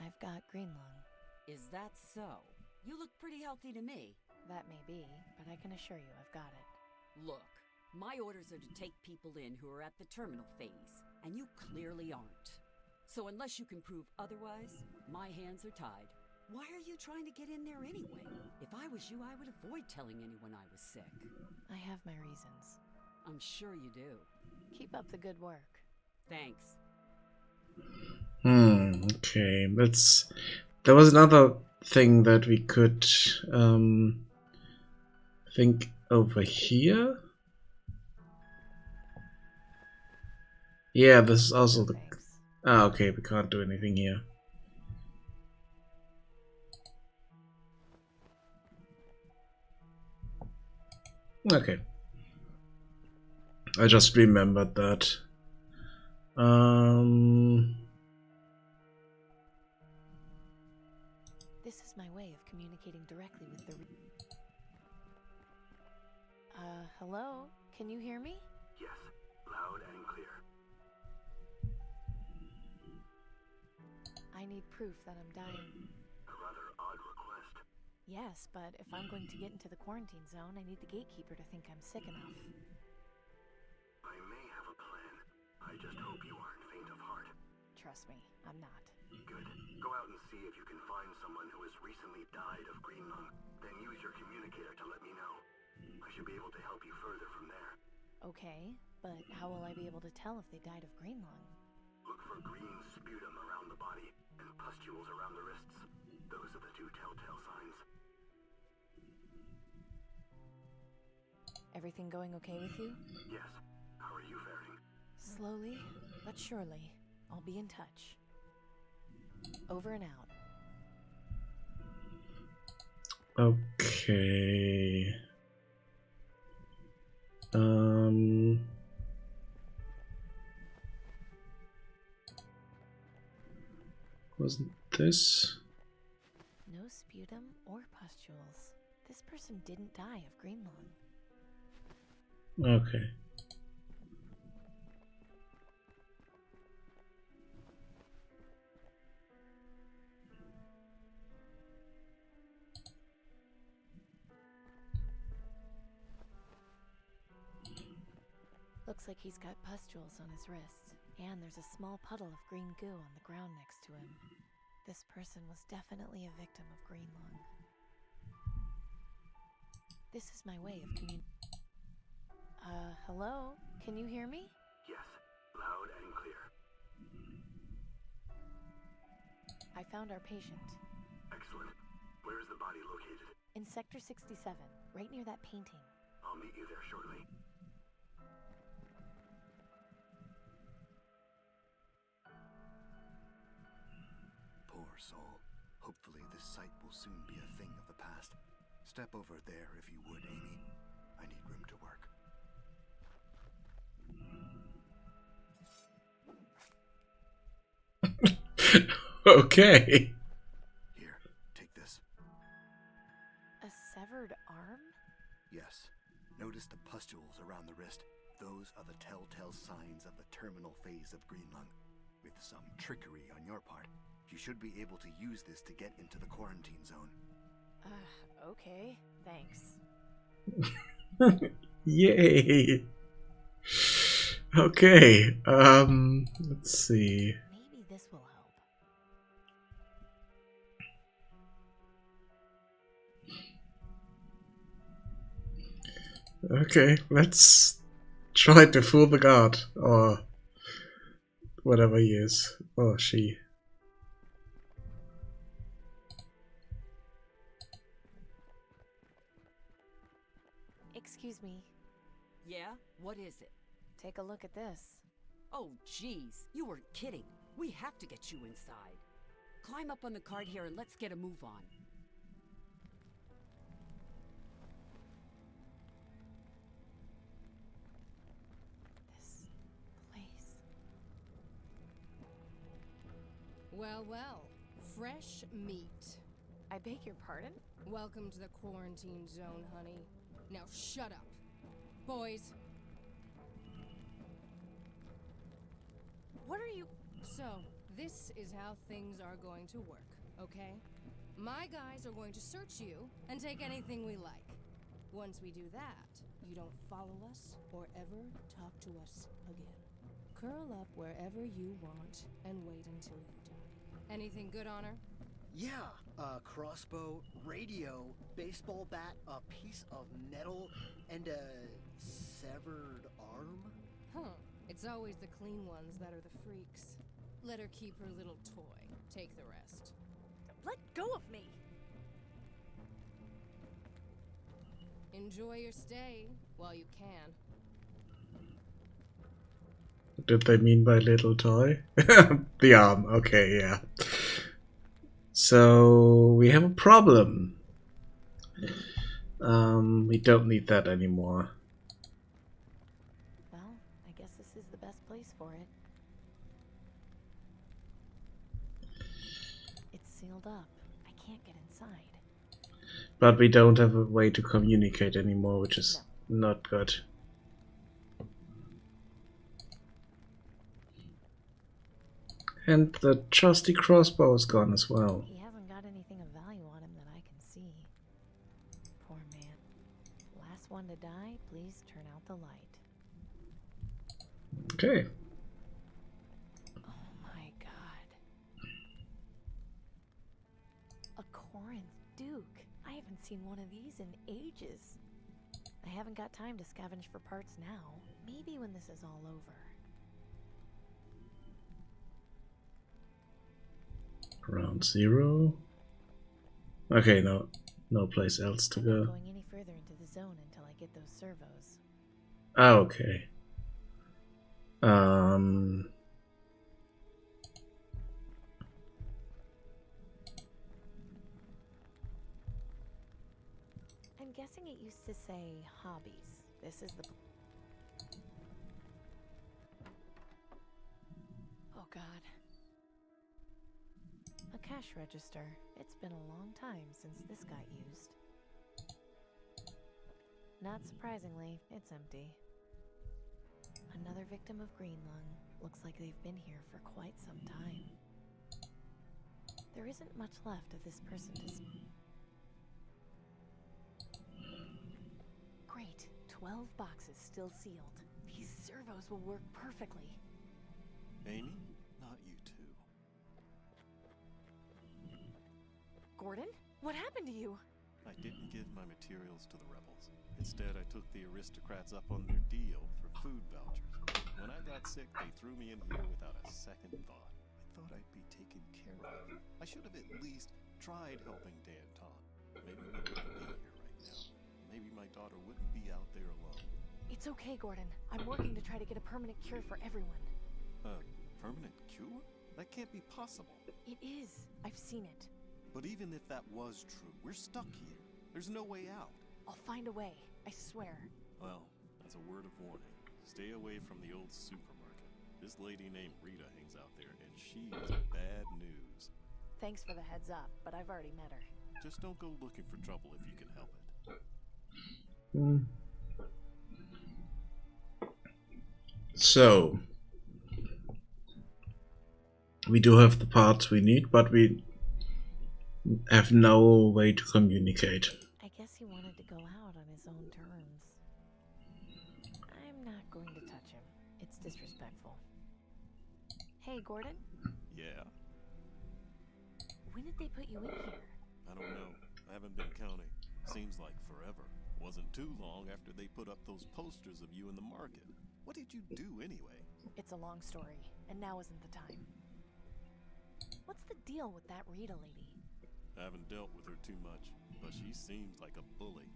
I've got green lung. Is that so? You look pretty healthy to me. That may be, but I can assure you I've got it. Look, my orders are to take people in who are at the terminal phase, and you clearly aren't. So unless you can prove otherwise, my hands are tied. Why are you trying to get in there anyway? If I was you, I would avoid telling anyone I was sick. I have my reasons. I'm sure you do. Keep up the good work. Thanks. Okay, there was another thing that we could think over here. Yeah, this is also the... Ah, okay, we can't do anything here. Okay. I just remembered that. This is my way of communicating directly with the hello? Can you hear me? Yes, loud and clear. I need proof that I'm dying. A rather odd request. Yes, but if I'm going to get into the quarantine zone, I need the gatekeeper to think I'm sick enough. I may have a plan. I just hope you aren't faint of heart. Trust me, I'm not. Good. Go out and see if you can find someone who has recently died of green lung. Then use your communicator to let me know. I should be able to help you further from there. Okay, but how will I be able to tell if they died of green lung? Look for green sputum around the body and pustules around the wrists. Those are the two telltale signs. Everything going okay with you? Yes. How are you faring? Slowly, but surely, I'll be in touch. Over and out. Okay. Wasn't this? No sputum or pustules. This person didn't die of green lung. Okay. Looks like he's got pustules on his wrists, and there's a small puddle of green goo on the ground next to him. This person was definitely a victim of green lung. This is my way of hello? Can you hear me? Yes, loud and clear. I found our patient. Excellent. Where is the body located? In Sector 67, right near that painting. I'll meet you there shortly. Poor soul. Hopefully this site will soon be a thing of the past. Step over there if you would, Amy. I need room to work. Okay. Here, take this. A severed arm? Yes. Notice the pustules around the wrist. Those are the telltale signs of the terminal phase of Greenlung. With some trickery on your part, you should be able to use this to get into the quarantine zone. Okay. Thanks. Yay. Okay. Let's see. Maybe this will help. Okay, let's try to fool the god, or whatever he is, or she. Excuse me. Yeah? What is it? Take a look at this. Oh, jeez. You weren't kidding. We have to get you inside. Climb up on the cart here and let's get a move on. This place. Well, well. Fresh meat. I beg your pardon? Welcome to the quarantine zone, honey. Now shut up. Boys. What are you... So, this is how things are going to work, okay? My guys are going to search you and take anything we like. Once we do that, you don't follow us or ever talk to us again. Curl up wherever you want and wait until you die. Anything good, Honor? Yeah, a crossbow, radio, baseball bat, a piece of metal, and a severed arm? Huh. It's always the clean ones that are the freaks. Let her keep her little toy. Take the rest. Let go of me! Enjoy your stay while you can. What did they mean by little toy? The arm, okay, yeah. So we have a problem. We don't need that anymore. Well, I guess this is the best place for it. It's sealed up. I can't get inside. But we don't have a way to communicate anymore, which is not good. And the trusty crossbow is gone as well. He hasn't got anything of value on him that I can see. Poor man. Last one to die, please turn out the light. Okay. Oh my god. A Corinth Duke. I haven't seen one of these in ages. I haven't got time to scavenge for parts now. Maybe when this is all over. Round 0. Okay, no place else to I'm go. not going any further into the zone until I get those servos. Ah, okay. I'm guessing it used to say hobbies. This is the... Oh god. A cash register. It's been a long time since this got used. Not surprisingly, it's empty. Another victim of Greenlung. Looks like they've been here for quite some time. There isn't much left of this person to... Great. 12 boxes still sealed. These servos will work perfectly. Amy? Not you two. Gordon? What happened to you? I didn't give my materials to the rebels. Instead, I took the aristocrats up on their deal for food vouchers. When I got sick, they threw me in here without a second thought. I thought I'd be taken care of. I should have at least tried helping Danton. Maybe we wouldn't be here right now. Maybe my daughter wouldn't be out there alone. It's okay, Gordon. I'm working to try to get a permanent cure for everyone. Permanent cure? That can't be possible. It is. I've seen it. But even if that was true, we're stuck here. There's no way out. I'll find a way. I swear. Well, that's a word of warning. Stay away from the old supermarket. This lady named Rita hangs out there, and she is bad news. Thanks for the heads up, but I've already met her. Just don't go looking for trouble if you can help it. So, we do have the parts we need, but we have no way to communicate. I guess he wanted to go out on his own terms. I'm not going to touch him. It's disrespectful. Hey, Gordon? Yeah? When did they put you in here? I don't know. I haven't been counting. Seems like forever. Wasn't too long after they put up those posters of you in the market. What did you do anyway? It's a long story, and now isn't the time. What's the deal with that Rita lady? I haven't dealt with her too much, but she seems like a bully.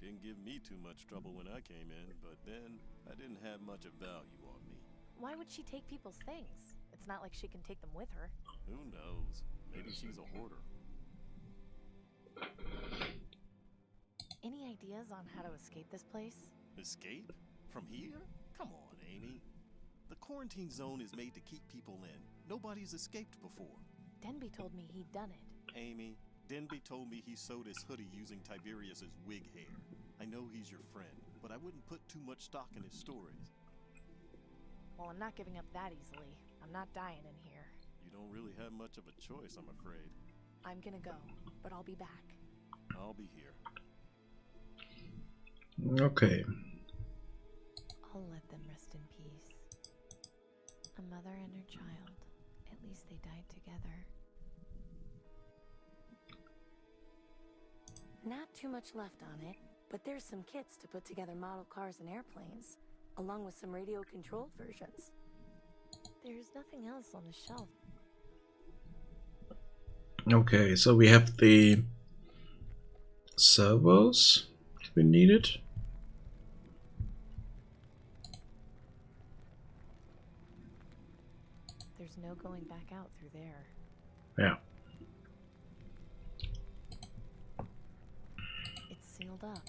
Didn't give me too much trouble when I came in, but then I didn't have much of value on me. Why would she take people's things? It's not like she can take them with her. Who knows? Maybe she's a hoarder. Any ideas on how to escape this place? Escape? From here? Come on, Amy. The quarantine zone is made to keep people in. Nobody's escaped before. Denby told me he'd done it. Amy, Denby told me he sewed his hoodie using Tiberius's wig hair. I know he's your friend, but I wouldn't put too much stock in his stories. Well, I'm not giving up that easily. I'm not dying in here. You don't really have much of a choice, I'm afraid. I'm gonna go, but I'll be back. I'll be here. Okay. I'll let them rest in peace. A mother and her child. At least they died together. Not too much left on it, but there's some kits to put together model cars and airplanes, along with some radio-controlled versions. There's nothing else on the shelf. Okay, so we have the servos we needed. There's no going back out through there. Yeah. It's sealed up.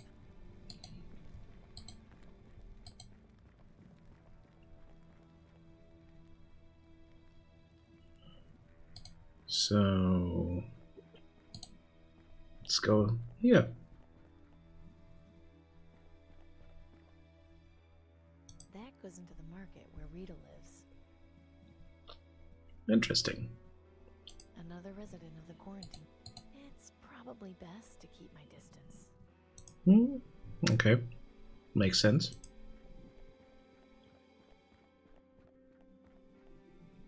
So let's go here. That goes into the market where Rita lives. Interesting. Another resident of the quarantine. It's probably best to keep my distance. Okay. Makes sense.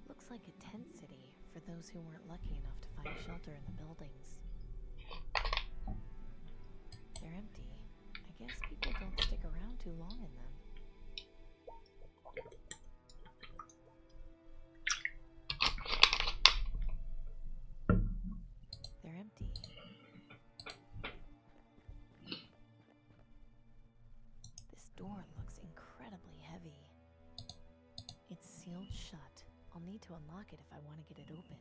Looks like a tent city for those who weren't lucky enough to find shelter in the buildings. They're empty. I guess people don't stick around too long in them. They're empty. This door looks incredibly heavy. It's sealed shut. I'll need to unlock it if I want to get it open.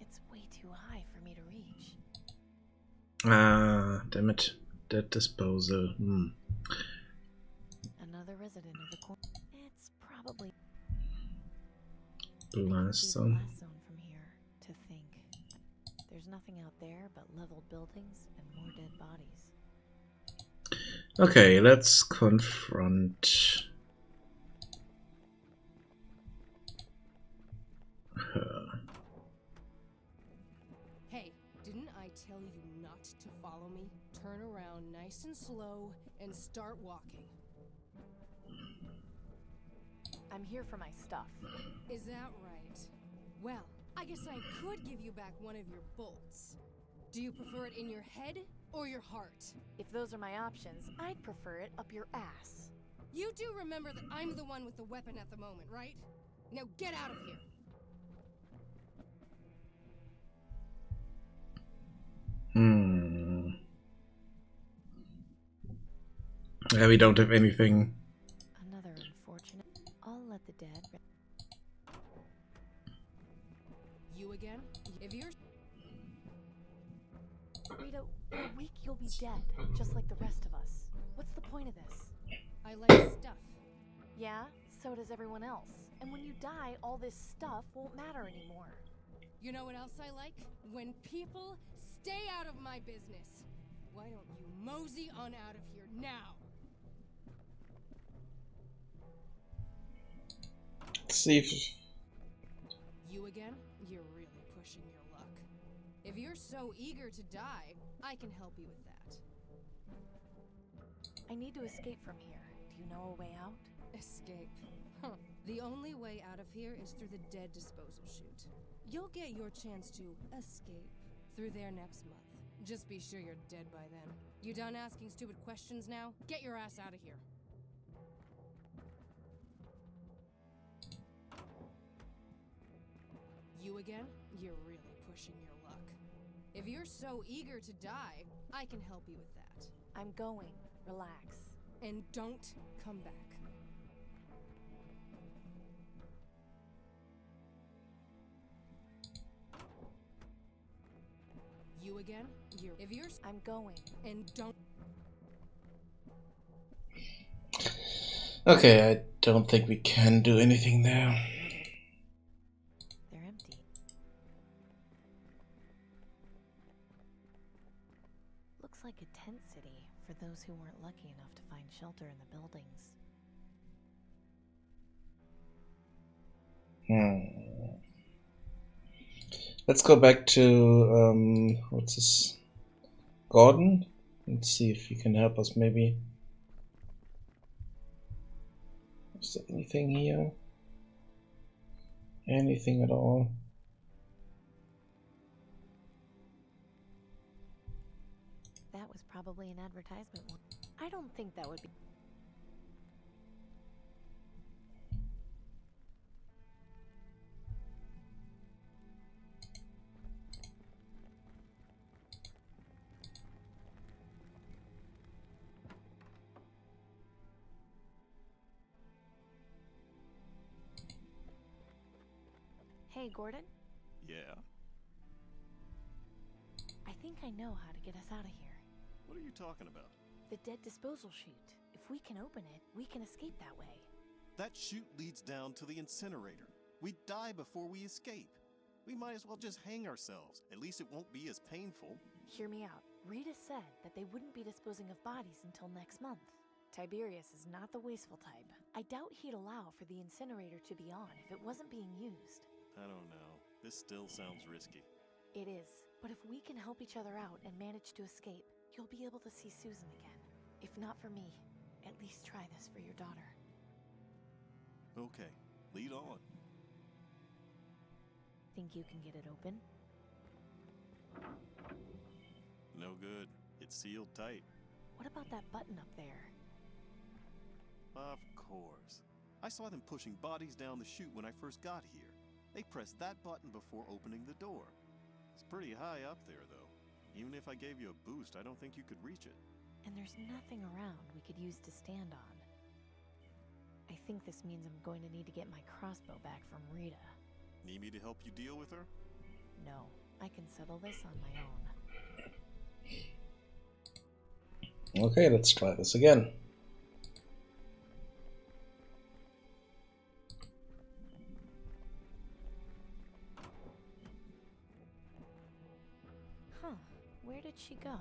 It's way too high for me to reach. Ah, damn it. That disposal. Another resident of the corner. It's probably Blast the zone. blast zone from here, to think. There's nothing out there but leveled buildings and more dead bodies. Okay, let's confront her. Hey, didn't I tell you not to follow me? Turn around nice and slow and start walking. I'm here for my stuff. Is that right? Well, I guess I could give you back one of your bolts. Do you prefer it in your head or your heart? If those are my options, I'd prefer it up your ass. You do remember that I'm the one with the weapon at the moment, right? Now get out of here. Yeah, we don't have anything. Another unfortunate. I'll let the dead. You again? If you're... Rita, in a week you'll be dead, just like the rest of us. What's the point of this? I like stuff. Yeah, so does everyone else. And when you die, all this stuff won't matter anymore. You know what else I like? When people stay out of my business. Why don't you mosey on out of here now? Let's see if... You again? You're really pushing your luck. If you're so eager to die, I can help you with that. I need to escape from here. Do you know a way out? Escape? Huh. The only way out of here is through the dead disposal chute. You'll get your chance to escape through there next month. Just be sure you're dead by then. You done asking stupid questions now? Get your ass out of here. You again? You're really pushing your luck. If you're so eager to die, I can help you with that. I'm going. Relax. And don't come back. You again? If you're... I'm going. And don't... Okay, I don't think we can do anything there. They're empty. Looks like a tent city for those who weren't lucky enough to find shelter in the buildings. Let's go back to what's this? Gordon? Let's see if he can help us maybe. Is there anything here? Anything at all? That was probably an advertisement one. I don't think that would be... Hey, Gordon? Yeah? I think I know how to get us out of here. What are you talking about? The dead disposal chute. If we can open it, we can escape that way. That chute leads down to the incinerator. We'd die before we escape. We might as well just hang ourselves. At least it won't be as painful. Hear me out. Rita said that they wouldn't be disposing of bodies until next month. Tiberius is not the wasteful type. I doubt he'd allow for the incinerator to be on if it wasn't being used. I don't know. This still sounds risky. It is. But if we can help each other out and manage to escape, you'll be able to see Susan again. If not for me, at least try this for your daughter. Okay, lead on. Think you can get it open? No good. It's sealed tight. What about that button up there? Of course. I saw them pushing bodies down the chute when I first got here. They pressed that button before opening the door. It's pretty high up there, though. Even if I gave you a boost, I don't think you could reach it. And there's nothing around we could use to stand on. I think this means I'm going to need to get my crossbow back from Rita. Need me to help you deal with her? No, I can settle this on my own. Okay, let's try this again. Huh, where did she go?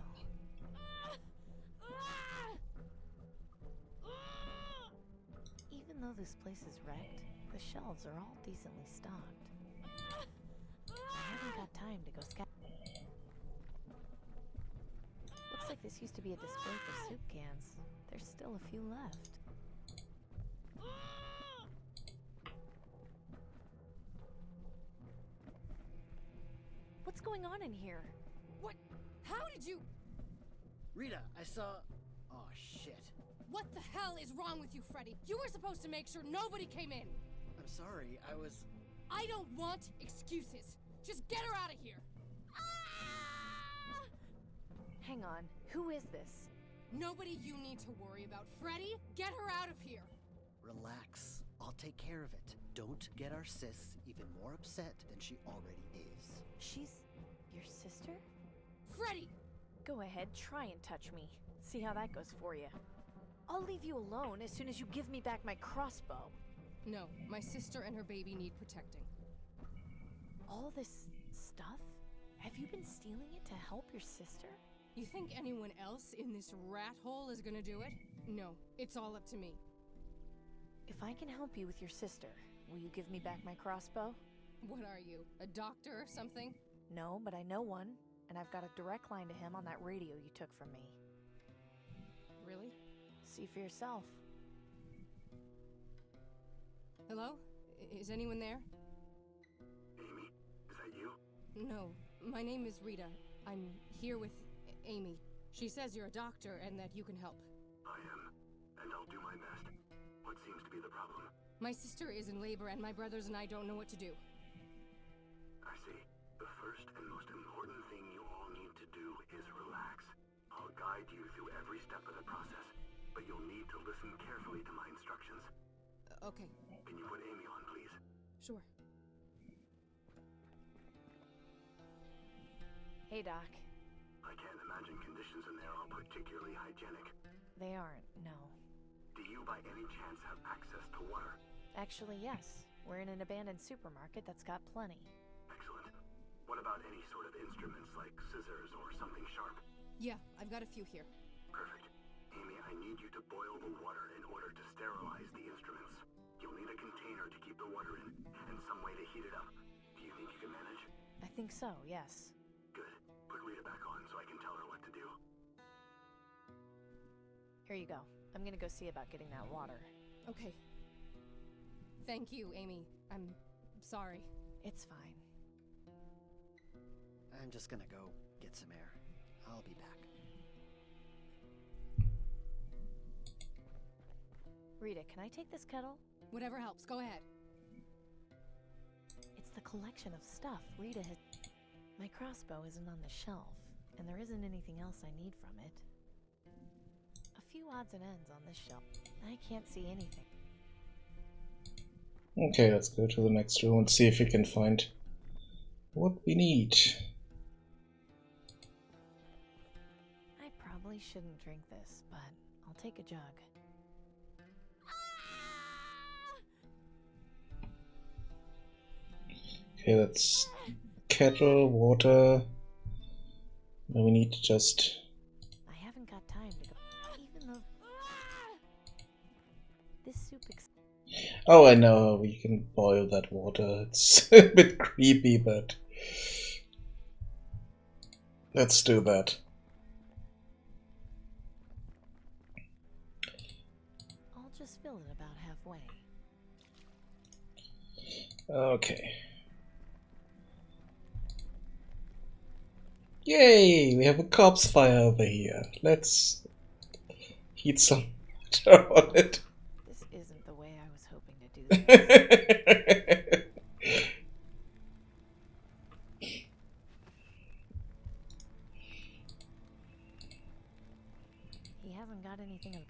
Even though this place is wrecked, the shelves are all decently stocked. I haven't got time to go scout. Looks like this used to be a display for soup cans. There's still a few left. What's going on in here? What? How did you... Rita, I saw... Oh, shit. What the hell is wrong with you, Freddy? You were supposed to make sure nobody came in. I'm sorry, I was... I don't want excuses. Just get her out of here. Hang on, who is this? Nobody you need to worry about. Freddy, get her out of here. Relax. I'll take care of it. Don't get our sis even more upset than she already is. She's your sister? Freddy! Go ahead, try and touch me. See how that goes for you. I'll leave you alone as soon as you give me back my crossbow. No, my sister and her baby need protecting. All this stuff? Have you been stealing it to help your sister? You think anyone else in this rat hole is gonna do it? No, it's all up to me. If I can help you with your sister, will you give me back my crossbow? What are you, a doctor or something? No, but I know one, and I've got a direct line to him on that radio you took from me. Really? See for yourself. Hello? Is anyone there? Amy, is that you? No, my name is Rita. I'm here with Amy. She says you're a doctor and that you can help. I am, and I'll do my best. What seems to be the problem? My sister is in labor and my brothers and I don't know what to do. I see. The first and most important thing you all need to do is relax. I'll guide you through every step of the process, but you'll need to listen carefully to my instructions. Okay. Can you put Amy on, please? Sure. Hey, Doc. I can't imagine conditions in there are particularly hygienic. They aren't, no. Do you by any chance have access to water? Actually, yes. We're in an abandoned supermarket that's got plenty. Excellent. What about any sort of instruments like scissors or something sharp? Yeah, I've got a few here. Perfect. Amy, I need you to boil the water in order to sterilize the instruments. You'll need a container to keep the water in, and some way to heat it up. Do you think you can manage? I think so, yes. Good. Put Rita back on so I can tell her what to do. Here you go. I'm gonna go see about getting that water. Okay. Thank you, Amy. I'm sorry. It's fine. I'm just gonna go get some air. I'll be back. Rita, can I take this kettle? Whatever helps, go ahead. It's the collection of stuff Rita has... My crossbow isn't on the shelf, and there isn't anything else I need from it. A few odds and ends on this shelf. I can't see anything. Okay, let's go to the next room and see if we can find what we need. I probably shouldn't drink this, but I'll take a jug. Okay, that's kettle, water. Now we need to just... I haven't got time to go. Even though... This soup... Oh, I know, we can boil that water. It's a bit creepy, but... Let's do that. I'll just fill it about halfway. Okay. Yay! We have a corpse fire over here. Let's heat some water on it. This isn't the way I was hoping to do this. He hasn't got anything of...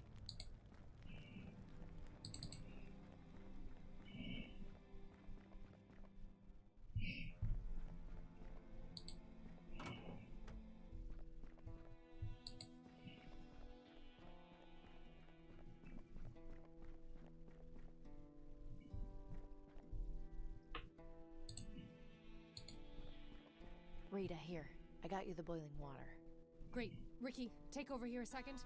Rita, here. I got you the boiling water. Great. Ricky, take over here a second.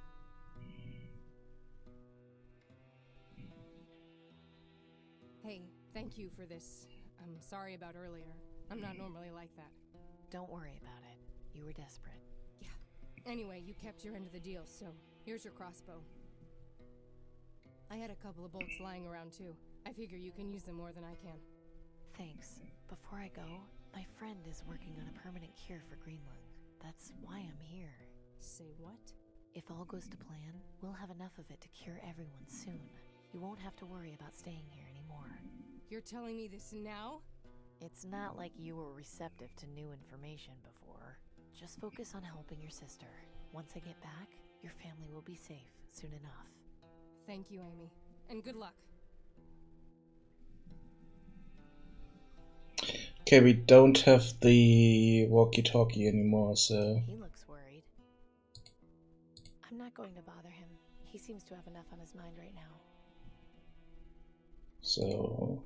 Hey, thank you for this. I'm sorry about earlier. I'm not normally like that. Don't worry about it. You were desperate. Yeah. Anyway, you kept your end of the deal, so here's your crossbow. I had a couple of bolts lying around too. I figure you can use them more than I can. Thanks. Before I go, my friend is working on a permanent cure for Green Lung. That's why I'm here. Say what? If all goes to plan, we'll have enough of it to cure everyone soon. You won't have to worry about staying here anymore. You're telling me this now? It's not like you were receptive to new information before. Just focus on helping your sister. Once I get back, your family will be safe soon enough. Thank you, Amy. And good luck. Okay, we don't have the walkie-talkie anymore, so... He looks worried. I'm not going to bother him. He seems to have enough on his mind right now. So...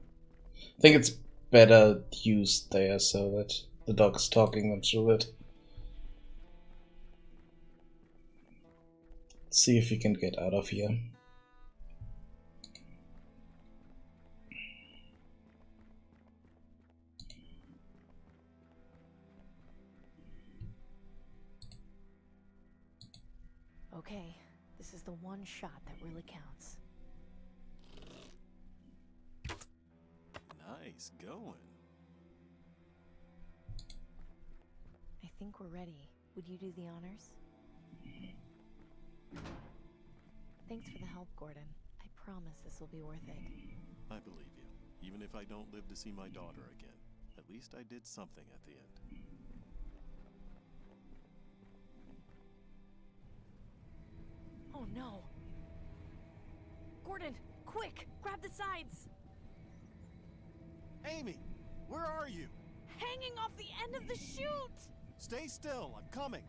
I think it's better used there so that the dog's talking them through it. Let's see if we can get out of here. Okay, this is the one shot that really counts. Nice going. I think we're ready. Would you do the honors? Thanks for the help, Gordon. I promise this will be worth it. I believe you. Even if I don't live to see my daughter again, at least I did something at the end. Oh no! Gordon, quick! Grab the sides! Amy, where are you? Hanging off the end of the chute! Stay still, I'm coming.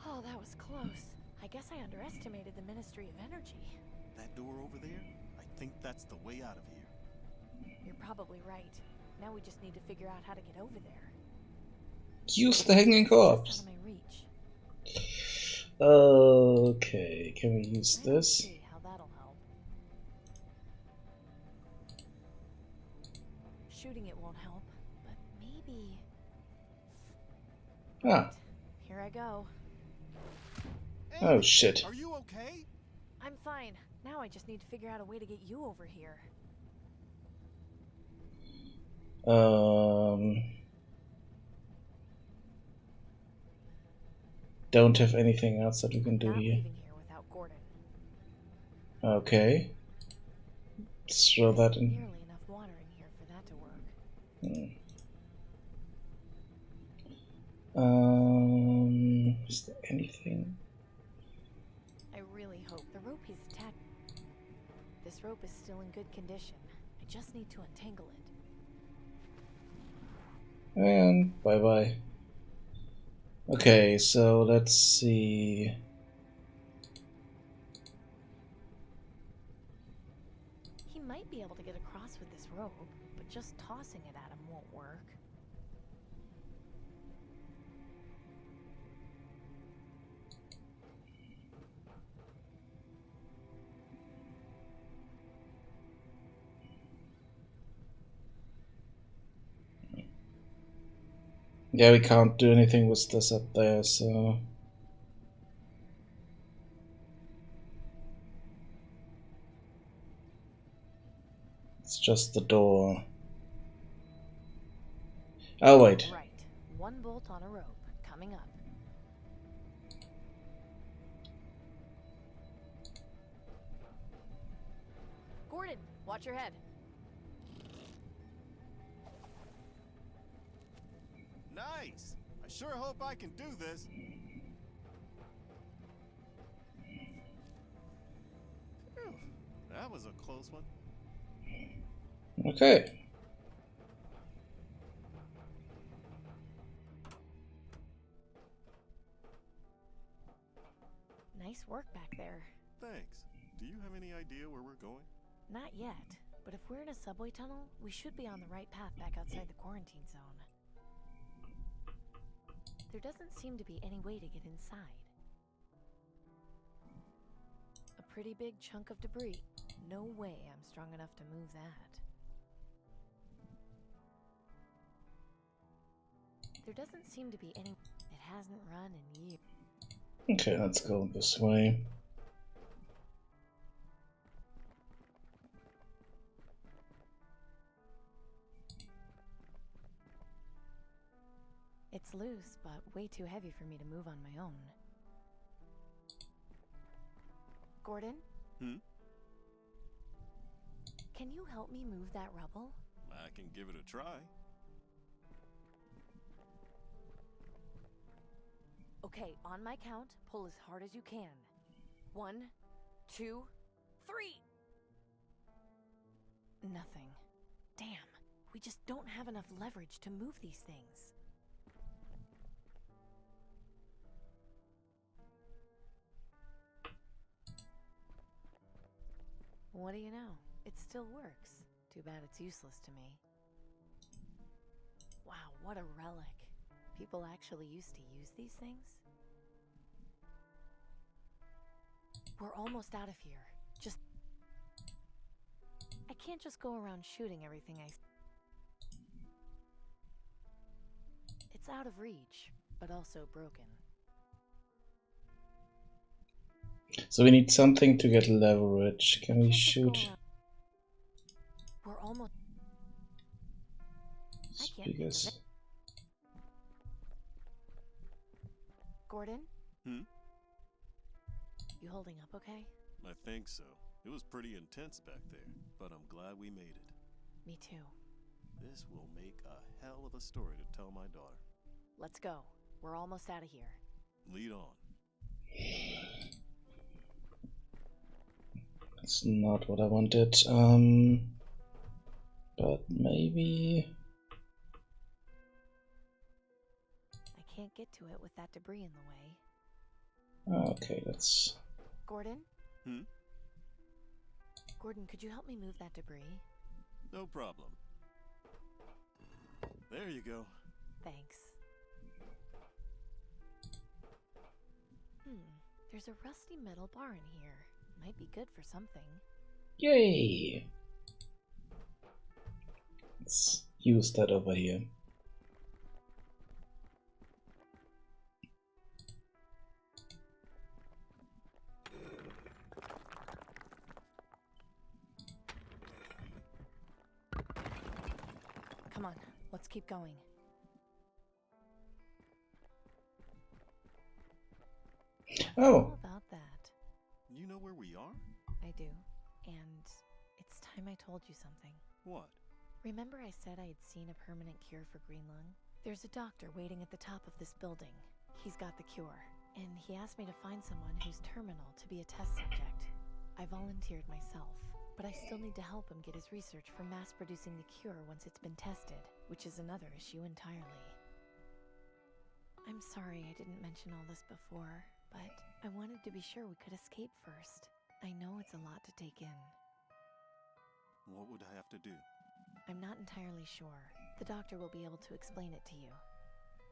Oh, that was close. I guess I underestimated the Ministry of Energy. That door over there? I think that's the way out of here. You're probably right. Now we just need to figure out how to get over there. Use the hanging corpse. Just out of my reach. Okay, can we use this? See how that'll help. Shooting it won't help, but maybe. Ah. Here I go. Oh shit. Are you okay? I'm fine. Now I just need to figure out a way to get you over here. Don't have anything else that we can do Not here. leaving here without Gordon. Okay. Let's throw that in. Nearly enough water in here for that to work. Is there anything? I really hope the rope he's attached. This rope is still in good condition. I just need to untangle it. And bye bye. Okay, so let's see. He might be able to get across with this rope, but just tossing it at him won't work. Yeah, we can't do anything with this up there, so... It's just the door. Oh, wait. Right. One bolt on a rope. Coming up. Gordon, watch your head. Nice! I sure hope I can do this. Phew, that was a close one. Okay. Nice work back there. Thanks. Do you have any idea where we're going? Not yet, but if we're in a subway tunnel, we should be on the right path back outside the quarantine zone. There doesn't seem to be any way to get inside. A pretty big chunk of debris. No way I'm strong enough to move that. There doesn't seem to be any... It hasn't run in years. Okay, let's go this way. It's loose, but way too heavy for me to move on my own. Gordon? Can you help me move that rubble? I can give it a try. Okay, on my count, pull as hard as you can. 1, 2, 3! Nothing. Damn, we just don't have enough leverage to move these things. What do you know? It still works. Too bad it's useless to me. Wow, what a relic. People actually used to use these things? We're almost out of here. I can't just go around shooting everything I... It's out of reach, but also broken. So we need something to get leverage. Can we shoot? We're almost... Because... Gordon? You holding up okay? I think so. It was pretty intense back there, but I'm glad we made it. Me too. This will make a hell of a story to tell my daughter. Let's go. We're almost out of here. Lead on. That's not what I wanted. But maybe... I can't get to it with that debris in the way. Okay, let's... Gordon? Gordon, could you help me move that debris? No problem. There you go. Thanks. There's a rusty metal bar in here. Might be good for something. Yay! Let's use that over here. Come on, let's keep going. Oh! How about that? You know where we are? I do. And it's time I told you something. What? Remember I said I had seen a permanent cure for green lung? There's a doctor waiting at the top of this building. He's got the cure. And he asked me to find someone who's terminal to be a test subject. I volunteered myself. But I still need to help him get his research for mass-producing the cure once it's been tested, which is another issue entirely. I'm sorry I didn't mention all this before, but I wanted to be sure we could escape first. I know it's a lot to take in. What would I have to do? I'm not entirely sure. The doctor will be able to explain it to you.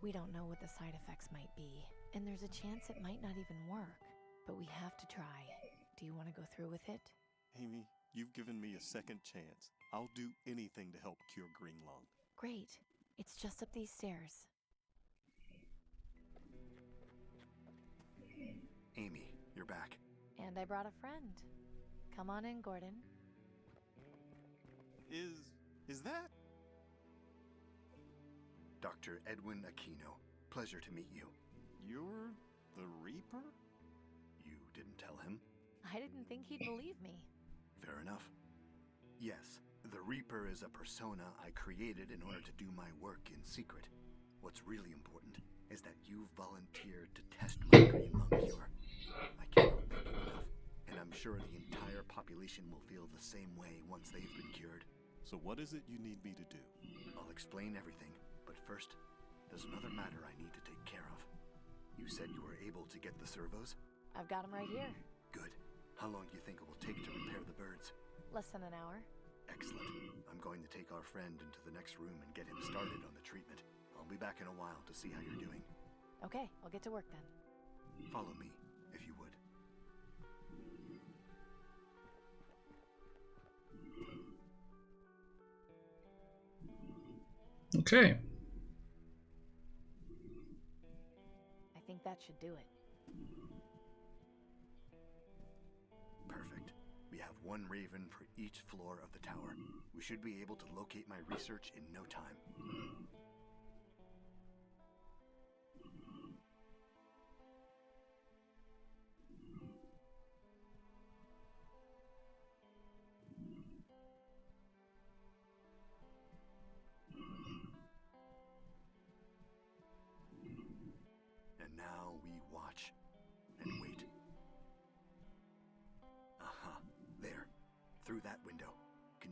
We don't know what the side effects might be, and there's a chance it might not even work. But we have to try. Do you want to go through with it? Amy, you've given me a second chance. I'll do anything to help cure green lung. Great. It's just up these stairs. Amy, you're back. And I brought a friend. Come on in, Gordon. Is that? Dr. Edwin Aquino. Pleasure to meet you. You're the Reaper? You didn't tell him? I didn't think he'd believe me. Fair enough. Yes, the Reaper is a persona I created in order to do my work in secret. What's really important is that you volunteered to test my green lung cure. I cannot thank you enough, and I'm sure the entire population will feel the same way once they've been cured. So what is it you need me to do? I'll explain everything, but first, there's another matter I need to take care of. You said you were able to get the servos? I've got them right here. Good. How long do you think it will take to repair the birds? Less than an hour. Excellent. I'm going to take our friend into the next room and get him started on the treatment. I'll be back in a while to see how you're doing. Okay, I'll get to work then. Follow me, if you would. Okay. I think that should do it. Perfect. We have one raven for each floor of the tower. We should be able to locate my research in no time.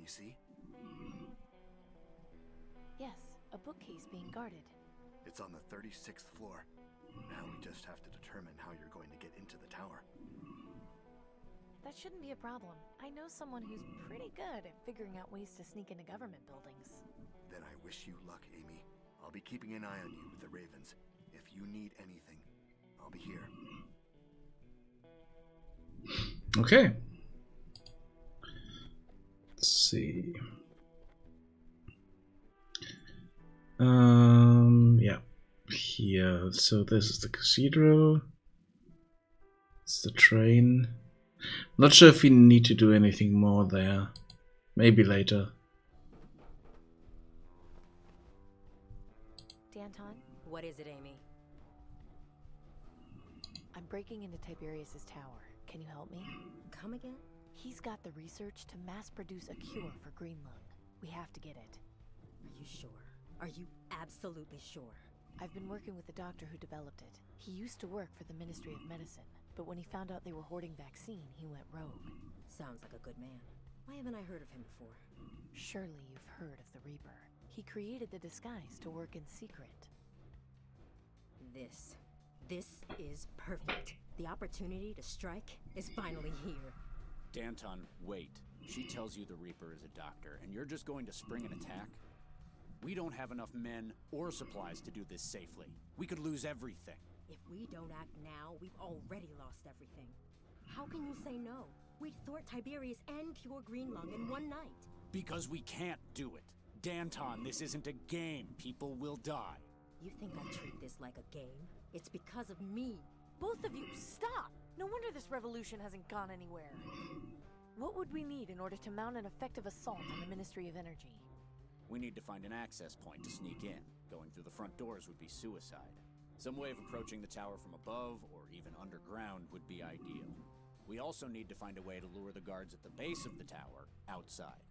you see? Yes, a bookcase being guarded. It's on the 36th floor. Now we just have to determine how you're going to get into the tower. That shouldn't be a problem. I know someone who's pretty good at figuring out ways to sneak into government buildings. Then I wish you luck, Amy. I'll be keeping an eye on you with the Ravens. If you need anything, I'll be here. Okay. Let's see. Yeah. Here. So this is the cathedral. It's the train. Not sure if we need to do anything more there. Maybe later. Danton? What is it, Amy? I'm breaking into Tiberius's tower. Can you help me? Come again? He's got the research to mass produce a cure for green lung. We have to get it. Are you sure? Are you absolutely sure? I've been working with the doctor who developed it. He used to work for the Ministry of Medicine, but when he found out they were hoarding vaccine, he went rogue. Sounds like a good man. Why haven't I heard of him before? Surely you've heard of the Reaper. He created the disguise to work in secret. This is perfect. The opportunity to strike is finally here. Danton, wait. She tells you the Reaper is a doctor, and you're just going to spring an attack? We don't have enough men or supplies to do this safely. We could lose everything. If we don't act now, we've already lost everything. How can you say no? We'd thwart Tiberius and cure green lung in one night. Because we can't do it. Danton, this isn't a game. People will die. You think I treat this like a game? It's because of me. Both of you, stop! No wonder this revolution hasn't gone anywhere. What would we need in order to mount an effective assault on the Ministry of Energy? We need to find an access point to sneak in. Going through the front doors would be suicide. Some way of approaching the tower from above, or even underground, would be ideal. We also need to find a way to lure the guards at the base of the tower outside.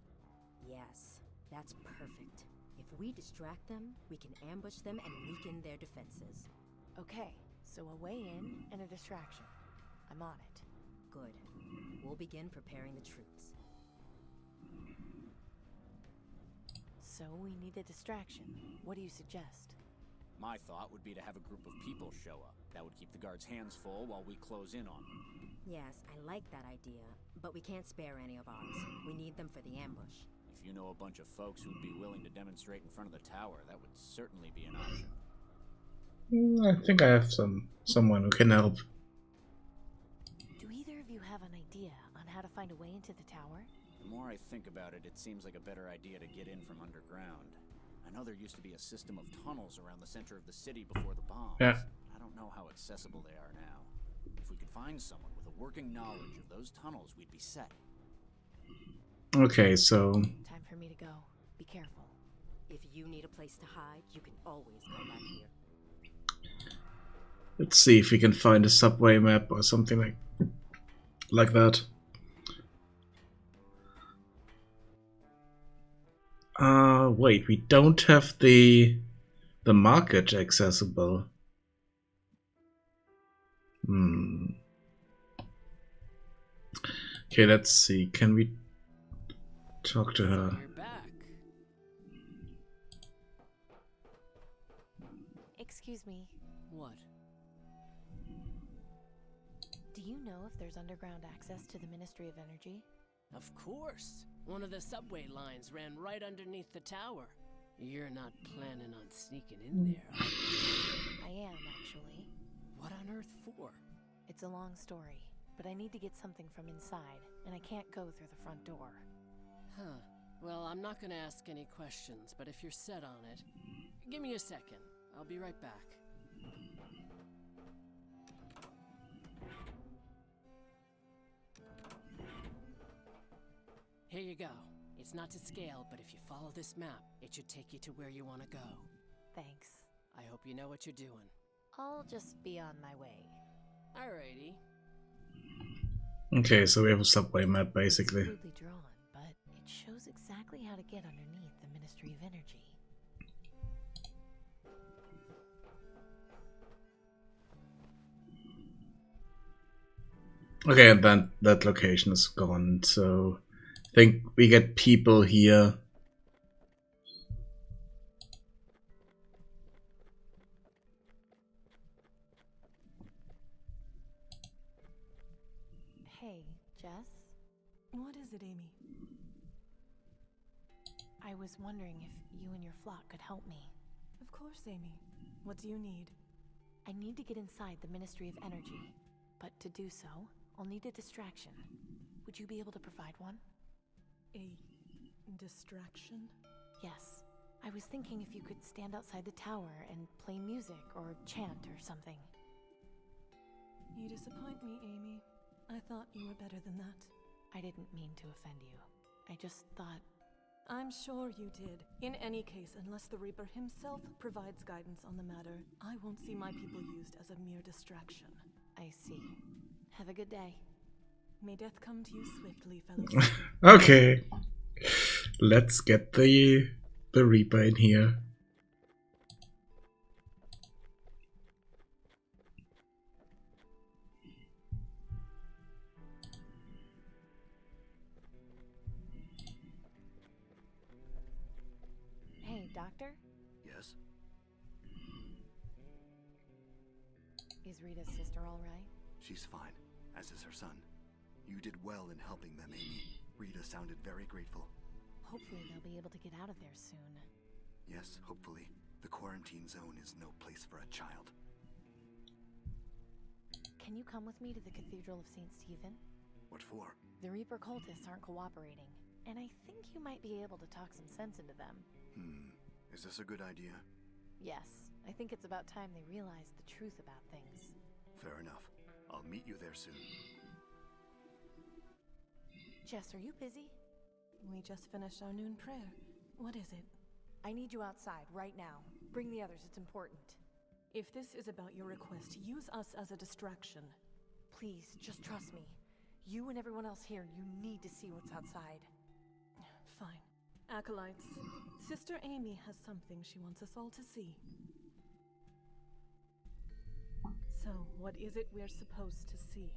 Yes, that's perfect. If we distract them, we can ambush them and weaken their defenses. Okay, so a way in and a distraction. I'm on it. Good. We'll begin preparing the troops. So we need a distraction. What do you suggest? My thought would be to have a group of people show up. That would keep the guards' hands full while we close in on them. Yes, I like that idea, but we can't spare any of ours. We need them for the ambush. If you know a bunch of folks who'd be willing to demonstrate in front of the tower, that would certainly be an option. I think I have someone who can help. Do either of you have an idea on how to find a way into the tower? The more I think about it, it seems like a better idea to get in from underground. I know there used to be a system of tunnels around the center of the city before the bombs. Yeah. I don't know how accessible they are now. If we could find someone with a working knowledge of those tunnels, we'd be set. Okay, so Time for me to go. Be careful. If you need a place to hide, you can always come back here. let's see if we can find a subway map or something like that. Wait, we don't have the market accessible. Okay, let's see. Can we talk to her? You're back. Excuse me. What? Do you know if there's underground access to the Ministry of Energy? Of course. One of the subway lines ran right underneath the tower. You're not planning on sneaking in there, are you? I am, actually. What on earth for? It's a long story, but I need to get something from inside, and I can't go through the front door. Huh. Well, I'm not gonna ask any questions, but if you're set on it, give me a second. I'll be right back. Here you go. It's not to scale, but if you follow this map, it should take you to where you want to go. Thanks. I hope you know what you're doing. I'll just be on my way. Alrighty. Okay, so we have a subway map basically. It's crudely drawn, but it shows exactly how to get underneath the Ministry of Energy. Okay, and then that location is gone, so think we get people here. Hey, Jess? What is it, Amy? I was wondering if you and your flock could help me. Of course, Amy. What do you need? I need to get inside the Ministry of Energy, but to do so, I'll need a distraction. Would you be able to provide one? A distraction? Yes. I was thinking if you could stand outside the tower and play music or chant or something. You disappoint me, Amy. I thought you were better than that. I didn't mean to offend you. I just thought... I'm sure you did. In any case, unless the Reaper himself provides guidance on the matter, I won't see my people used as a mere distraction. I see. Have a good day. May death come to you swiftly, fellow. Okay. Let's get the Reaper in here. Hey, Doctor? Yes? Is Rita's sister all right? She's fine, as is her son. You did well in helping them, Amy. Rita sounded very grateful. Hopefully they'll be able to get out of there soon. Yes, hopefully. The quarantine zone is no place for a child. Can you come with me to the Cathedral of St. Stephen? What for? The Reaper cultists aren't cooperating, and I think you might be able to talk some sense into them. Is this a good idea? Yes, I think it's about time they realized the truth about things. Fair enough. I'll meet you there soon. Jess, are you busy? We just finished our noon prayer. What is it? I need you outside, right now. Bring the others, it's important. If this is about your request, use us as a distraction. Please, just trust me. You and everyone else here, you need to see what's outside. Fine. Acolytes, Sister Amy has something she wants us all to see. So, what is it we're supposed to see?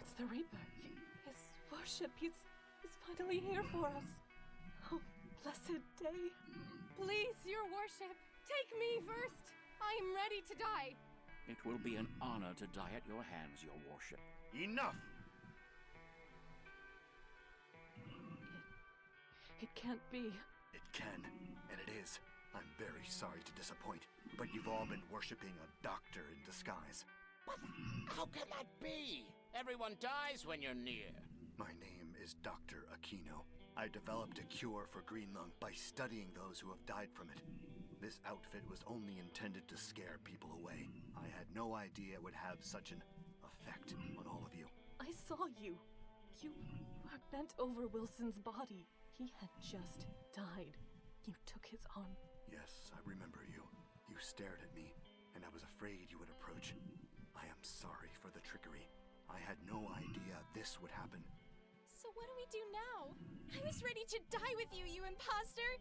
It's the Reaper. His worship, he's finally here for us. Oh, blessed day. Please, your worship, take me first. I am ready to die. It will be an honor to die at your hands, your worship. Enough! It can't be. It can, and it is. I'm very sorry to disappoint, but you've all been worshipping a doctor in disguise. But how can that be? Everyone dies when you're near. My name is Dr. Aquino. I developed a cure for green lung by studying those who have died from it. This outfit was only intended to scare people away. I had no idea it would have such an effect on all of you. I saw you. You were bent over Wilson's body. He had just died. You took his arm. Yes, I remember you. You stared at me, and I was afraid you would approach. I am sorry for the trickery. I had no idea this would happen. So what do we do now? I was ready to die with you, you imposter!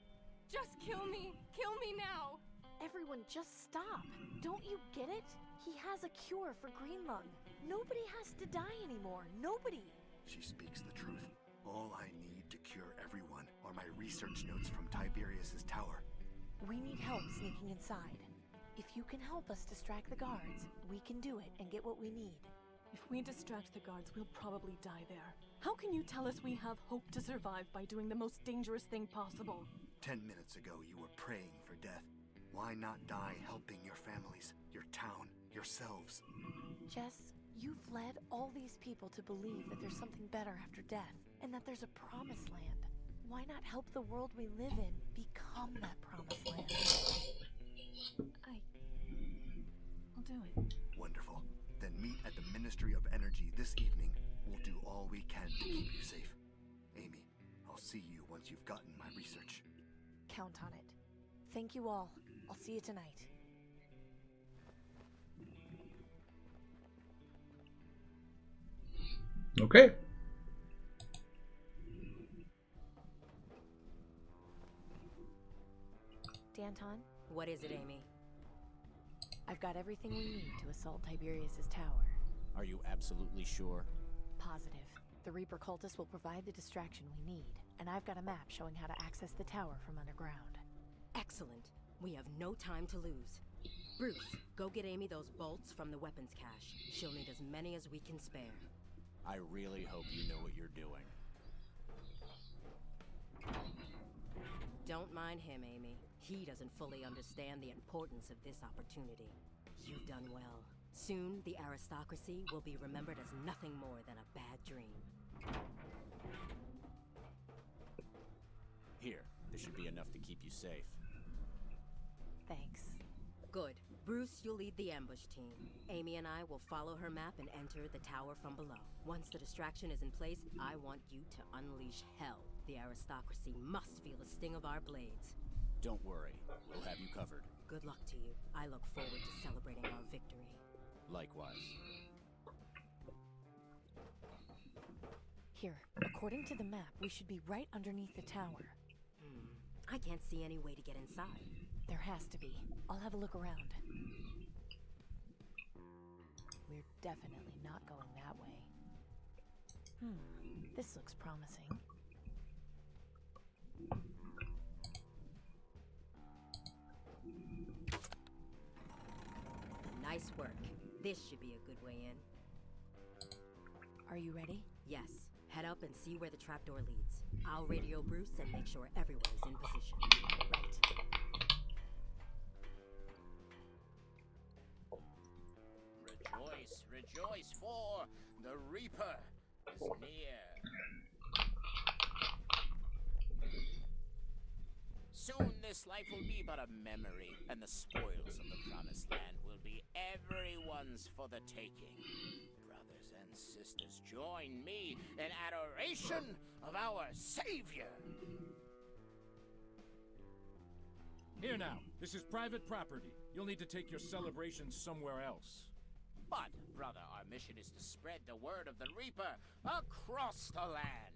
Just kill me! Kill me now! Everyone, just stop! Don't you get it? He has a cure for green lung. Nobody has to die anymore. Nobody! She speaks the truth. All I need to cure everyone are my research notes from Tiberius's tower. We need help sneaking inside. If you can help us distract the guards, we can do it and get what we need. If we distract the guards, we'll probably die there. How can you tell us we have hope to survive by doing the most dangerous thing possible? 10 minutes ago, you were praying for death. Why not die helping your families, your town, yourselves? Jess, you've led all these people to believe that there's something better after death, and that there's a promised land. Why not help the world we live in become that promised land? I'll do it. Wonderful. Then meet at the Ministry of Energy this evening. We'll do all we can to keep you safe. Amy, I'll see you once you've gotten my research. Count on it. Thank you all. I'll see you tonight. Okay. Danton? What is it, Amy? I've got everything we need to assault Tiberius's tower. Are you absolutely sure? Positive. The Reaper cultists will provide the distraction we need, and I've got a map showing how to access the tower from underground. Excellent. We have no time to lose. Bruce, go get Amy those bolts from the weapons cache. She'll need as many as we can spare. I really hope you know what you're doing. Don't mind him, Amy. He doesn't fully understand the importance of this opportunity. You've done well. Soon, the aristocracy will be remembered as nothing more than a bad dream. Here, this should be enough to keep you safe. Thanks. Good. Bruce, you'll lead the ambush team. Amy and I will follow her map and enter the tower from below. Once the distraction is in place, I want you to unleash hell. The aristocracy must feel the sting of our blades. Don't worry, we'll have you covered. Good luck to you. I look forward to celebrating our victory. Likewise. Here, according to the map, we should be right underneath the tower. I can't see any way to get inside. There has to be. I'll have a look around. We're definitely not going that way. This looks promising. Nice work. This should be a good way in. Are you ready? Yes. Head up and see where the trapdoor leads. I'll radio Bruce and make sure everyone is in position. Right. Rejoice, rejoice, for the Reaper is near. Soon this life will be but a memory, and the spoils of the Promised Land will be everyone's for the taking. Brothers and sisters, join me in adoration of our Savior. Here now, this is private property. You'll need to take your celebrations somewhere else. But, brother, our mission is to spread the word of the Reaper across the land.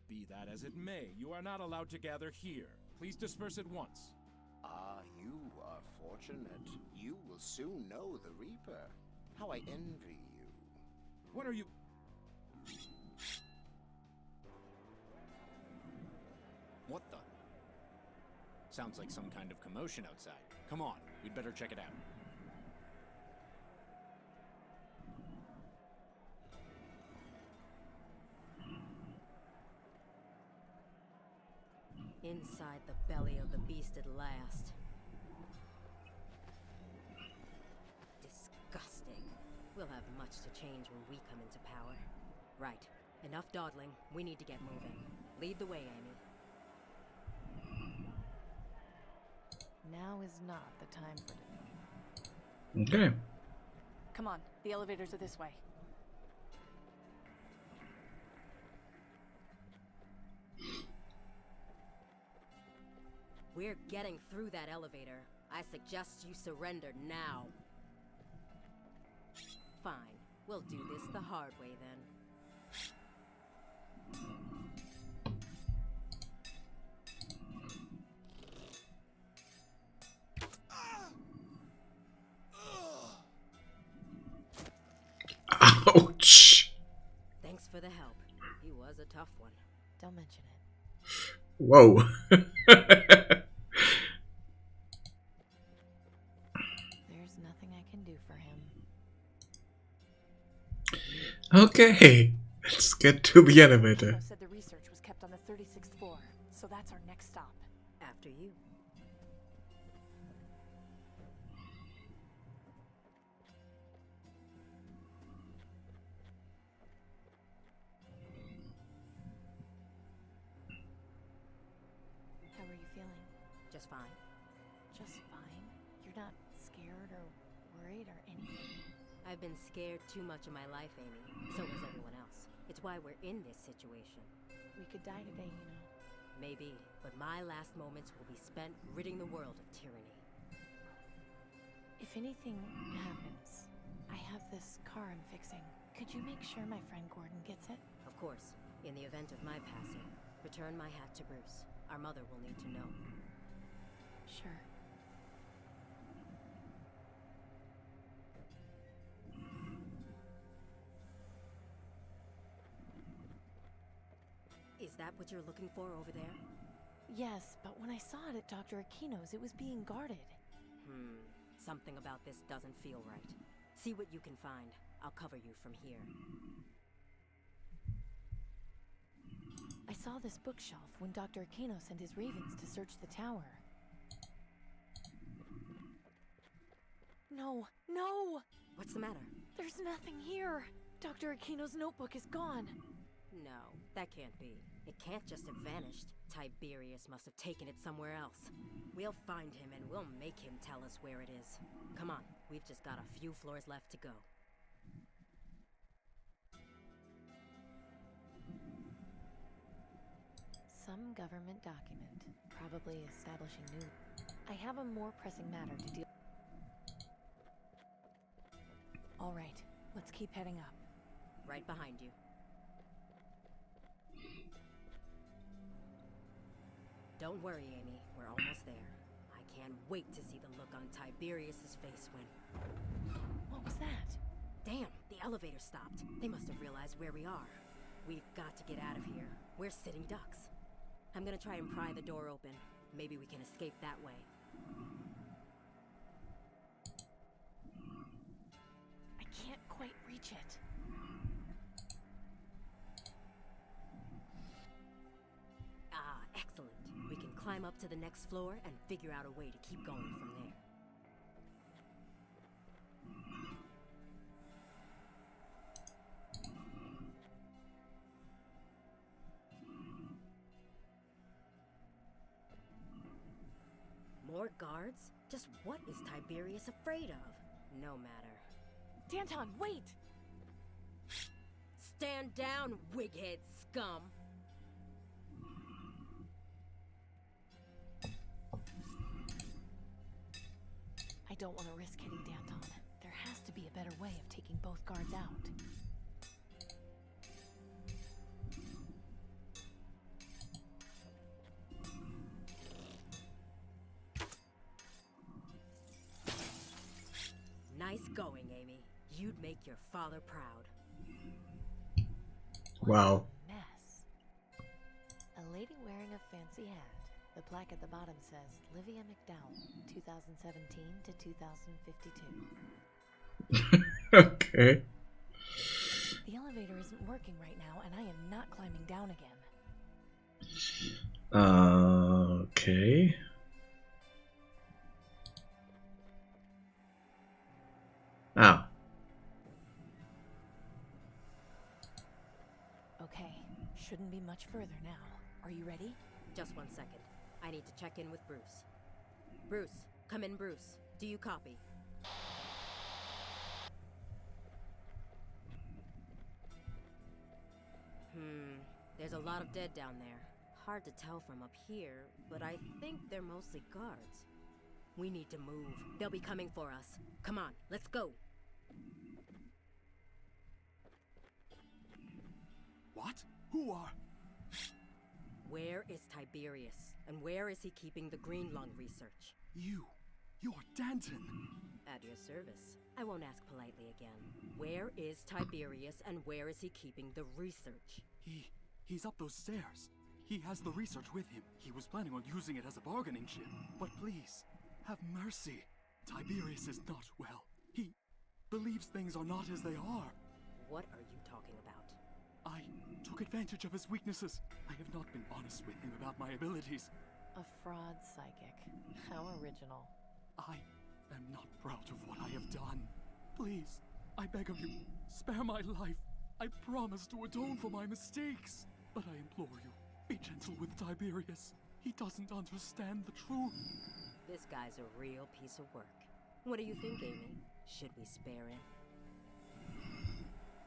Be that as it may, you are not allowed to gather here. Please disperse at once. Ah, you are fortunate. You will soon know the Reaper. How I envy you. What are you... What the? Sounds like some kind of commotion outside. Come on, we'd better check it out. Inside the belly of the beast at last. Disgusting. We'll have much to change when we come into power. Right. Enough dawdling. We need to get moving. Lead the way, Amy. Now is not the time for it. Okay. Come on, the elevators are this way. We're getting through that elevator. I suggest you surrender now. Fine. We'll do this the hard way then. Ouch! Thanks for the help. He was a tough one. Don't mention it. Whoa. There's nothing I can do for him. Okay, let's get to the elevator. Said the research was kept on the 36th floor, so that's our next stop. After you. How are you feeling? Just fine. Just fine? You're not scared or worried or anything? I've been scared too much in my life, Amy. So has everyone else. It's why we're in this situation. We could die today, you know. Maybe, but my last moments will be spent ridding the world of tyranny. If anything happens, I have this car I'm fixing. Could you make sure my friend Gordon gets it? Of course. In the event of my passing, return my hat to Bruce. Our mother will need to know. Sure. Is that what you're looking for over there? Yes, but when I saw it at Dr. Aquino's, it was being guarded. Something about this doesn't feel right. See what you can find. I'll cover you from here. I saw this bookshelf when Dr. Aquino sent his ravens to search the tower. No, no! What's the matter? There's nothing here! Dr. Aquino's notebook is gone. No, that can't be. It can't just have vanished. Tiberius must have taken it somewhere else. We'll find him and we'll make him tell us where it is. Come on, we've just got a few floors left to go. Some government document, probably establishing new... I have a more pressing matter to deal... All right, let's keep heading up. Right behind you. Don't worry, Amy. We're almost there. I can't wait to see the look on Tiberius's face when... What was that? Damn, the elevator stopped. They must have realized where we are. We've got to get out of here. We're sitting ducks. I'm gonna try and pry the door open. Maybe we can escape that way. I can't quite reach it. Ah, excellent. We can climb up to the next floor and figure out a way to keep going from there. More guards? Just what is Tiberius afraid of? No matter. Danton, wait! Stand down, wighead scum! I don't want to risk hitting Danton. There has to be a better way of taking both guards out. Nice going, Amy. You'd make your father proud. Wow. Mess. A lady wearing a fancy hat. The plaque at the bottom says, Livia McDowell, 2017 to 2052. Okay. The elevator isn't working right now, and I am not climbing down again. Okay. Ah. Okay, shouldn't be much further now. Are you ready? Just 1 second. I need to check in with Bruce. Bruce, come in, Bruce. Do you copy? There's a lot of dead down there. Hard to tell from up here, but I think they're mostly guards. We need to move. They'll be coming for us. Come on, let's go. What? Who are... Where is Tiberius? And where is he keeping the green lung research? You're Danton. At your service. I won't ask politely again. Where is Tiberius and where is he keeping the research? He's up those stairs. He has the research with him. He was planning on using it as a bargaining chip. But please, have mercy. Tiberius is not well. He believes things are not as they are. What are you talking about? I took advantage of his weaknesses. I have not been honest with him about my abilities. A fraud psychic. How original. I am not proud of what I have done. Please, I beg of you, spare my life. I promise to atone for my mistakes. But I implore you, be gentle with Tiberius. He doesn't understand the truth. This guy's a real piece of work. What do you think, Amy? Should we spare him?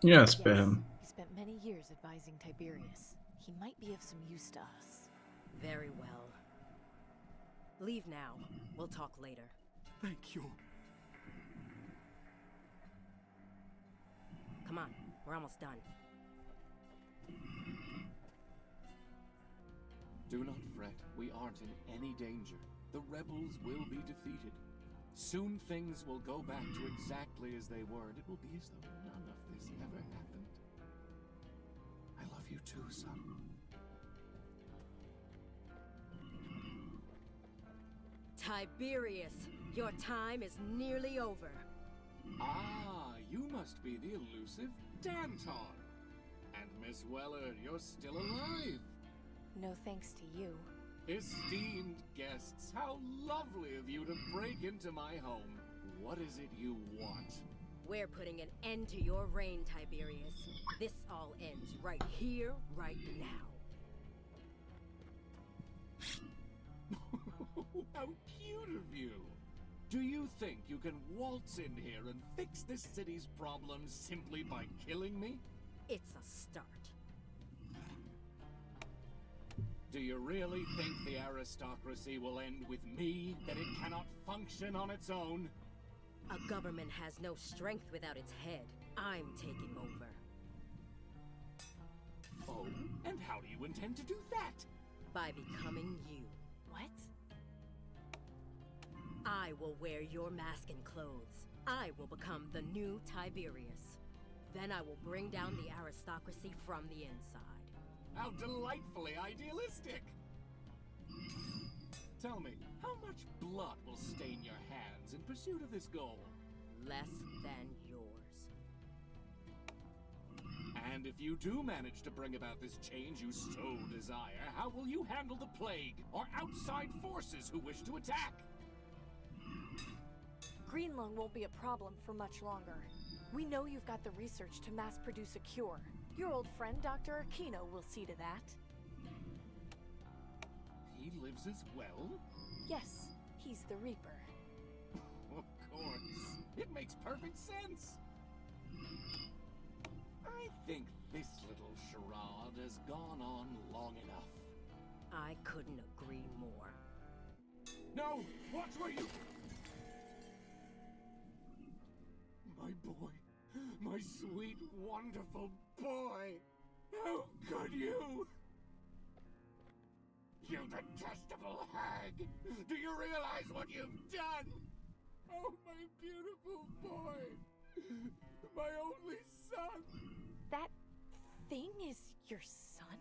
Yeah, spare him. He spent many years advising Tiberius. He might be of some use to us. Very well. Leave now. We'll talk later. Thank you. Come on, we're almost done. Do not fret. We aren't in any danger. The rebels will be defeated. Soon things will go back to exactly as they were, and it will be as though none of this ever happened. I love you too, son. Tiberius, your time is nearly over. Ah, you must be the elusive Danton. And Miss Weller, you're still alive. No thanks to you. Esteemed guests, how lovely of you to break into my home. What is it you want? We're putting an end to your reign, Tiberius. This all ends right here, right now. How cute of you! Do you think you can waltz in here and fix this city's problems simply by killing me? It's a start. Do you really think the aristocracy will end with me? That it cannot function on its own? A government has no strength without its head. I'm taking over. Oh, and how do you intend to do that? By becoming you. What? I will wear your mask and clothes. I will become the new Tiberius. Then I will bring down the aristocracy from the inside. How delightfully idealistic! Tell me, how much blood will stain your hands in pursuit of this goal? Less than yours. And if you do manage to bring about this change you so desire, how will you handle the plague or outside forces who wish to attack? Greenlung won't be a problem for much longer. We know you've got the research to mass-produce a cure. Your old friend, Dr. Aquino, will see to that. He lives as well? Yes, he's the Reaper. Of course. It makes perfect sense. I think this little charade has gone on long enough. I couldn't agree more. No! What were you? My boy. My sweet, wonderful boy! How could you? You detestable hag! Do you realize what you've done? Oh, my beautiful boy! My only son! That thing is your son?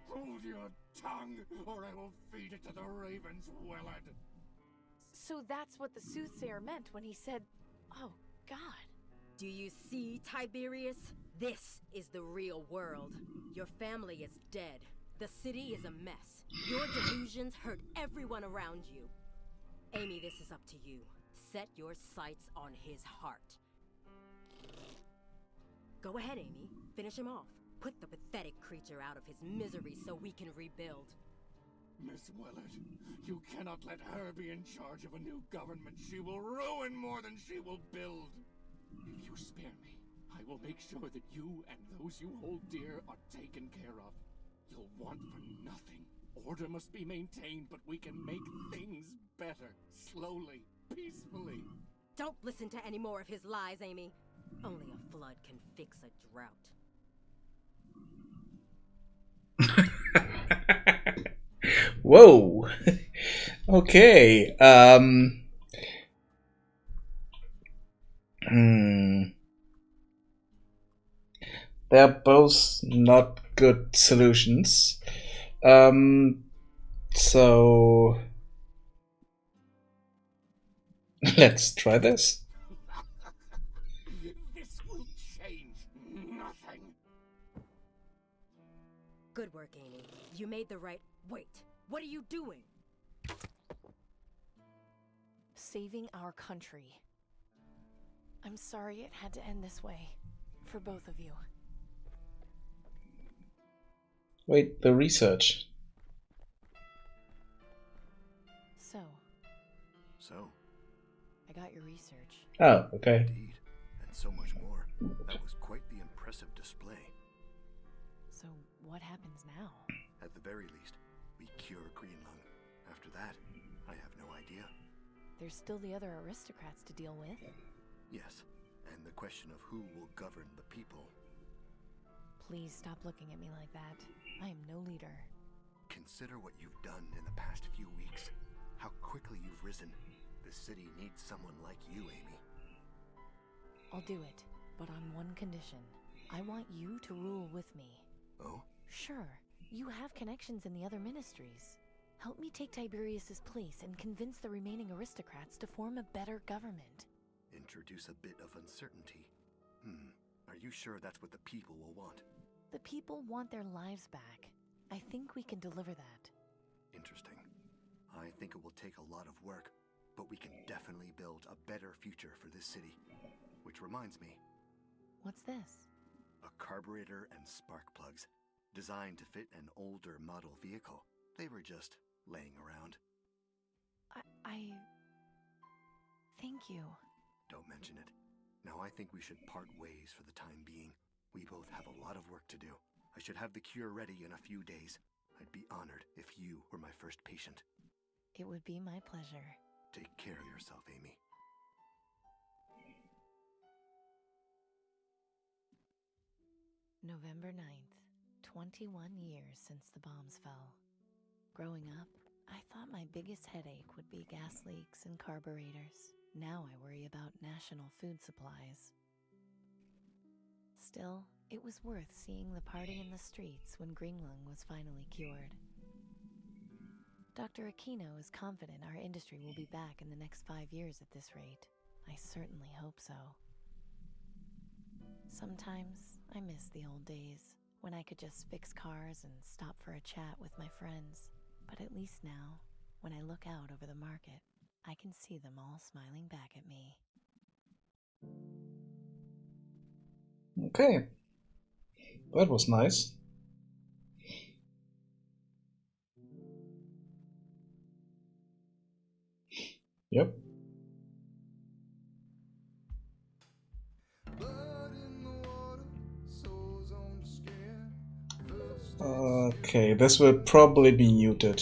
Hold your tongue, or I will feed it to the ravens, Willard! So that's what the soothsayer meant when he said, oh, God. Do you see, Tiberius? This is the real world. Your family is dead. The city is a mess. Your delusions hurt everyone around you. Amy, this is up to you. Set your sights on his heart. Go ahead, Amy. Finish him off. Put the pathetic creature out of his misery so we can rebuild. Miss Willard, you cannot let her be in charge of a new government. She will ruin more than she will build. If you spare me, I will make sure that you and those you hold dear are taken care of. You'll want for nothing. Order must be maintained, but we can make things better. Slowly, peacefully. Don't listen to any more of his lies, Amy. Only a flood can fix a drought. Whoa. Okay. They're both not good solutions. So let's try this. This will change nothing. Good work, Amy. You made the right... Wait, what are you doing? Saving our country. I'm sorry it had to end this way. For both of you. Wait, the research. So, I got your research. Oh, okay. Indeed, and so much more. That was quite the impressive display. So, what happens now? At the very least, we cure Greenlung. After that, I have no idea. There's still the other aristocrats to deal with. Yes, and the question of who will govern the people. Please stop looking at me like that. I am no leader. consider what you've done in the past few weeks, how quickly you've risen, the city needs someone like you, Amy. I'll do it, but on one condition. I want you to rule with me. Oh? Sure, you have connections in the other ministries. Help me take Tiberius's place and convince the remaining aristocrats to form a better government. Introduce a bit of uncertainty. Are you sure that's what the people will want? The people want their lives back. I think we can deliver that. Interesting. I think it will take a lot of work, but we can definitely build a better future for this city. Which reminds me. What's this? A carburetor and spark plugs, designed to fit an older model vehicle. They were just laying around. I... Thank you. Don't mention it. Now I think we should part ways for the time being. We both have a lot of work to do. I should have the cure ready in a few days. I'd be honored if you were my first patient. It would be my pleasure. Take care of yourself, Amy. November 9th, 21 years since the bombs fell. Growing up, I thought my biggest headache would be gas leaks and carburetors. Now I worry about national food supplies. Still, it was worth seeing the party in the streets when Greenlung was finally cured. Dr. Aquino is confident our industry will be back in the next 5 years at this rate. I certainly hope so. Sometimes I miss the old days, when I could just fix cars and stop for a chat with my friends. But at least now, when I look out over the market, I can see them all smiling back at me. Okay. That was nice. Yep. Okay, this will probably be muted.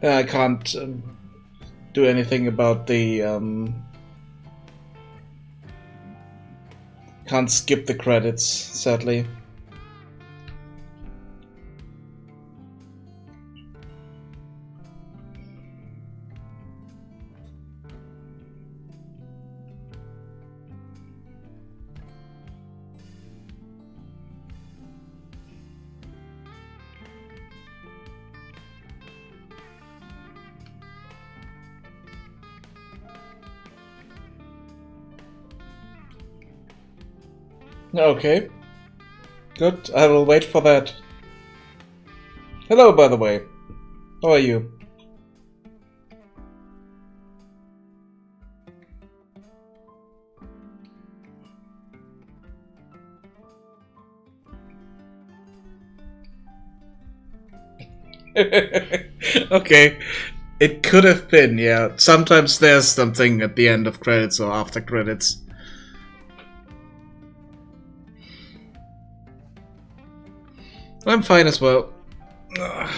I can't do anything about the can't skip the credits, sadly. Okay. Good, I will wait for that. Hello, by the way. How are you? Okay. It could have been, yeah. Sometimes there's something at the end of credits or after credits. I'm fine as well. Ugh.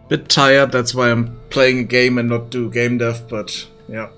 Bit tired, that's why I'm playing a game and not do game dev, but yeah.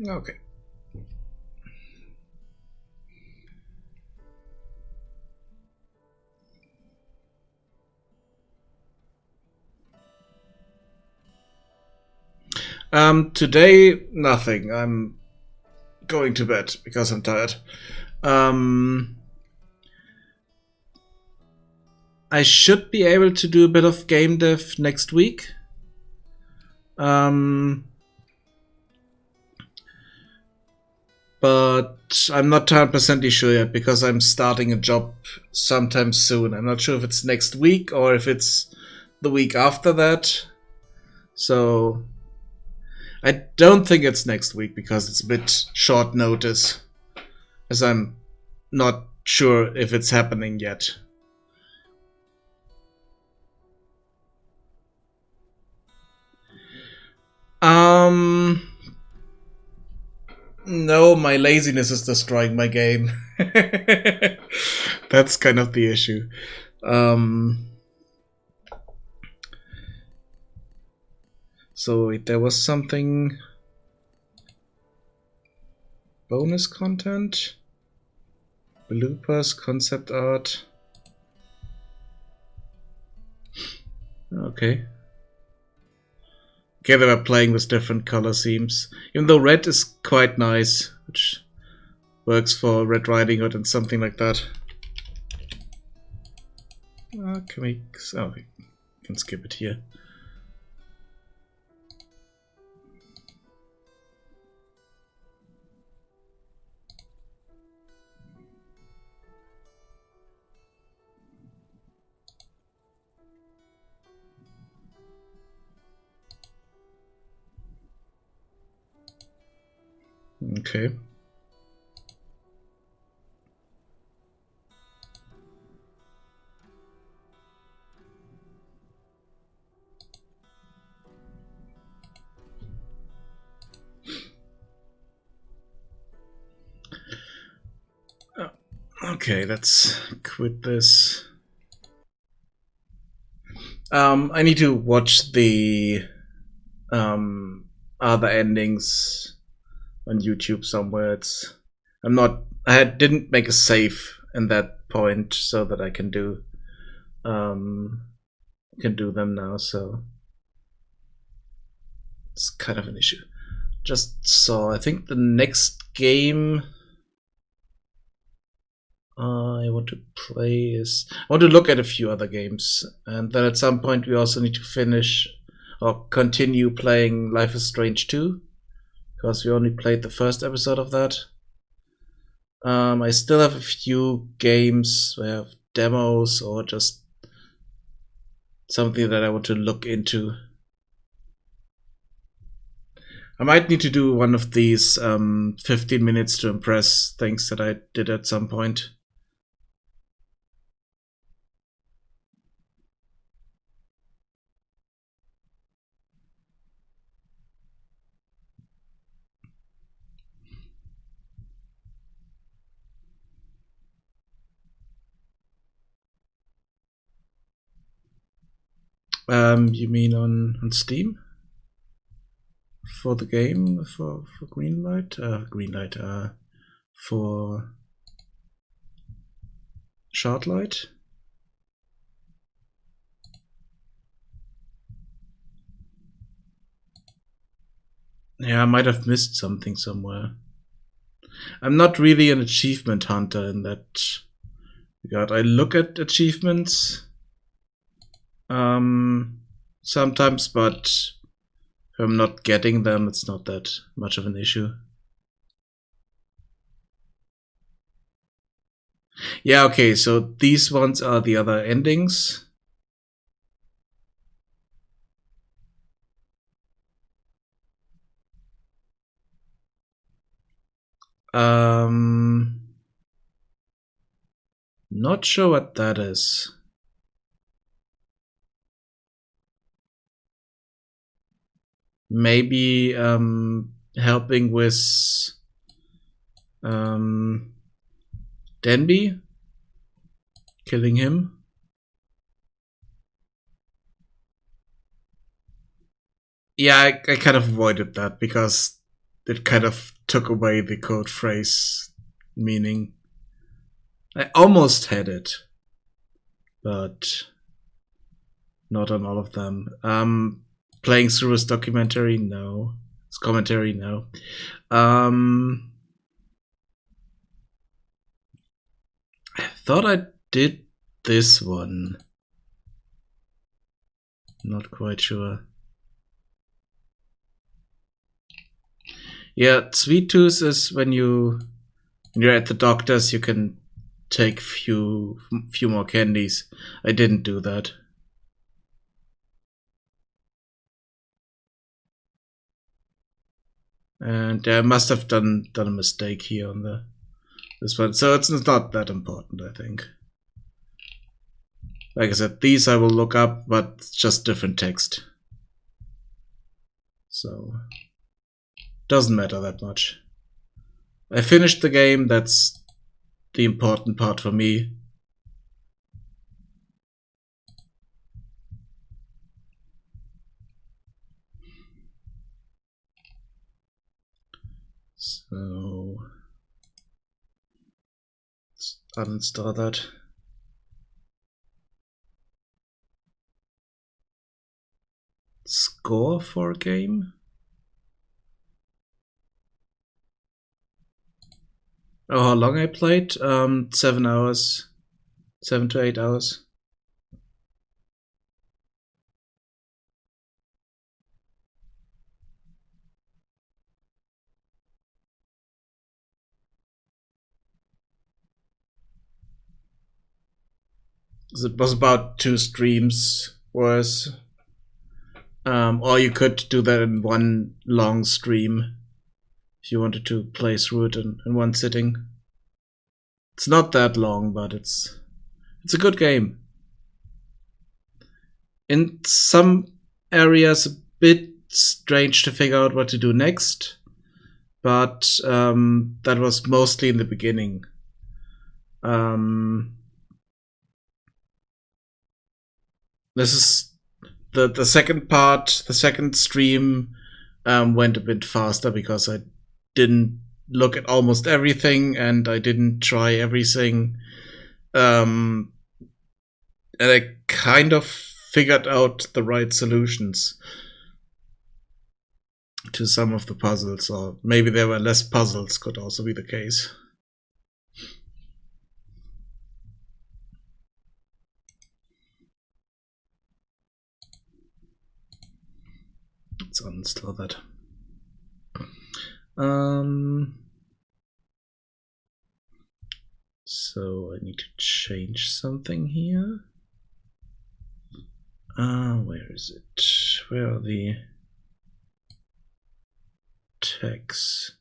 Okay. Today, nothing. I'm going to bed because I'm tired. I should be able to do a bit of game dev next week. But I'm not 100% sure yet because I'm starting a job sometime soon. I'm not sure if it's next week or if it's the week after that. So I don't think it's next week because it's a bit short notice, as I'm not sure if it's happening yet. No, my laziness is destroying my game. That's kind of the issue. So wait, there was something... bonus content? Bloopers, concept art... Okay. Okay, they were playing with different color schemes. Even though red is quite nice, which works for Red Riding Hood and something like that. Can we... oh, we can skip it here. Okay. Okay, let's quit this. I need to watch the other endings on YouTube somewhere. I didn't make a save in that point so that I can do them now, so it's kind of an issue. Just saw, I think the next game I want to play is... I want to look at a few other games, and then at some point we also need to finish or continue playing Life is Strange 2, because we only played the first episode of that. I still have a few games where I have demos or just something that I want to look into. I might need to do one of these 15 minutes to impress things that I did at some point. You mean on Steam? For the game, for Greenlight? Greenlight, for Shardlight? Yeah, I might have missed something somewhere. I'm not really an achievement hunter in that regard. I look at achievements sometimes, but if I'm not getting them, it's not that much of an issue. Yeah, okay, so these ones are the other endings. Not sure what that is. Maybe helping with Denby, killing him. Yeah, I kind of avoided that because it kind of took away the code phrase meaning. I almost had it, but not on all of them. Playing through his documentary, no. His commentary, no. I thought I did this one. Not quite sure. Yeah, Sweet Tooth is when you're at the doctor's, you can take few more candies. I didn't do that. And I must have done a mistake here on this one. So it's not that important, I think. Like I said, these I will look up, but it's just different text. So doesn't matter that much. I finished the game, that's the important part for me. So let's uninstall that. Score for a game? Oh, how long I played? 7 hours. 7 to 8 hours. It was about 2 streams worth. Or you could do that in one long stream if you wanted to play through it in one sitting. It's not that long, but it's a good game. In some areas, a bit strange to figure out what to do next, but that was mostly in the beginning. This is the second part. The second stream went a bit faster because I didn't look at almost everything and I didn't try everything. And I kind of figured out the right solutions to some of the puzzles, or maybe there were less puzzles, could also be the case. Let's uninstall that. So I need to change something here. Where is it? Where are the tags?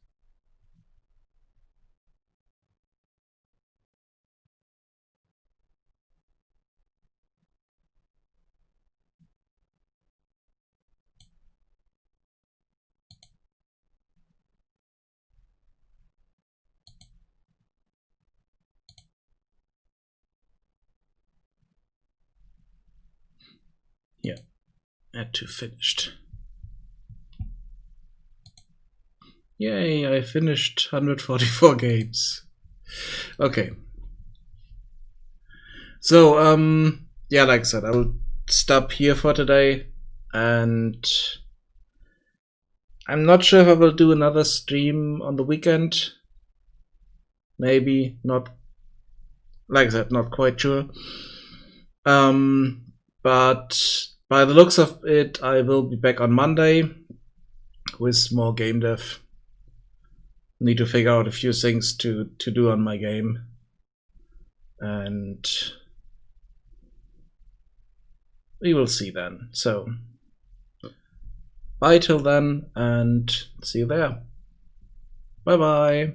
Yeah, Add to finished. Yay, I finished 144 games. Okay. So, yeah, like I said, I will stop here for today, and I'm not sure if I will do another stream on the weekend. Maybe, not, like I said, not quite sure. But by the looks of it, I will be back on Monday with more game dev. Need to figure out a few things to do on my game. And we will see then. So, bye till then, and see you there. Bye bye.